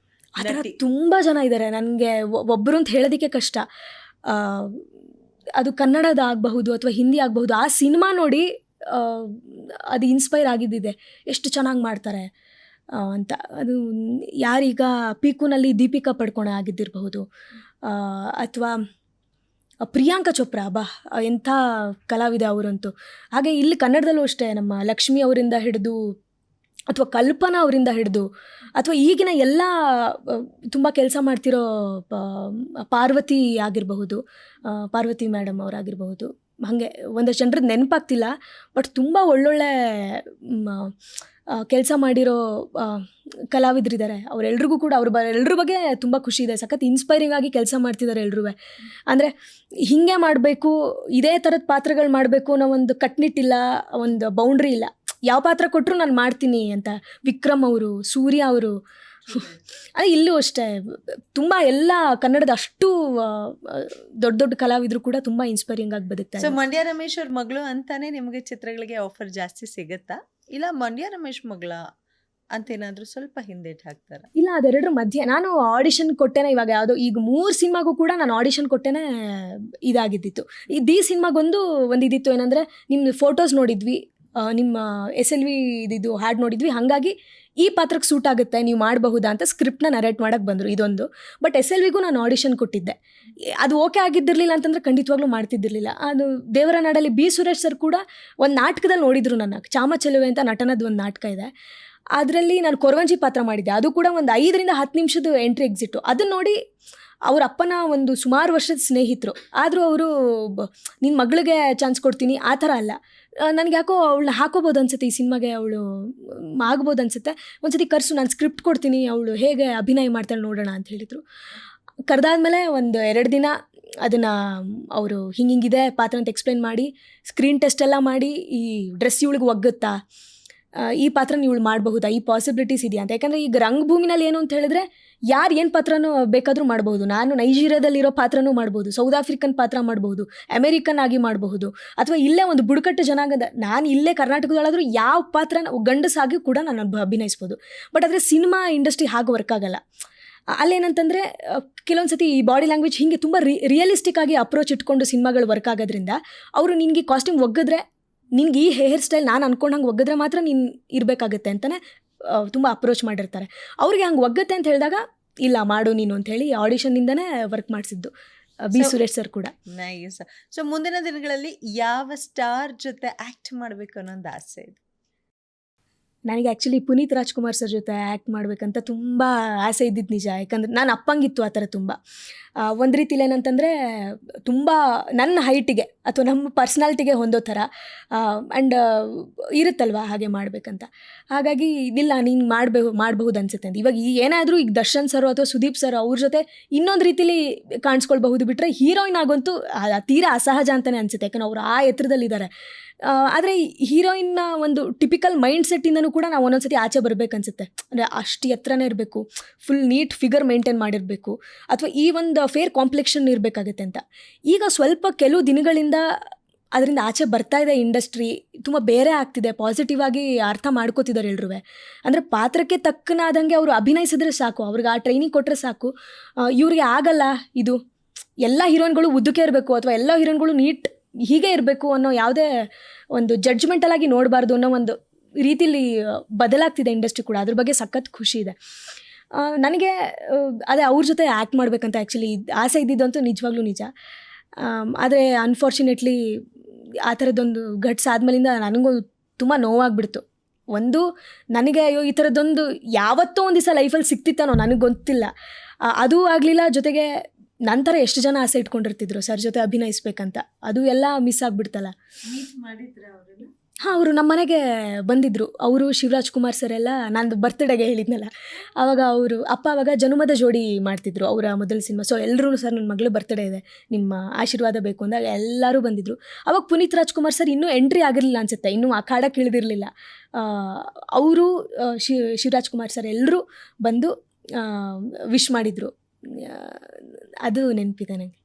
ಆ ಥರ ನಟಿ? ತುಂಬ ಜನ ಇದ್ದಾರೆ. ನನಗೆ ಒಬ್ಬರು ಅಂತ ಹೇಳೋದಕ್ಕೆ ಕಷ್ಟ. ಅದು ಕನ್ನಡದ ಆಗಬಹುದು ಅಥವಾ ಹಿಂದಿ ಆಗಬಹುದು. ಆ ಸಿನಿಮಾ ನೋಡಿ ಅದು ಇನ್ಸ್ಪೈರ್ ಆಗಿದ್ದಿದೆ, ಎಷ್ಟು ಚೆನ್ನಾಗಿ ಮಾಡ್ತಾರೆ ಅಂತ. ಅದು ಯಾರೀಗ ಪೀಕುನಲ್ಲಿ ದೀಪಿಕಾ ಪಡ್ಕೋಣ ಆಗಿದ್ದಿರಬಹುದು, ಅಥವಾ ಪ್ರಿಯಾಂಕಾ ಚೋಪ್ರಾ. ಎಂಥ ಕಲಾವಿದ ಅವರಂತೂ. ಹಾಗೆ ಇಲ್ಲಿ ಕನ್ನಡದಲ್ಲೂ ಅಷ್ಟೇ, ನಮ್ಮ ಲಕ್ಷ್ಮಿ ಅವರಿಂದ ಹಿಡಿದು ಅಥವಾ ಕಲ್ಪನಾ ಅವರಿಂದ ಹಿಡಿದು ಅಥವಾ ಈಗಿನ ಎಲ್ಲ ತುಂಬ ಕೆಲಸ ಮಾಡ್ತಿರೋ ಪಾರ್ವತಿ ಆಗಿರಬಹುದು, ಪಾರ್ವತಿ ಮೇಡಮ್ ಅವರಾಗಿರಬಹುದು. ಹಾಗೆ ಒಂದಷ್ಟು ಜನರದ್ದು ನೆನಪಾಗ್ತಿಲ್ಲ, ಬಟ್ ತುಂಬ ಒಳ್ಳೊಳ್ಳೆ ಕೆಲಸ ಮಾಡಿರೋ ಕಲಾವಿದರಿದ್ದಾರೆ. ಅವರೆಲ್ರಿಗೂ ಕೂಡ ಎಲ್ರ ಬಗ್ಗೆ ತುಂಬ ಖುಷಿ ಇದೆ. ಸಖತ್ ಇನ್ಸ್ಪೈರಿಂಗ್ ಆಗಿ ಕೆಲಸ ಮಾಡ್ತಿದ್ದಾರೆ ಎಲ್ರೂ. ಅಂದರೆ ಹೀಗೆ ಮಾಡಬೇಕು, ಇದೇ ಥರದ ಪಾತ್ರಗಳು ಮಾಡಬೇಕು ಅನ್ನೋ ಒಂದು ಕಟ್ನಿಟ್ಟಿಲ್ಲ, ಒಂದು ಬೌಂಡ್ರಿ ಇಲ್ಲ. ಯಾವ ಪಾತ್ರ ಕೊಟ್ಟರು ನಾನು ಮಾಡ್ತೀನಿ ಅಂತ. ವಿಕ್ರಮ್ ಅವರು, ಸೂರ್ಯ ಅವರು, ಅದೇ ಇಲ್ಲೂ ಅಷ್ಟೇ ತುಂಬ ಎಲ್ಲ ಕನ್ನಡದ ಅಷ್ಟು ದೊಡ್ಡ ದೊಡ್ಡ ಕಲಾವಿದರು ಕೂಡ ತುಂಬ ಇನ್ಸ್ಪೈರಿಂಗ್ ಆಗಿ ಬದುಕ್ತಾರೆ. ಸೊ ಮಂಡ್ಯ ರಮೇಶ್ ಅವ್ರ ಮಗಳು ಅಂತಾನೆ ನಿಮಗೆ ಚಿತ್ರಗಳಿಗೆ ಆಫರ್ ಜಾಸ್ತಿ ಸಿಗುತ್ತಾ, ಇಲ್ಲ ಮಂಡ್ಯ ರಮೇಶ್ ಮಗಳ ಅಂತೇನಾದರೂ ಸ್ವಲ್ಪ ಹಿಂದೇಟ್ ಹಾಕ್ತಾರ? ಇಲ್ಲ, ಅದೆರಡರ ಮಧ್ಯೆ ನಾನು ಆಡಿಷನ್ ಕೊಟ್ಟೇನೆ. ಇವಾಗ ಯಾವುದೋ ಈಗ 3 ಸಿನಿಮಾಗೂ ಕೂಡ ನಾನು ಆಡಿಷನ್ ಕೊಟ್ಟೇನೆ ಇದಾಗಿದ್ದಿತ್ತು. ಈ ಸಿನಿಮಾಗೊಂದು ಇದಿತ್ತು, ಏನಂದರೆ ನಿಮ್ಮ ಫೋಟೋಸ್ ನೋಡಿದ್ವಿ, ನಿಮ್ಮ SLV ಇದಿದ್ದು ಹಾಡು ನೋಡಿದ್ವಿ, ಹಾಗಾಗಿ ಈ ಪಾತ್ರಕ್ಕೆ ಸೂಟ್ ಆಗುತ್ತೆ, ನೀವು ಮಾಡಬಹುದಾ ಅಂತ ಸ್ಕ್ರಿಪ್ಟ್ನ ನರೇಟ್ ಮಾಡೋಕ್ಕೆ ಬಂದರು. ಇದೊಂದು. ಬಟ್ SLVಗೂ ನಾನು ಆಡಿಷನ್ ಕೊಟ್ಟಿದ್ದೆ. ಅದು ಓಕೆ ಆಗಿದ್ದಿರಲಿಲ್ಲ ಅಂತಂದರೆ ಖಂಡಿತವಾಗ್ಲೂ ಮಾಡ್ತಿದ್ದಿರಲಿಲ್ಲ. ಅದು ದೇವರ ನಾಡಲ್ಲಿ ಬಿ ಸುರೇಶ್ ಸರ್ ಕೂಡ ಒಂದು ನಾಟಕದಲ್ಲಿ ನೋಡಿದರು ನನ್ನ. ಚಾಮಚಲುವೆ ಅಂತ ನಟನದ್ದು ಒಂದು ನಾಟಕ ಇದೆ, ಅದರಲ್ಲಿ ನಾನು ಕೊರವಂಜಿ ಪಾತ್ರ ಮಾಡಿದ್ದೆ. ಅದು ಕೂಡ ಒಂದು 5ರಿಂದ 10 ನಿಮಿಷದ ಎಂಟ್ರಿ ಎಕ್ಸಿಟು. ಅದನ್ನು ನೋಡಿ ಅವ್ರ ಅಪ್ಪನ ಒಂದು ಸುಮಾರು ವರ್ಷದ ಸ್ನೇಹಿತರು ಆದರೂ ಅವರು ನಿನ್ನ ಮಗಳಿಗೆ ಚಾನ್ಸ್ ಕೊಡ್ತೀನಿ ಆ ಥರ ಅಲ್ಲ, ನನಗೆ ಯಾಕೋ ಅವಳನ್ನ ಹಾಕೋಬೋದು ಅನ್ಸುತ್ತೆ ಈ ಸಿನಿಮಾಗೆ, ಅವಳು ಆಗ್ಬೋದು ಅನ್ಸುತ್ತೆ, ಒಂದ್ಸತಿ ಕರೆಸು, ನಾನು ಸ್ಕ್ರಿಪ್ಟ್ ಕೊಡ್ತೀನಿ, ಅವಳು ಹೇಗೆ ಅಭಿನಯ ಮಾಡ್ತಾಳೆ ನೋಡೋಣ ಅಂತ ಹೇಳಿದರು. ಕರೆದಾದ್ಮೇಲೆ 1-2 ದಿನ ಅದನ್ನು ಅವರು ಹಿಂಗಿದೆ ಪಾತ್ರ ಅಂತ ಎಕ್ಸ್ಪ್ಲೇನ್ ಮಾಡಿ, ಸ್ಕ್ರೀನ್ ಟೆಸ್ಟ್ ಎಲ್ಲ ಮಾಡಿ, ಈ ಡ್ರೆಸ್ ಇವಳಿಗೆ ಒಗ್ಗುತ್ತಾ, ಈ ಪಾತ್ರನ ಇವಳು ಮಾಡಬಹುದಾ, ಈ ಪಾಸಿಬಿಲಿಟೀಸ್ ಇದೆಯಾ ಅಂತ. ಯಾಕಂದರೆ ಈಗ ರಂಗಭೂಮಿನಲ್ಲಿ ಏನು ಅಂತ ಹೇಳಿದ್ರೆ ಯಾರು ಏನು ಪಾತ್ರನೂ ಬೇಕಾದರೂ ಮಾಡ್ಬೋದು. ನಾನು ನೈಜೀರಿಯಾದಲ್ಲಿರೋ ಪಾತ್ರನೂ ಮಾಡ್ಬೋದು, ಸೌತ್ ಆಫ್ರಿಕನ್ ಪಾತ್ರ ಮಾಡ್ಬೋದು, ಅಮೇರಿಕನ್ ಆಗಿ ಮಾಡಬಹುದು, ಅಥವಾ ಇಲ್ಲೇ ಒಂದು ಬುಡಕಟ್ಟು ಜನಾಂಗದ, ನಾನು ಇಲ್ಲೇ ಕರ್ನಾಟಕದೊಳಾದರೂ ಯಾವ ಪಾತ್ರನ ಗಂಡಸಾಗಿ ಕೂಡ ನಾನು ಅಭಿನಯಿಸ್ಬೋದು. ಬಟ್ ಆದರೆ ಸಿನಿಮಾ ಇಂಡಸ್ಟ್ರಿ ಹಾಗೆ ವರ್ಕ್ ಆಗಲ್ಲ. ಅಲ್ಲೇನಂತಂದರೆ ಕೆಲವೊಂದು ಸತಿ ಈ ಬಾಡಿ ಲ್ಯಾಂಗ್ವೇಜ್ ಹೀಗೆ ತುಂಬ ರಿಯಲಿಸ್ಟಿಕ್ ಆಗಿ ಅಪ್ರೋಚ್ ಇಟ್ಕೊಂಡು ಸಿನಿಮಾಗಳು ವರ್ಕ್ ಆಗೋದ್ರಿಂದ ಅವರು ನಿನಗೆ ಕಾಸ್ಟ್ಯೂಮ್ ಒಗ್ಗಿದ್ರೆ, ನಿನ್ಗೆ ಈ ಹೇರ್ ಸ್ಟೈಲ್ ನಾನು ಅಂದ್ಕೊಂಡಂಗೆ ಒಗ್ಗಿದ್ರೆ ಮಾತ್ರ ನೀನು ಇರಬೇಕಾಗತ್ತೆ ಅಂತಲೇ ತುಂಬ ಅಪ್ರೋಚ್ ಮಾಡಿರ್ತಾರೆ. ಅವ್ರಿಗೆ ಹಂಗೆ ಒಗ್ಗತ್ತೆ ಅಂತ ಹೇಳಿದಾಗ ಇಲ್ಲ ಮಾಡು ನೀನು ಅಂತ ಹೇಳಿ ಆಡಿಷನ್ನಿಂದನೇ ವರ್ಕ್ ಮಾಡಿಸಿದ್ದು ಬಿ ಸುರೇಶ್ ಸರ್ ಕೂಡ. ನೈಸ್. ಸೊ ಮುಂದಿನ ದಿನಗಳಲ್ಲಿ ಯಾವ ಸ್ಟಾರ್ ಜೊತೆ ಆ್ಯಕ್ಟ್ ಮಾಡಬೇಕು ಅನ್ನೋದು ಆಸೆ ಇದೆ? ನನಗೆ ಆ್ಯಕ್ಚುಲಿ ಪುನೀತ್ ರಾಜ್ಕುಮಾರ್ ಸರ್ ಜೊತೆ ಆ್ಯಕ್ಟ್ ಮಾಡಬೇಕಂತ ತುಂಬ ಆಸೆ ಇದ್ದಿದ್ದು ನಿಜ. ಯಾಕಂದರೆ ನಾನು ಅಪ್ಪಂಗಿತ್ತು ಆ ಥರ ತುಂಬ. ಒಂದು ರೀತಿಲಿ ಏನಂತಂದರೆ ತುಂಬ ನನ್ನ ಹೈಟಿಗೆ ಅಥವಾ ನಮ್ಮ ಪರ್ಸ್ನಾಲಿಟಿಗೆ ಹೊಂದೋ ಥರ ಆ್ಯಂಡ್ ಇರುತ್ತಲ್ವ ಹಾಗೆ ಮಾಡಬೇಕಂತ. ಹಾಗಾಗಿ ಇದಿಲ್ಲ ನೀನು ಮಾಡಬಹುದು ಅನ್ಸುತ್ತೆ ಅಂತ. ಇವಾಗ ಏನಾದರೂ ಈಗ ದರ್ಶನ್ ಸರ್ ಅಥವಾ ಸುದೀಪ್ ಸರ್ ಅವ್ರ ಜೊತೆ ಇನ್ನೊಂದು ರೀತಿಲಿ ಕಾಣಿಸ್ಕೊಳ್ಬಹುದು, ಬಿಟ್ಟರೆ ಹೀರೋಯಿನ್ ಆಗೋಂತೂ ತೀರಾ ಅಸಹಜ ಅಂತಲೇ ಅನಿಸುತ್ತೆ. ಯಾಕಂದ್ರೆ ಅವ್ರು ಆ ಎತ್ತರದಲ್ಲಿದ್ದಾರೆ. ಆದರೆ ಹೀರೋಯಿನ್ನ ಒಂದು ಟಿಪಿಕಲ್ ಮೈಂಡ್ ಸೆಟ್ಟಿಂದನೂ ಕೂಡ ನಾವು ಒಂದೊಂದ್ಸತಿ ಆಚೆ ಬರಬೇಕನ್ಸುತ್ತೆ. ಅಂದರೆ ಅಷ್ಟು ಎತ್ತರನೇ ಇರಬೇಕು, ಫುಲ್ ನೀಟ್ ಫಿಗರ್ ಮೇಂಟೈನ್ ಮಾಡಿರಬೇಕು, ಅಥವಾ ಈ ಒಂದು ಫೇರ್ ಕಾಂಪ್ಲೆಕ್ಷನ್ ಇರಬೇಕಾಗತ್ತೆ ಅಂತ. ಈಗ ಸ್ವಲ್ಪ ಕೆಲವು ದಿನಗಳಿಂದ ಅದರಿಂದ ಆಚೆ ಬರ್ತಾ ಇದೆ ಇಂಡಸ್ಟ್ರಿ, ತುಂಬ ಬೇರೆ ಆಗ್ತಿದೆ, ಪಾಸಿಟಿವ್ ಆಗಿ ಅರ್ಥ ಮಾಡ್ಕೋತಿದ್ದಾರೆ ಎಲ್ರೂ. ಅಂದರೆ ಪಾತ್ರಕ್ಕೆ ತಕ್ಕನಾದಂಗೆ ಅವರು ಅಭಿನಯಿಸಿದ್ರೆ ಸಾಕು, ಅವ್ರಿಗೆ ಆ ಟ್ರೈನಿಂಗ್ ಕೊಟ್ಟರೆ ಸಾಕು. ಇವ್ರಿಗೆ ಆಗಲ್ಲ ಇದು, ಎಲ್ಲ ಹೀರೋಯಿನ್ಗಳು ಉದ್ದಕ್ಕೆ ಇರಬೇಕು ಅಥವಾ ಎಲ್ಲ ಹೀರೋಯಿನ್ಗಳು ನೀಟ್ ಹೀಗೆ ಇರಬೇಕು ಅನ್ನೋ ಯಾವುದೇ ಒಂದು ಜಡ್ಜ್ಮೆಂಟಲಾಗಿ ನೋಡಬಾರ್ದು ಅನ್ನೋ ಒಂದು ರೀತಿಲಿ ಬದಲಾಗ್ತಿದೆ ಇಂಡಸ್ಟ್ರಿ ಕೂಡ, ಅದ್ರ ಬಗ್ಗೆ ಸಖತ್ ಖುಷಿ ಇದೆ. ನನಗೆ ಅದೇ ಅವ್ರ ಜೊತೆ ಆ್ಯಕ್ಟ್ ಮಾಡಬೇಕಂತ ಆ್ಯಕ್ಚುಲಿ ಆಸೆ ಇದ್ದಿದ್ದಂತೂ ನಿಜವಾಗ್ಲೂ ನಿಜ. ಆದರೆ ಅನ್ಫಾರ್ಚುನೇಟ್ಲಿ ಆ ಥರದ್ದೊಂದು ಘಟ್ಸ್ ಆದಮೇಲಿಂದ ನನಗೂ ತುಂಬ ನೋವಾಗ್ಬಿಡ್ತು. ಒಂದು ನನಗೆ ಅಯ್ಯೋ ಈ ಥರದ್ದೊಂದು ಯಾವತ್ತೋ ಒಂದು ದಿವಸ ಲೈಫಲ್ಲಿ ಸಿಕ್ತಿತ್ತಾನೋ ನನಗೆ ಗೊತ್ತಿಲ್ಲ, ಅದೂ ಆಗಲಿಲ್ಲ. ಜೊತೆಗೆ ನಂತರ ಎಷ್ಟು ಜನ ಆಸೆ ಇಟ್ಕೊಂಡಿರ್ತಿದ್ರು ಸರ್ ಜೊತೆ ಅಭಿನಯಿಸ್ಬೇಕಂತ, ಅದು ಎಲ್ಲ ಮಿಸ್ ಆಗಿಬಿಡ್ತಲ್ಲ. ಹಾಂ, ಅವರು ನಮ್ಮ ಮನೆಗೆ ಬಂದಿದ್ದರು. ಅವರು ಶಿವರಾಜ್ ಕುಮಾರ್ ಸರ್ ಎಲ್ಲ ನಂದು ಬರ್ತ್ಡೇಗೆ ಹೇಳಿದ್ನಲ್ಲ, ಆವಾಗ ಅವರು ಅಪ್ಪ ಆವಾಗ ಜನುಮದ ಜೋಡಿ ಮಾಡ್ತಿದ್ರು ಅವರ ಮೊದಲ ಸಿನಿಮಾ. ಸೊ ಎಲ್ಲರೂ ಸರ್ ನನ್ನ ಮಗಳು ಬರ್ತ್ಡೇ ಇದೆ, ನಿಮ್ಮ ಆಶೀರ್ವಾದ ಬೇಕು ಅಂದಾಗ ಎಲ್ಲರೂ ಬಂದಿದ್ದರು. ಆವಾಗ ಪುನೀತ್ ರಾಜ್ಕುಮಾರ್ ಸರ್ ಇನ್ನೂ ಎಂಟ್ರಿ ಆಗಿರಲಿಲ್ಲ ಅನಿಸುತ್ತೆ, ಇನ್ನೂ ಅಖಾಡಕ್ಕೆ ಇಳಿದಿರಲಿಲ್ಲ. ಅವರು ಶಿವರಾಜ್ ಕುಮಾರ್ ಸರ್ ಎಲ್ಲರೂ ಬಂದು ವಿಶ್ ಮಾಡಿದರು. ಅದು ನೆನಪಿದೆ ನನಗೆ.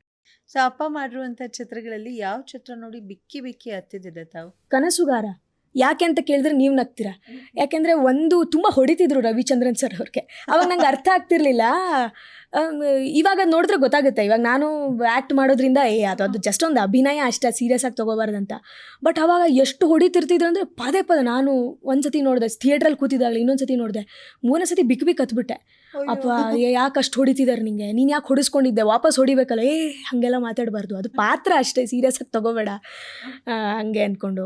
ಸೊ ಅಪ್ಪ ಮಾಡಿರುವಂಥ ಚಿತ್ರಗಳಲ್ಲಿ ಯಾವ ಚಿತ್ರ ನೋಡಿ ಬಿಕ್ಕಿ ಬಿಕ್ಕಿ ಹತ್ತಿದ್ದಿದೆ ತಾವು? ಕನಸುಗಾರ. ಯಾಕೆ ಅಂತ ಕೇಳಿದ್ರೆ ನೀವು ನಗ್ತೀರಾ, ಯಾಕೆಂದರೆ ಒಂದು ತುಂಬ ಹೊಡಿತಿದ್ರು ರವಿಚಂದ್ರನ್ ಸರ್ ಅವ್ರಿಗೆ. ಅವಾಗ ನಂಗೆ ಅರ್ಥ ಆಗ್ತಿರ್ಲಿಲ್ಲ. ಇವಾಗ ನೋಡಿದ್ರೆ ಗೊತ್ತಾಗುತ್ತೆ, ಇವಾಗ ನಾನು ಆ್ಯಕ್ಟ್ ಮಾಡೋದ್ರಿಂದ ಅದು ಜಸ್ಟ್ ಒಂದು ಅಭಿನಯ ಅಷ್ಟೇ, ಸೀರಿಯಸ್ ಆಗಿ ತೊಗೋಬಾರ್ದಂತ. ಬಟ್ ಅವಾಗ ಎಷ್ಟು ಹೊಡಿತಿರ್ತಿದ್ರು ಅಂದರೆ ಪದೇ ಪದೇ. ನಾನು ಒಂದು ಸತಿ ನೋಡಿದೆ ಥಿಯೇಟ್ರಲ್ಲಿ ಕೂತಿದ್ದಾಗಲಿ, ಇನ್ನೊಂದು ಸತಿ ನೋಡಿದೆ, ಮೂರನೇ ಸತಿ ಬಿಕ್ಕಿ ಬಿಕ್ಕಿ ಹತ್ಬಿಟ್ಟೆ. ಅಪ್ಪ ಯಾಕೆ ಅಷ್ಟು ಹೊಡಿತಿದ್ದಾರೆ ನಿಂಗೆ, ನೀನು ಯಾಕೆ ಹೊಡಿಸ್ಕೊಂಡಿದ್ದೆ, ವಾಪಸ್ ಹೊಡಿಬೇಕಲ್ಲ, ಹಾಗೆಲ್ಲ ಮಾತಾಡಬಾರ್ದು, ಅದು ಪಾತ್ರ ಅಷ್ಟೇ, ಸೀರಿಯಸ್ ಆಗಿ ತೊಗೋಬೇಡ ಹಂಗೆ ಅಂದ್ಕೊಂಡು.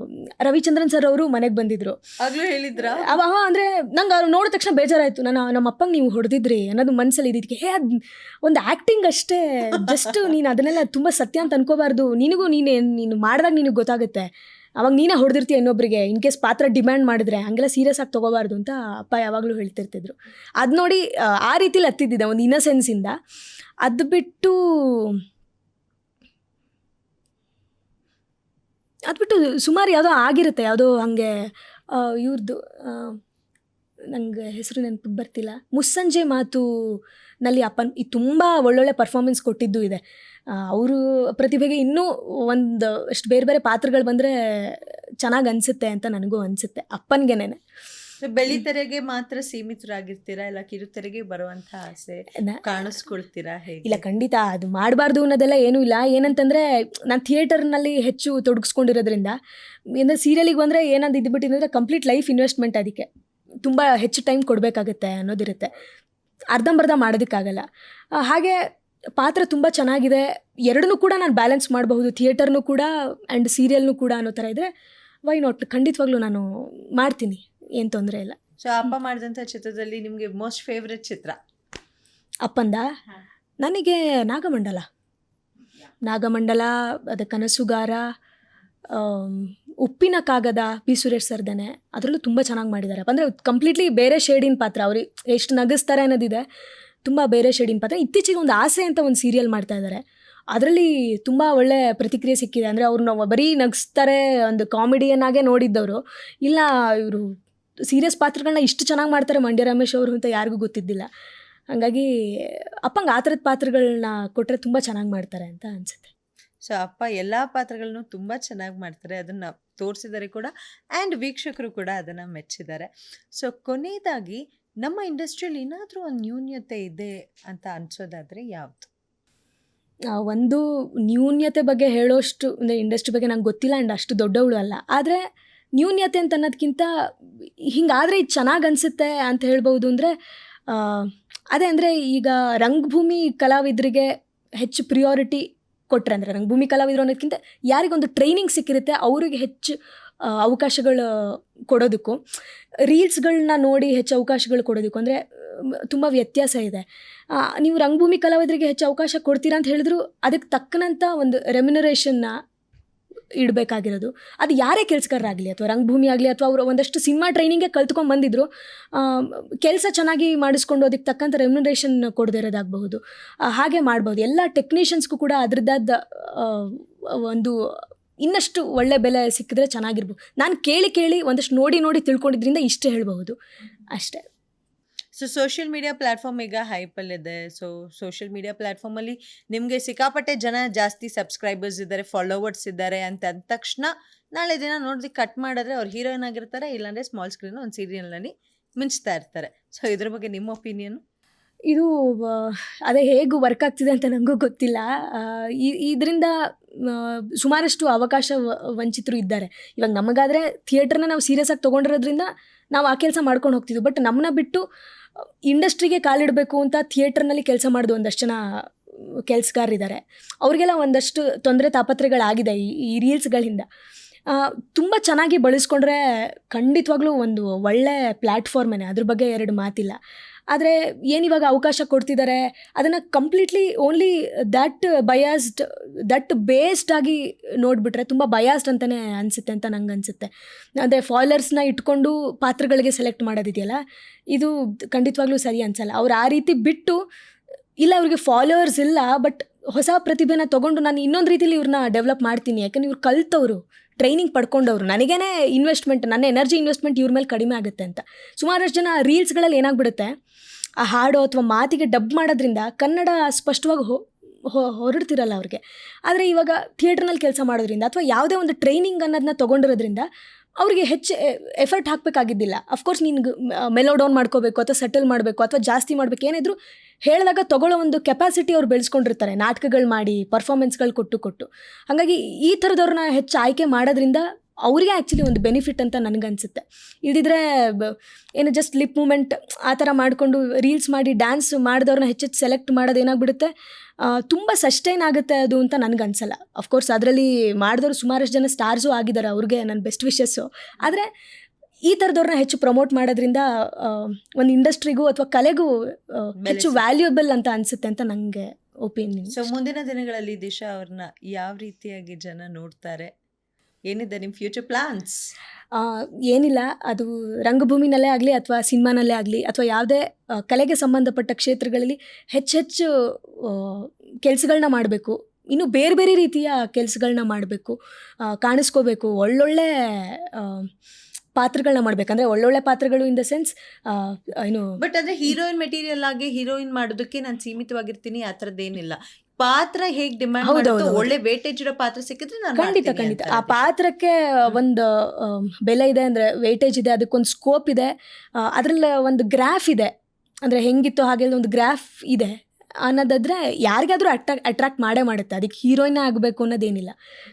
ರವಿಚಂದ್ರನ್ ಸರ್ ಅವರು ಮನೆಗೆ ಬಂದಿದ್ರು. ಆಗ್ಲೂ ಹೇಳಿದ್ರ ಅವಾಗ ಅಂದರೆ ನಂಗೆ ಅವ್ರು ನೋಡಿದ ತಕ್ಷಣ ಬೇಜಾರಾಯಿತು. ನಮ್ಮ ಅಪ್ಪಂಗೆ ನೀವು ಹೊಡೆದಿದ್ರಿ ಅನ್ನೋದು ಮನಸ್ಸಲ್ಲಿ ಇದ್ದಿದ್ದಕ್ಕೆ, ಅದು ಒಂದು ಆ್ಯಕ್ಟಿಂಗ್ ಅಷ್ಟೇ, ಜಸ್ಟ್ ನೀನು ಅದನ್ನೆಲ್ಲ ತುಂಬ ಸತ್ಯ ಅಂತ ಅನ್ಕೋಬಾರ್ದು, ನೀನು ಮಾಡಿದಾಗ ನಿನಗೆ ಗೊತ್ತಾಗುತ್ತೆ. ಅವಾಗ ನೀನೇ ಹೊಡೆದಿರ್ತೀಯ ಇನ್ನೊಬ್ಬರಿಗೆ, ಇನ್ ಕೇಸ್ ಪಾತ್ರ ಡಿಮ್ಯಾಂಡ್ ಮಾಡಿದ್ರೆ, ಹಂಗೆಲ್ಲ ಸೀರಿಯಸ್ ಆಗಿ ತೊಗೋಬಾರ್ದು ಅಂತ ಅಪ್ಪ ಯಾವಾಗಲೂ ಹೇಳ್ತಿರ್ತಿದ್ರು. ಅದು ನೋಡಿ ಆ ರೀತಿಲಿ ಹತ್ತಿದ್ದಿದ್ದೆ ಒಂದು ಇನ್ನಸೆನ್ಸಿಂದ. ಅದು ಬಿಟ್ಟು ಸುಮಾರು ಯಾವುದೋ ಆಗಿರುತ್ತೆ, ಯಾವುದೋ ಹಾಗೆ ಇವ್ರದ್ದು ನಂಗೆ ಹೆಸರು ನೆನಪಿಗೆ ಬರ್ತಿಲ್ಲ. ಮುಸ್ಸಂಜೆ ಮಾತು ನಲ್ಲಿ ಅಪ್ಪನ್ ಇದು ತುಂಬ ಒಳ್ಳೊಳ್ಳೆ ಪರ್ಫಾರ್ಮೆನ್ಸ್ ಕೊಟ್ಟಿದ್ದು ಇದೆ. ಅವರು ಪ್ರತಿಭೆಗೆ ಇನ್ನೂ ಒಂದು ಅಷ್ಟು ಬೇರೆ ಬೇರೆ ಪಾತ್ರಗಳು ಬಂದರೆ ಚೆನ್ನಾಗಿ ಅನಿಸುತ್ತೆ ಅಂತ ನನಗೂ ಅನಿಸುತ್ತೆ. ಅಪ್ಪನಿಗೆನೇ ಬೆಳಿತೆರೆಗೆ ಮಾತ್ರ ಸೀಮಿತರಾಗಿರ್ತೀರಾ, ಇಲ್ಲ ಕಿರುತೆರೆಗೆ ಬರುವಂಥ ಆಸೆ ಕಾಣಿಸ್ಕೊಳ್ತೀರಾ ಹೇಗೆ? ಇಲ್ಲ, ಖಂಡಿತ ಅದು ಮಾಡಬಾರ್ದು ಅನ್ನೋದೆಲ್ಲ ಏನೂ ಇಲ್ಲ. ಏನಂತಂದರೆ ನಾನು ಥಿಯೇಟರ್ನಲ್ಲಿ ಹೆಚ್ಚು ತೊಡಗಿಸ್ಕೊಂಡಿರೋದ್ರಿಂದ, ಅಂದರೆ ಸೀರಿಯಲಿಗೆ ಬಂದರೆ ಏನಂದು ಇದ್ಬಿಟ್ಟಿದ್ರೆ ಕಂಪ್ಲೀಟ್ ಲೈಫ್ ಇನ್ವೆಸ್ಟ್ಮೆಂಟ್, ಅದಕ್ಕೆ ತುಂಬ ಹೆಚ್ಚು ಟೈಮ್ ಕೊಡಬೇಕಾಗತ್ತೆ ಅನ್ನೋದಿರುತ್ತೆ, ಅರ್ಧಂಬರ್ಧ ಮಾಡೋದಕ್ಕಾಗಲ್ಲ. ಹಾಗೆ ಪಾತ್ರ ತುಂಬ ಚೆನ್ನಾಗಿದೆ, ಎರಡನ್ನೂ ಕೂಡ ನಾನು ಬ್ಯಾಲೆನ್ಸ್ ಮಾಡಬಹುದು, ಥಿಯೇಟರ್ನೂ ಕೂಡ ಆ್ಯಂಡ್ ಸೀರಿಯಲ್ನೂ ಕೂಡ ಅನ್ನೋ ಥರ ಇದ್ದರೆ ವೈ ನಾಟ್, ಖಂಡಿತವಾಗ್ಲೂ ನಾನು ಮಾಡ್ತೀನಿ, ಏನು ತೊಂದರೆ ಇಲ್ಲ. ಸೊ ಅಪ್ಪ ಮಾಡಿದಂಥ ಚಿತ್ರದಲ್ಲಿ ನಿಮಗೆ ಮೋಸ್ಟ್ ಫೇವ್ರೆಟ್ ಚಿತ್ರ? ಅಪ್ಪಂದ ನನಗೆ ನಾಗಮಂಡಲ, ಅದು ಕನಸುಗಾರ, ಉಪ್ಪಿನ ಕಾಗದ, ಪಿ ಸುರೇಶ್ ಸರ್ದನೆ, ಅದರಲ್ಲೂ ತುಂಬ ಚೆನ್ನಾಗಿ ಮಾಡಿದ್ದಾರೆ. ಅಂದರೆ ಕಂಪ್ಲೀಟ್ಲಿ ಬೇರೆ ಶೇಡಿನ ಪಾತ್ರ, ಅವ್ರು ಎಷ್ಟು ನಗಿಸ್ತಾರೆ ಅನ್ನೋದಿದೆ, ತುಂಬ ಬೇರೆ ಶೇಡಿನ ಪಾತ್ರ. ಇತ್ತೀಚೆಗೆ ಒಂದು ಆಸೆ ಅಂತ ಒಂದು ಸೀರಿಯಲ್ ಮಾಡ್ತಾ ಇದ್ದಾರೆ, ಅದರಲ್ಲಿ ತುಂಬ ಒಳ್ಳೆ ಪ್ರತಿಕ್ರಿಯೆ ಸಿಕ್ಕಿದೆ. ಅಂದರೆ ಅವ್ರನ್ನ ಬರೀ ನಗಿಸ್ತಾರೆ, ಒಂದು ಕಾಮಿಡಿಯನ್ನಾಗೆ ನೋಡಿದ್ದವರು, ಇಲ್ಲ ಇವರು ಸೀರಿಯಸ್ ಪಾತ್ರಗಳನ್ನ ಇಷ್ಟು ಚೆನ್ನಾಗಿ ಮಾಡ್ತಾರೆ ಮಂಡ್ಯ ರಮೇಶ್ ಅವರು ಅಂತ ಯಾರಿಗೂ ಗೊತ್ತಿದ್ದಿಲ್ಲ. ಹಾಗಾಗಿ ಅಪ್ಪಂಗೆ ಆ ಥರದ ಪಾತ್ರಗಳನ್ನ ಕೊಟ್ಟರೆ ತುಂಬ ಚೆನ್ನಾಗಿ ಮಾಡ್ತಾರೆ ಅಂತ ಅನಿಸುತ್ತೆ. ಸೊ ಅಪ್ಪ ಎಲ್ಲ ಪಾತ್ರಗಳನ್ನು ತುಂಬ ಚೆನ್ನಾಗಿ ಮಾಡ್ತಾರೆ, ಅದನ್ನು ತೋರಿಸಿದ್ದಾರೆ ಕೂಡ, ಆ್ಯಂಡ್ ವೀಕ್ಷಕರು ಕೂಡ ಅದನ್ನು ಮೆಚ್ಚಿದ್ದಾರೆ. ಸೊ ಕೊನೆಯದಾಗಿ ನಮ್ಮ ಇಂಡಸ್ಟ್ರಿಯಲ್ಲಿ ಏನಾದರೂ ಒಂದು ನ್ಯೂನ್ಯತೆ ಇದೆ ಅಂತ ಅನಿಸೋದಾದರೆ ಯಾವುದು? ಒಂದು ನ್ಯೂನ್ಯತೆ ಬಗ್ಗೆ ಹೇಳೋಷ್ಟು, ಅಂದರೆ ಇಂಡಸ್ಟ್ರಿ ಬಗ್ಗೆ ನಂಗೆ ಗೊತ್ತಿಲ್ಲ ಆ್ಯಂಡ್ ಅಷ್ಟು ದೊಡ್ಡವಳು ಅಲ್ಲ. ಆದರೆ ನ್ಯೂನ್ಯತೆ ಅಂತ ಅನ್ನೋದಕ್ಕಿಂತ ಹಿಂಗಾದರೆ ಇದು ಚೆನ್ನಾಗಿ ಅನಿಸುತ್ತೆ ಅಂತ ಹೇಳ್ಬೋದು. ಅಂದರೆ ಅದೇ, ಅಂದರೆ ಈಗ ರಂಗಭೂಮಿ ಕಲಾವಿದರಿಗೆ ಹೆಚ್ಚು ಪ್ರಿಯಾರಿಟಿ ಕೊಟ್ಟರೆ, ಅಂದರೆ ರಂಗಭೂಮಿ ಕಲಾವಿದರು ಅನ್ನೋದಕ್ಕಿಂತ ಯಾರಿಗೊಂದು ಟ್ರೈನಿಂಗ್ ಸಿಕ್ಕಿರುತ್ತೆ ಅವರಿಗೆ ಹೆಚ್ಚು ಅವಕಾಶಗಳು ಕೊಡೋದಕ್ಕೂ, ರೀಲ್ಸ್ಗಳನ್ನ ನೋಡಿ ಹೆಚ್ಚು ಅವಕಾಶಗಳು ಕೊಡೋದಕ್ಕೂ ಅಂದರೆ ತುಂಬ ವ್ಯತ್ಯಾಸ ಇದೆ. ನೀವು ರಂಗಭೂಮಿ ಕಲಾವಿದರಿಗೆ ಹೆಚ್ಚು ಅವಕಾಶ ಕೊಡ್ತೀರಾ ಅಂತ ಹೇಳಿದ್ರು ಅದಕ್ಕೆ ತಕ್ಕನಂಥ ಒಂದು ರೆಮ್ಯುನರೇಷನ್ನ ಇಡಬೇಕಾಗಿರೋದು. ಅದು ಯಾರೇ ಕೆಲಸಗಾರರಾಗಲಿ ಅಥವಾ ರಂಗಭೂಮಿ ಆಗಲಿ ಅಥವಾ ಅವರು ಒಂದಷ್ಟು ಸಿನಿಮಾ ಟ್ರೈನಿಂಗೇ ಕಲ್ತ್ಕೊಂಡು ಬಂದಿದ್ರು, ಕೆಲಸ ಚೆನ್ನಾಗಿ ಮಾಡಿಸ್ಕೊಂಡು ಅದಕ್ಕೆ ತಕ್ಕಂಥ ರೆಮ್ಯುನರೇಷನ್ ಕೊಡದೇ ಇರೋದಾಗಬಹುದು. ಹಾಗೆ ಮಾಡ್ಬೋದು. ಎಲ್ಲ ಟೆಕ್ನಿಷಿಯನ್ಸ್ಗೂ ಕೂಡ ಅದರದ್ದಾದ ಒಂದು ಇನ್ನಷ್ಟು ಒಳ್ಳೆ ಬೆಲೆ ಸಿಕ್ಕಿದ್ರೆ ಚೆನ್ನಾಗಿರ್ಬೋದು. ನಾನು ಕೇಳಿ ಒಂದಷ್ಟು ನೋಡಿ ತಿಳ್ಕೊಂಡಿದ್ರಿಂದ ಇಷ್ಟೇ ಹೇಳಬಹುದು ಅಷ್ಟೇ. ಸೊ ಸೋಷಿಯಲ್ ಮೀಡಿಯಾ ಪ್ಲ್ಯಾಟ್ಫಾರ್ಮ್ ಈಗ ಹೈಪಲ್ಲಿದೆ. ಸೊ ಸೋಷಿಯಲ್ ಮೀಡಿಯಾ ಪ್ಲ್ಯಾಟ್ಫಾರ್ಮಲ್ಲಿ ನಿಮಗೆ ಸಿಕ್ಕಾಪಟ್ಟೆ ಜನ ಜಾಸ್ತಿ ಸಬ್ಸ್ಕ್ರೈಬರ್ಸ್ ಇದ್ದಾರೆ, ಫಾಲೋವರ್ಸ್ ಇದ್ದಾರೆ ಅಂತ ಅಂದ ತಕ್ಷಣ ನಾಳೆ ದಿನ ನೋಡಿದ್ರೆ ಕಟ್ ಮಾಡಿದ್ರೆ ಅವ್ರು ಹೀರೋಯಿನ್ ಆಗಿರ್ತಾರೆ, ಇಲ್ಲಾಂದರೆ ಸ್ಮಾಲ್ ಸ್ಕ್ರೀನ್ ಒಂದು ಸೀರಿಯಲ್ನಲ್ಲಿ ಮಿಂಚ್ತಾ ಇರ್ತಾರೆ. ಸೊ ಇದ್ರ ಬಗ್ಗೆ ನಿಮ್ಮ ಒಪಿನಿಯನ್? ಇದು ಅದೇ ಹೇಗೆ ವರ್ಕ್ ಆಗ್ತಿದೆ ಅಂತ ನನಗೂ ಗೊತ್ತಿಲ್ಲ. ಇದರಿಂದ ಸುಮಾರಷ್ಟು ಅವಕಾಶ ವಂಚಿತರು ಇದ್ದಾರೆ. ಇವಾಗ ನಮಗಾದರೆ ಥಿಯೇಟ್ರನ್ನ ನಾವು ಸೀರಿಯಸ್ ಆಗಿ ತೊಗೊಂಡಿರೋದ್ರಿಂದ ನಾವು ಆ ಕೆಲಸ ಮಾಡ್ಕೊಂಡು ಹೋಗ್ತಿದ್ವಿ. ಬಟ್ ನಮ್ಮನ್ನ ಬಿಟ್ಟು ಇಂಡಸ್ಟ್ರಿಗೆ ಕಾಲಿಡಬೇಕು ಅಂತ ಥಿಯೇಟ್ರ್ನಲ್ಲಿ ಕೆಲಸ ಮಾಡೋದು ಒಂದಷ್ಟು ಜನ ಕೆಲಸಗಾರರಿದ್ದಾರೆ. ಅವ್ರಿಗೆಲ್ಲ ಒಂದಷ್ಟು ತೊಂದರೆ ತಾಪತ್ರೆಗಳಾಗಿದೆ ಈ ರೀಲ್ಸ್ಗಳಿಂದ. ತುಂಬ ಚೆನ್ನಾಗಿ ಬಳಸ್ಕೊಂಡ್ರೆ ಖಂಡಿತವಾಗ್ಲೂ ಒಂದು ಒಳ್ಳೆ ಪ್ಲ್ಯಾಟ್ಫಾರ್ಮೇನೆ, ಅದ್ರ ಬಗ್ಗೆ ಎರಡು ಮಾತಿಲ್ಲ. ಆದರೆ ಏನಿವಾಗ ಅವಕಾಶ ಕೊಡ್ತಿದ್ದಾರೆ ಅದನ್ನು ಕಂಪ್ಲೀಟ್ಲಿ ಓನ್ಲಿ ದಟ್ ಬೇಸ್ಡ್ ಆಗಿ ನೋಡಿಬಿಟ್ರೆ ತುಂಬ ಬಯಾಸ್ಡ್ ಅಂತಲೇ ಅನಿಸುತ್ತೆ ಅಂತ ನಂಗೆ ಅನಿಸುತ್ತೆ. ಅದೇ ಫಾಲೋವರ್ಸ್ನ ಇಟ್ಕೊಂಡು ಪಾತ್ರಗಳಿಗೆ ಸೆಲೆಕ್ಟ್ ಮಾಡೋದಿದೆಯಲ್ಲ, ಇದು ಖಂಡಿತವಾಗ್ಲೂ ಸರಿ ಅನಿಸಲ್ಲ. ಅವ್ರು ಆ ರೀತಿ ಬಿಟ್ಟು, ಇಲ್ಲ ಅವ್ರಿಗೆ ಫಾಲೋವರ್ಸ್ ಇಲ್ಲ ಬಟ್ ಹೊಸ ಪ್ರತಿಭೆನ ತೊಗೊಂಡು ನಾನು ಇನ್ನೊಂದು ರೀತಿಲಿ ಇವ್ರನ್ನ ಡೆವಲಪ್ ಮಾಡ್ತೀನಿ, ಯಾಕಂದ್ರೆ ಇವ್ರು ಕಲ್ತವರು, ಟ್ರೈನಿಂಗ್ ಪಡ್ಕೊಂಡವ್ರು, ನನಗೇನೆ ಇನ್ವೆಸ್ಟ್ಮೆಂಟ್, ನನ್ನ ಎನರ್ಜಿ ಇನ್ವೆಸ್ಟ್ಮೆಂಟ್ ಇವ್ರ ಮೇಲೆ ಕಡಿಮೆ ಆಗುತ್ತೆ ಅಂತ. ಸುಮಾರಷ್ಟು ಜನ ರೀಲ್ಸ್ಗಳಲ್ಲಿ ಏನಾಗ್ಬಿಡುತ್ತೆ, ಆ ಹಾಡೋ ಅಥವಾ ಮಾತಿಗೆ ಡಬ್ ಮಾಡೋದ್ರಿಂದ ಕನ್ನಡ ಸ್ಪಷ್ಟವಾಗಿ ಹೊರಡ್ತಿರಲ್ಲ ಅವ್ರಿಗೆ. ಆದರೆ ಇವಾಗ ಥಿಯೇಟ್ರ್ನಲ್ಲಿ ಕೆಲಸ ಮಾಡೋದ್ರಿಂದ ಅಥವಾ ಯಾವುದೇ ಒಂದು ಟ್ರೈನಿಂಗ್ ಅನ್ನೋದನ್ನ ತೊಗೊಂಡಿರೋದ್ರಿಂದ ಅವರಿಗೆ ಹೆಚ್ಚು ಎಫರ್ಟ್ ಹಾಕಬೇಕಾಗಿದ್ದಿಲ್ಲ. ಅಫ್ಕೋರ್ಸ್ ನಿನ್ಗೆ ಮೆಲೋ ಡೌನ್ ಮಾಡ್ಕೋಬೇಕು ಅಥವಾ ಸೆಟಲ್ ಮಾಡಬೇಕು ಅಥವಾ ಜಾಸ್ತಿ ಮಾಡಬೇಕು, ಏನಿದ್ರು ಹೇಳಿದಾಗ ತೊಗೊಳ್ಳೋ ಒಂದು ಕೆಪಾಸಿಟಿ ಅವ್ರು ಬೆಳೆಸ್ಕೊಂಡಿರ್ತಾರೆ, ನಾಟಕಗಳು ಮಾಡಿ ಪರ್ಫಾರ್ಮೆನ್ಸ್ಗಳು ಕೊಟ್ಟು. ಹಾಗಾಗಿ ಈ ಥರದವ್ರನ್ನ ಹೆಚ್ಚು ಆಯ್ಕೆ ಮಾಡೋದ್ರಿಂದ ಅವರಿಗೆ ಆ್ಯಕ್ಚುಲಿ ಒಂದು ಬೆನಿಫಿಟ್ ಅಂತ ನನಗನ್ಸುತ್ತೆ. ಇಲ್ದಿದ್ರೆ ಏನು ಜಸ್ಟ್ ಲಿಪ್ ಮೂಮೆಂಟ್ ಆ ಥರ ಮಾಡಿಕೊಂಡು ರೀಲ್ಸ್ ಮಾಡಿ ಡ್ಯಾನ್ಸ್ ಮಾಡಿದವ್ರನ್ನ ಹೆಚ್ಚೆಚ್ಚು ಸೆಲೆಕ್ಟ್ ಮಾಡೋದು ಏನಾಗ್ಬಿಡುತ್ತೆ, ತುಂಬ ಸಸ್ಟೈನ್ ಆಗುತ್ತೆ ಅದು ಅಂತ ನನಗನ್ಸಲ್ಲ. ಅಫ್ಕೋರ್ಸ್ ಅದರಲ್ಲಿ ಮಾಡಿದವರು ಸುಮಾರಷ್ಟು ಜನ ಸ್ಟಾರ್ಸು ಆಗಿದ್ದಾರೆ, ಅವ್ರಿಗೆ ನನ್ನ ಬೆಸ್ಟ್ ವಿಶಸ್ಸು. ಆದರೆ ಈ ಥರದವ್ರನ್ನ ಹೆಚ್ಚು ಪ್ರಮೋಟ್ ಮಾಡೋದ್ರಿಂದ ಒಂದು ಇಂಡಸ್ಟ್ರಿಗೂ ಅಥವಾ ಕಲೆಗೂ ಹೆಚ್ಚು ವ್ಯಾಲ್ಯೂಯಬಲ್ ಅಂತ ಅನಿಸುತ್ತೆ ಅಂತ ನನಗೆ ಒಪಿನಿಯನ್. ಸೊ ಮುಂದಿನ ದಿನಗಳಲ್ಲಿ ದಿಶಾ ಅವ್ರನ್ನ ಯಾವ ರೀತಿಯಾಗಿ ಜನ ನೋಡ್ತಾರೆ, ಏನಿದೆ ನಿಮ್ಮ ಫ್ಯೂಚರ್ ಪ್ಲಾನ್ಸ್? ಏನಿಲ್ಲ, ಅದು ರಂಗಭೂಮಿನಲ್ಲೇ ಆಗಲಿ ಅಥವಾ ಸಿನಿಮಾನಲ್ಲೇ ಆಗಲಿ ಅಥವಾ ಯಾವುದೇ ಕಲೆಗೆ ಸಂಬಂಧಪಟ್ಟ ಕ್ಷೇತ್ರಗಳಲ್ಲಿ ಹೆಚ್ಚೆಚ್ಚು ಕೆಲಸಗಳನ್ನ ಮಾಡಬೇಕು, ಇನ್ನು ಬೇರೆ ಬೇರೆ ರೀತಿಯ ಕೆಲಸಗಳನ್ನ ಮಾಡಬೇಕು, ಕಾಣಿಸ್ಕೋಬೇಕು, ಒಳ್ಳೊಳ್ಳೆ ಪಾತ್ರಗಳನ್ನ ಮಾಡಬೇಕಂದ್ರೆ ಒಳ್ಳೊಳ್ಳೆ ಪಾತ್ರಗಳು ಇನ್ ದ ಸೆನ್ಸ್ ಏನು. ಬಟ್ ಅಂದರೆ ಹೀರೋಯಿನ್ ಮೆಟೀರಿಯಲ್ ಆಗಿ ಹೀರೋಯಿನ್ ಮಾಡೋದಕ್ಕೆ ನಾನು ಸೀಮಿತವಾಗಿರ್ತೀನಿ ಆ ಥರದ್ದೇನಿಲ್ಲ. ಪಾತ್ರ ಹೇಗೆ ಡಿಮ್ಯಾಂಡ್ ಮಾಡುತ್ತೋ, ಒಳ್ಳೆ ವೇಟೇಜ್ ಇರೋ ಪಾತ್ರ ಸಿಕ್ಕಿದ್ರೆ ನಾನು ಖಂಡಿತ ಆ ಪಾತ್ರಕ್ಕೆ ಒಂದು ಬೆಲೆ ಇದೆ, ಅಂದರೆ ವೇಟೇಜ್ ಇದೆ, ಅದಕ್ಕೊಂದು ಸ್ಕೋಪ್ ಇದೆ, ಅದರಲ್ಲಿ ಒಂದು ಗ್ರಾಫ್ ಇದೆ, ಅಂದರೆ ಹೆಂಗಿತ್ತು ಹಾಗೆ ಒಂದು ಗ್ರಾಫ್ ಇದೆ ಅನ್ನೋದಾದರೆ ಯಾರಿಗಾದರೂ ಅಟ್ರಾಕ್ಟ್ ಮಾಡೇ ಮಾಡುತ್ತೆ. ಅದಕ್ಕೆ ಹೀರೋಯಿನ್ ಆಗಬೇಕು ಅನ್ನೋದೇನಿಲ್ಲ.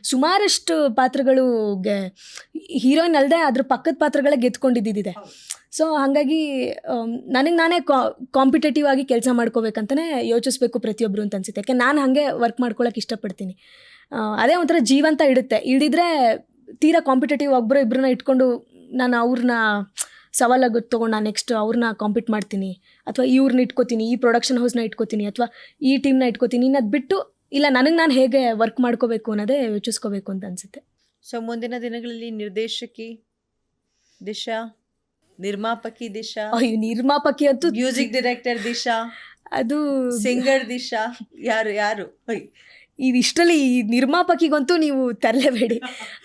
ಸುಮಾರಷ್ಟು ಪಾತ್ರಗಳಿಗೆ ಹೀರೋಯಿನ್ ಅಲ್ಲದೆ ಅದ್ರ ಪಕ್ಕದ ಪಾತ್ರಗಳೇ ಗೆದ್ಕೊಂಡಿದ್ದಿದೆ. ಸೊ ಹಾಗಾಗಿ ನನಗೆ ನಾನೇ ಕಾಂಪಿಟೇಟಿವ್ ಆಗಿ ಕೆಲಸ ಮಾಡ್ಕೋಬೇಕಂತಲೇ ಯೋಚಿಸ್ಬೇಕು ಪ್ರತಿಯೊಬ್ಬರು ಅಂತ ಅನಿಸುತ್ತೆ. ಯಾಕೆ ನಾನು ಹಾಗೆ ವರ್ಕ್ ಮಾಡ್ಕೊಳ್ಳೋಕೆ ಇಷ್ಟಪಡ್ತೀನಿ. ಅದೇ ಒಂಥರ ಜೀವಂತ ಇಡುತ್ತೆ. ಇಲ್ದಿದ್ರೆ ತೀರಾ ಕಾಂಪಿಟೇಟಿವ್ ಒಬ್ಬರು ಇಬ್ಬರನ್ನ ಇಟ್ಕೊಂಡು ನಾನು ಅವ್ರನ್ನ ಸವಾಲಾಗಿ ತೊಗೊಂಡು ನಾನು ನೆಕ್ಸ್ಟ್ ಅವ್ರನ್ನ ಕಾಂಪೀಟ್ ಮಾಡ್ತೀನಿ ಅಥವಾ ಇವ್ರನ್ನ ಇಟ್ಕೋತೀನಿ, ಈ ಪ್ರೊಡಕ್ಷನ್ ಹೌಸ್ನ ಇಟ್ಕೋತೀನಿ ಅಥವಾ ಈ ಟೀಮ್ನ ಇಟ್ಕೋತೀನಿ ಅನ್ನೋದು ಬಿಟ್ಟು, ಇಲ್ಲ ನನಗೆ ನಾನು ಹೇಗೆ ವರ್ಕ್ ಮಾಡ್ಕೋಬೇಕು ಅನ್ನೋದೇ ಯೋಚಿಸ್ಕೋಬೇಕು ಅಂತ ಅನಿಸುತ್ತೆ. ಸೊ ಮುಂದಿನ ದಿನಗಳಲ್ಲಿ ನಿರ್ದೇಶಕಿ ದಿಶಾ, ನಿರ್ಮಾಪಕಿ ದಿಶಾ, ನಿರ್ಮಾಪಕಿ ಅಂತೂ, ಮ್ಯೂಸಿಕ್ ಡೈರೆಕ್ಟರ್ ದಿಶಾ, ಅದು ಸಿಂಗರ್ ದಿಶಾ, ಯಾರು ಇದಿಷ್ಟರಲ್ಲಿ ಈ ನಿರ್ಮಾಪಕಿಗಂತೂ ನೀವು ತರಲೇಬೇಡಿ.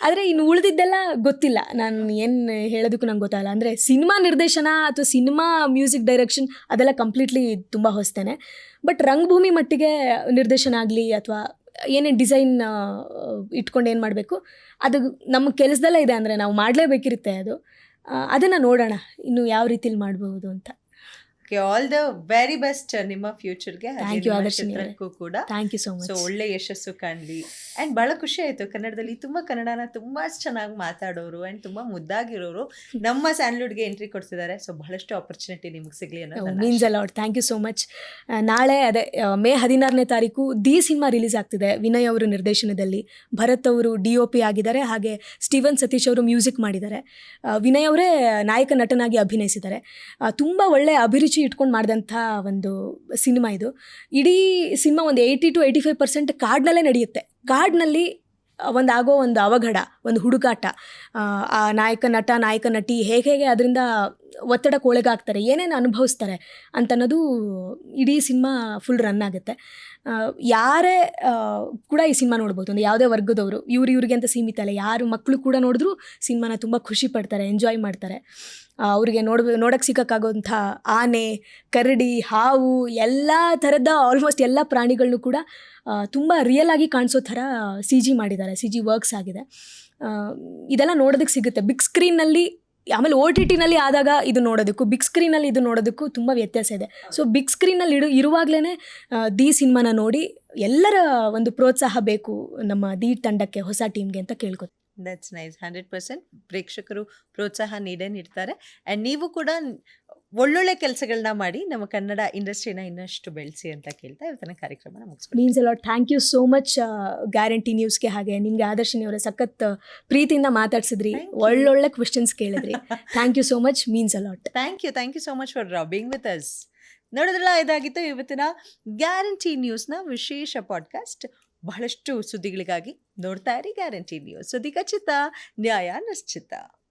ಆದರೆ ಇನ್ನು ಉಳಿದಿದ್ದೆಲ್ಲ ಗೊತ್ತಿಲ್ಲ, ನಾನು ಏನು ಹೇಳೋದಕ್ಕೂ ನಂಗೆ ಗೊತ್ತಾಗಲ್ಲ. ಅಂದರೆ ಸಿನಿಮಾ ನಿರ್ದೇಶನ ಅಥವಾ ಸಿನಿಮಾ ಮ್ಯೂಸಿಕ್ ಡೈರೆಕ್ಷನ್ ಅದೆಲ್ಲ ಕಂಪ್ಲೀಟ್ಲಿ ತುಂಬ ಹೊಸ್ತೇನೆ. ಬಟ್ ರಂಗಭೂಮಿ ಮಟ್ಟಿಗೆ ನಿರ್ದೇಶನ ಆಗಲಿ ಅಥವಾ ಏನೇನು ಡಿಸೈನ್ ಇಟ್ಕೊಂಡು ಏನು ಮಾಡಬೇಕು ಅದು ನಮ್ಮ ಕೆಲಸದಲ್ಲೇ ಇದೆ. ಅಂದರೆ ನಾವು ಮಾಡಲೇಬೇಕಿರುತ್ತೆ ಅದು. ಅದನ್ನು ನೋಡೋಣ ಇನ್ನು ಯಾವ ರೀತಿಲಿ ಮಾಡ್ಬೋದು ಅಂತ. ಆಲ್ ದ ವೆರಿ ಬೆಸ್ಟ್ ನಿಮ್ಮ ಫ್ಯೂಚರ್ಗೆ, ಚಿತ್ರಕ್ಕೂ ಕೂಡ. Thank you so much. So ಒಳ್ಳೆ ಯಶಸ್ಸು ಕಾಣಲಿ. ಆ್ಯಂಡ್ ಭಾಳ ಖುಷಿ ಆಯಿತು, ಕನ್ನಡದಲ್ಲಿ ತುಂಬ ಕನ್ನಡನ ತುಂಬ ಚೆನ್ನಾಗಿ ಮಾತಾಡೋರು ಆ್ಯಂಡ್ ತುಂಬ ಮುದ್ದಾಗಿರೋರು ನಮ್ಮ ಸ್ಯಾಂಡ್ಲ್ವುಡ್ಗೆ ಎಂಟ್ರಿ ಕೊಡ್ತಿದ್ದಾರೆ. ಸೊ ಬಹಳಷ್ಟು ಆಪರ್ಚುನಿಟಿ ನಿಮಗೆ ಸಿಗಲಿ ಅನ್ನೋದು means a lot. Thank you so much. ನಾಳೆ ಅದೇ ಮೇ 16ನೇ ತಾರೀಕು ದಿ ಸಿನಿಮಾ ರಿಲೀಸ್ ಆಗ್ತಿದೆ. ವಿನಯ್ ಅವರು ನಿರ್ದೇಶನದಲ್ಲಿ, ಭರತ್ ಅವರು DOP ಆಗಿದ್ದಾರೆ, ಹಾಗೆ ಸ್ಟೀವನ್ ಸತೀಶ್ ಅವರು ಮ್ಯೂಸಿಕ್ ಮಾಡಿದ್ದಾರೆ. ವಿನಯ್ ಅವರೇ ನಾಯಕ ನಟನಾಗಿ ಅಭಿನಯಿಸಿದ್ದಾರೆ. ತುಂಬ ಒಳ್ಳೆ ಅಭಿರುಚಿ ಇಟ್ಕೊಂಡು ಮಾಡಿದಂಥ ಒಂದು ಸಿನಿಮಾ ಇದು. ಇಡೀ ಸಿನಿಮಾ ಒಂದು 80 to 85% ಕಾಡಿನಲ್ಲೇ ನಡೆಯುತ್ತೆ. ಕಾಡಿನಲ್ಲಿ ಆಗೋ ಒಂದು ಅವಘಡ, ಒಂದು ಹುಡುಕಾಟ, ಆ ನಾಯಕ ನಟಿ ಹೇಗೆ ಅದರಿಂದ ಒತ್ತಡಕ್ಕೆ ಒಳಗಾಗ್ತಾರೆ, ಏನೇನು ಅನುಭವಿಸ್ತಾರೆ ಅಂತನ್ನೋದು ಇಡೀ ಸಿನಿಮಾ ಫುಲ್ ರನ್ ಆಗುತ್ತೆ. ಯಾರೇ ಕೂಡ ಈ ಸಿನಿಮಾ ನೋಡ್ಬೋದು, ಒಂದು ಯಾವುದೇ ವರ್ಗದವರು, ಇವ್ರಿಗೆ ಅಂತ ಸೀಮಿತ ಅಲ್ಲ, ಯಾರು ಮಕ್ಕಳು ಕೂಡ ನೋಡಿದ್ರೂ ಸಿನಿಮಾನ ತುಂಬ ಖುಷಿ ಪಡ್ತಾರೆ, ಎಂಜಾಯ್ ಮಾಡ್ತಾರೆ. ಅವ್ರಿಗೆ ನೋಡೋಕ್ಕೆ ಸಿಗೋಕ್ಕಾಗೋಂಥ ಆನೆ, ಕರಡಿ, ಹಾವು, ಎಲ್ಲ ಥರದ ಆಲ್ಮೋಸ್ಟ್ ಎಲ್ಲ ಪ್ರಾಣಿಗಳನ್ನೂ ಕೂಡ ತುಂಬ ರಿಯಲ್ ಆಗಿ ಕಾಣಿಸೋ ಥರ CG ಮಾಡಿದ್ದಾರೆ, CG ವರ್ಕ್ಸ್ ಆಗಿದೆ. ಇದೆಲ್ಲ ನೋಡೋದಕ್ಕೆ ಸಿಗುತ್ತೆ. ಬಿಗ್ ಸ್ಕ್ರೀನ್ನಲ್ಲಿ ಆಮೇಲೆ ಓ ಟಿ ಟಿನಲ್ಲಿ ಆದಾಗ ಇದು ನೋಡೋದಕ್ಕೂ ಬಿಗ್ ಸ್ಕ್ರೀನಲ್ಲಿ ಇದು ನೋಡೋದಕ್ಕೂ ತುಂಬ ವ್ಯತ್ಯಾಸ ಇದೆ. ಸೊ ಬಿಗ್ ಸ್ಕ್ರೀನಲ್ಲಿ ಇರುವಾಗಲೇ ದಿ ಸಿನಿಮಾನ ನೋಡಿ ಎಲ್ಲರ ಒಂದು ಪ್ರೋತ್ಸಾಹ ಬೇಕು ನಮ್ಮ ದಿ ತಂಡಕ್ಕೆ, ಹೊಸ ಟೀಮ್ಗೆ ಅಂತ ಕೇಳ್ಕೊತೀನಿ. That's nice. 100% ಪ್ರೇಕ್ಷಕರು ಪ್ರೋತ್ಸಾಹ ನೀಡೇ ನೀಡ್ತಾರೆ. ಆ್ಯಂಡ್ ನೀವು ಕೂಡ ಒಳ್ಳೊಳ್ಳೆ ಕೆಲಸಗಳನ್ನ ಮಾಡಿ ನಮ್ಮ ಕನ್ನಡ ಇಂಡಸ್ಟ್ರಿನ ಇನ್ನಷ್ಟು ಬೆಳೆಸಿ ಅಂತ ಕೇಳ್ತಾ ಇವತ್ತಿನ ಕಾರ್ಯಕ್ರಮನ ಮುಗಿಸ್ಬಿಡ್ತೀನಿ. Means a lot. Thank you so much guarantee ನ್ಯೂಸ್ಗೆ, ಹಾಗೆ ನಿಮಗೆ ಆದರ್ಶಿನಿ ಅವರ ಸಖತ್ ಪ್ರೀತಿಯಿಂದ ಮಾತಾಡ್ಸಿದ್ರಿ, Thank you. ಒಳ್ಳೊಳ್ಳೆ ಕ್ವೆಶನ್ಸ್ ಕೇಳಿದ್ರಿ. Thank you so much, means a lot. Thank you so much for being with us. ನೋಡಿದ್ರಲ್ಲ, ಇದಾಗಿತ್ತು ಇವತ್ತಿನ ಗ್ಯಾರಂಟಿ ನ್ಯೂಸ್ನ ವಿಶೇಷ ಪಾಡ್ಕಾಸ್ಟ್. ಬಹಳಷ್ಟು ಸುದ್ದಿಗಳಿಗಾಗಿ ನೋಡ್ತಾ ಇರಿ ಗ್ಯಾರಂಟಿ ನ್ಯೂಸ್. ಸುದ್ದಿ ಖಚಿತ, ನ್ಯಾಯ ನಿಶ್ಚಿತ.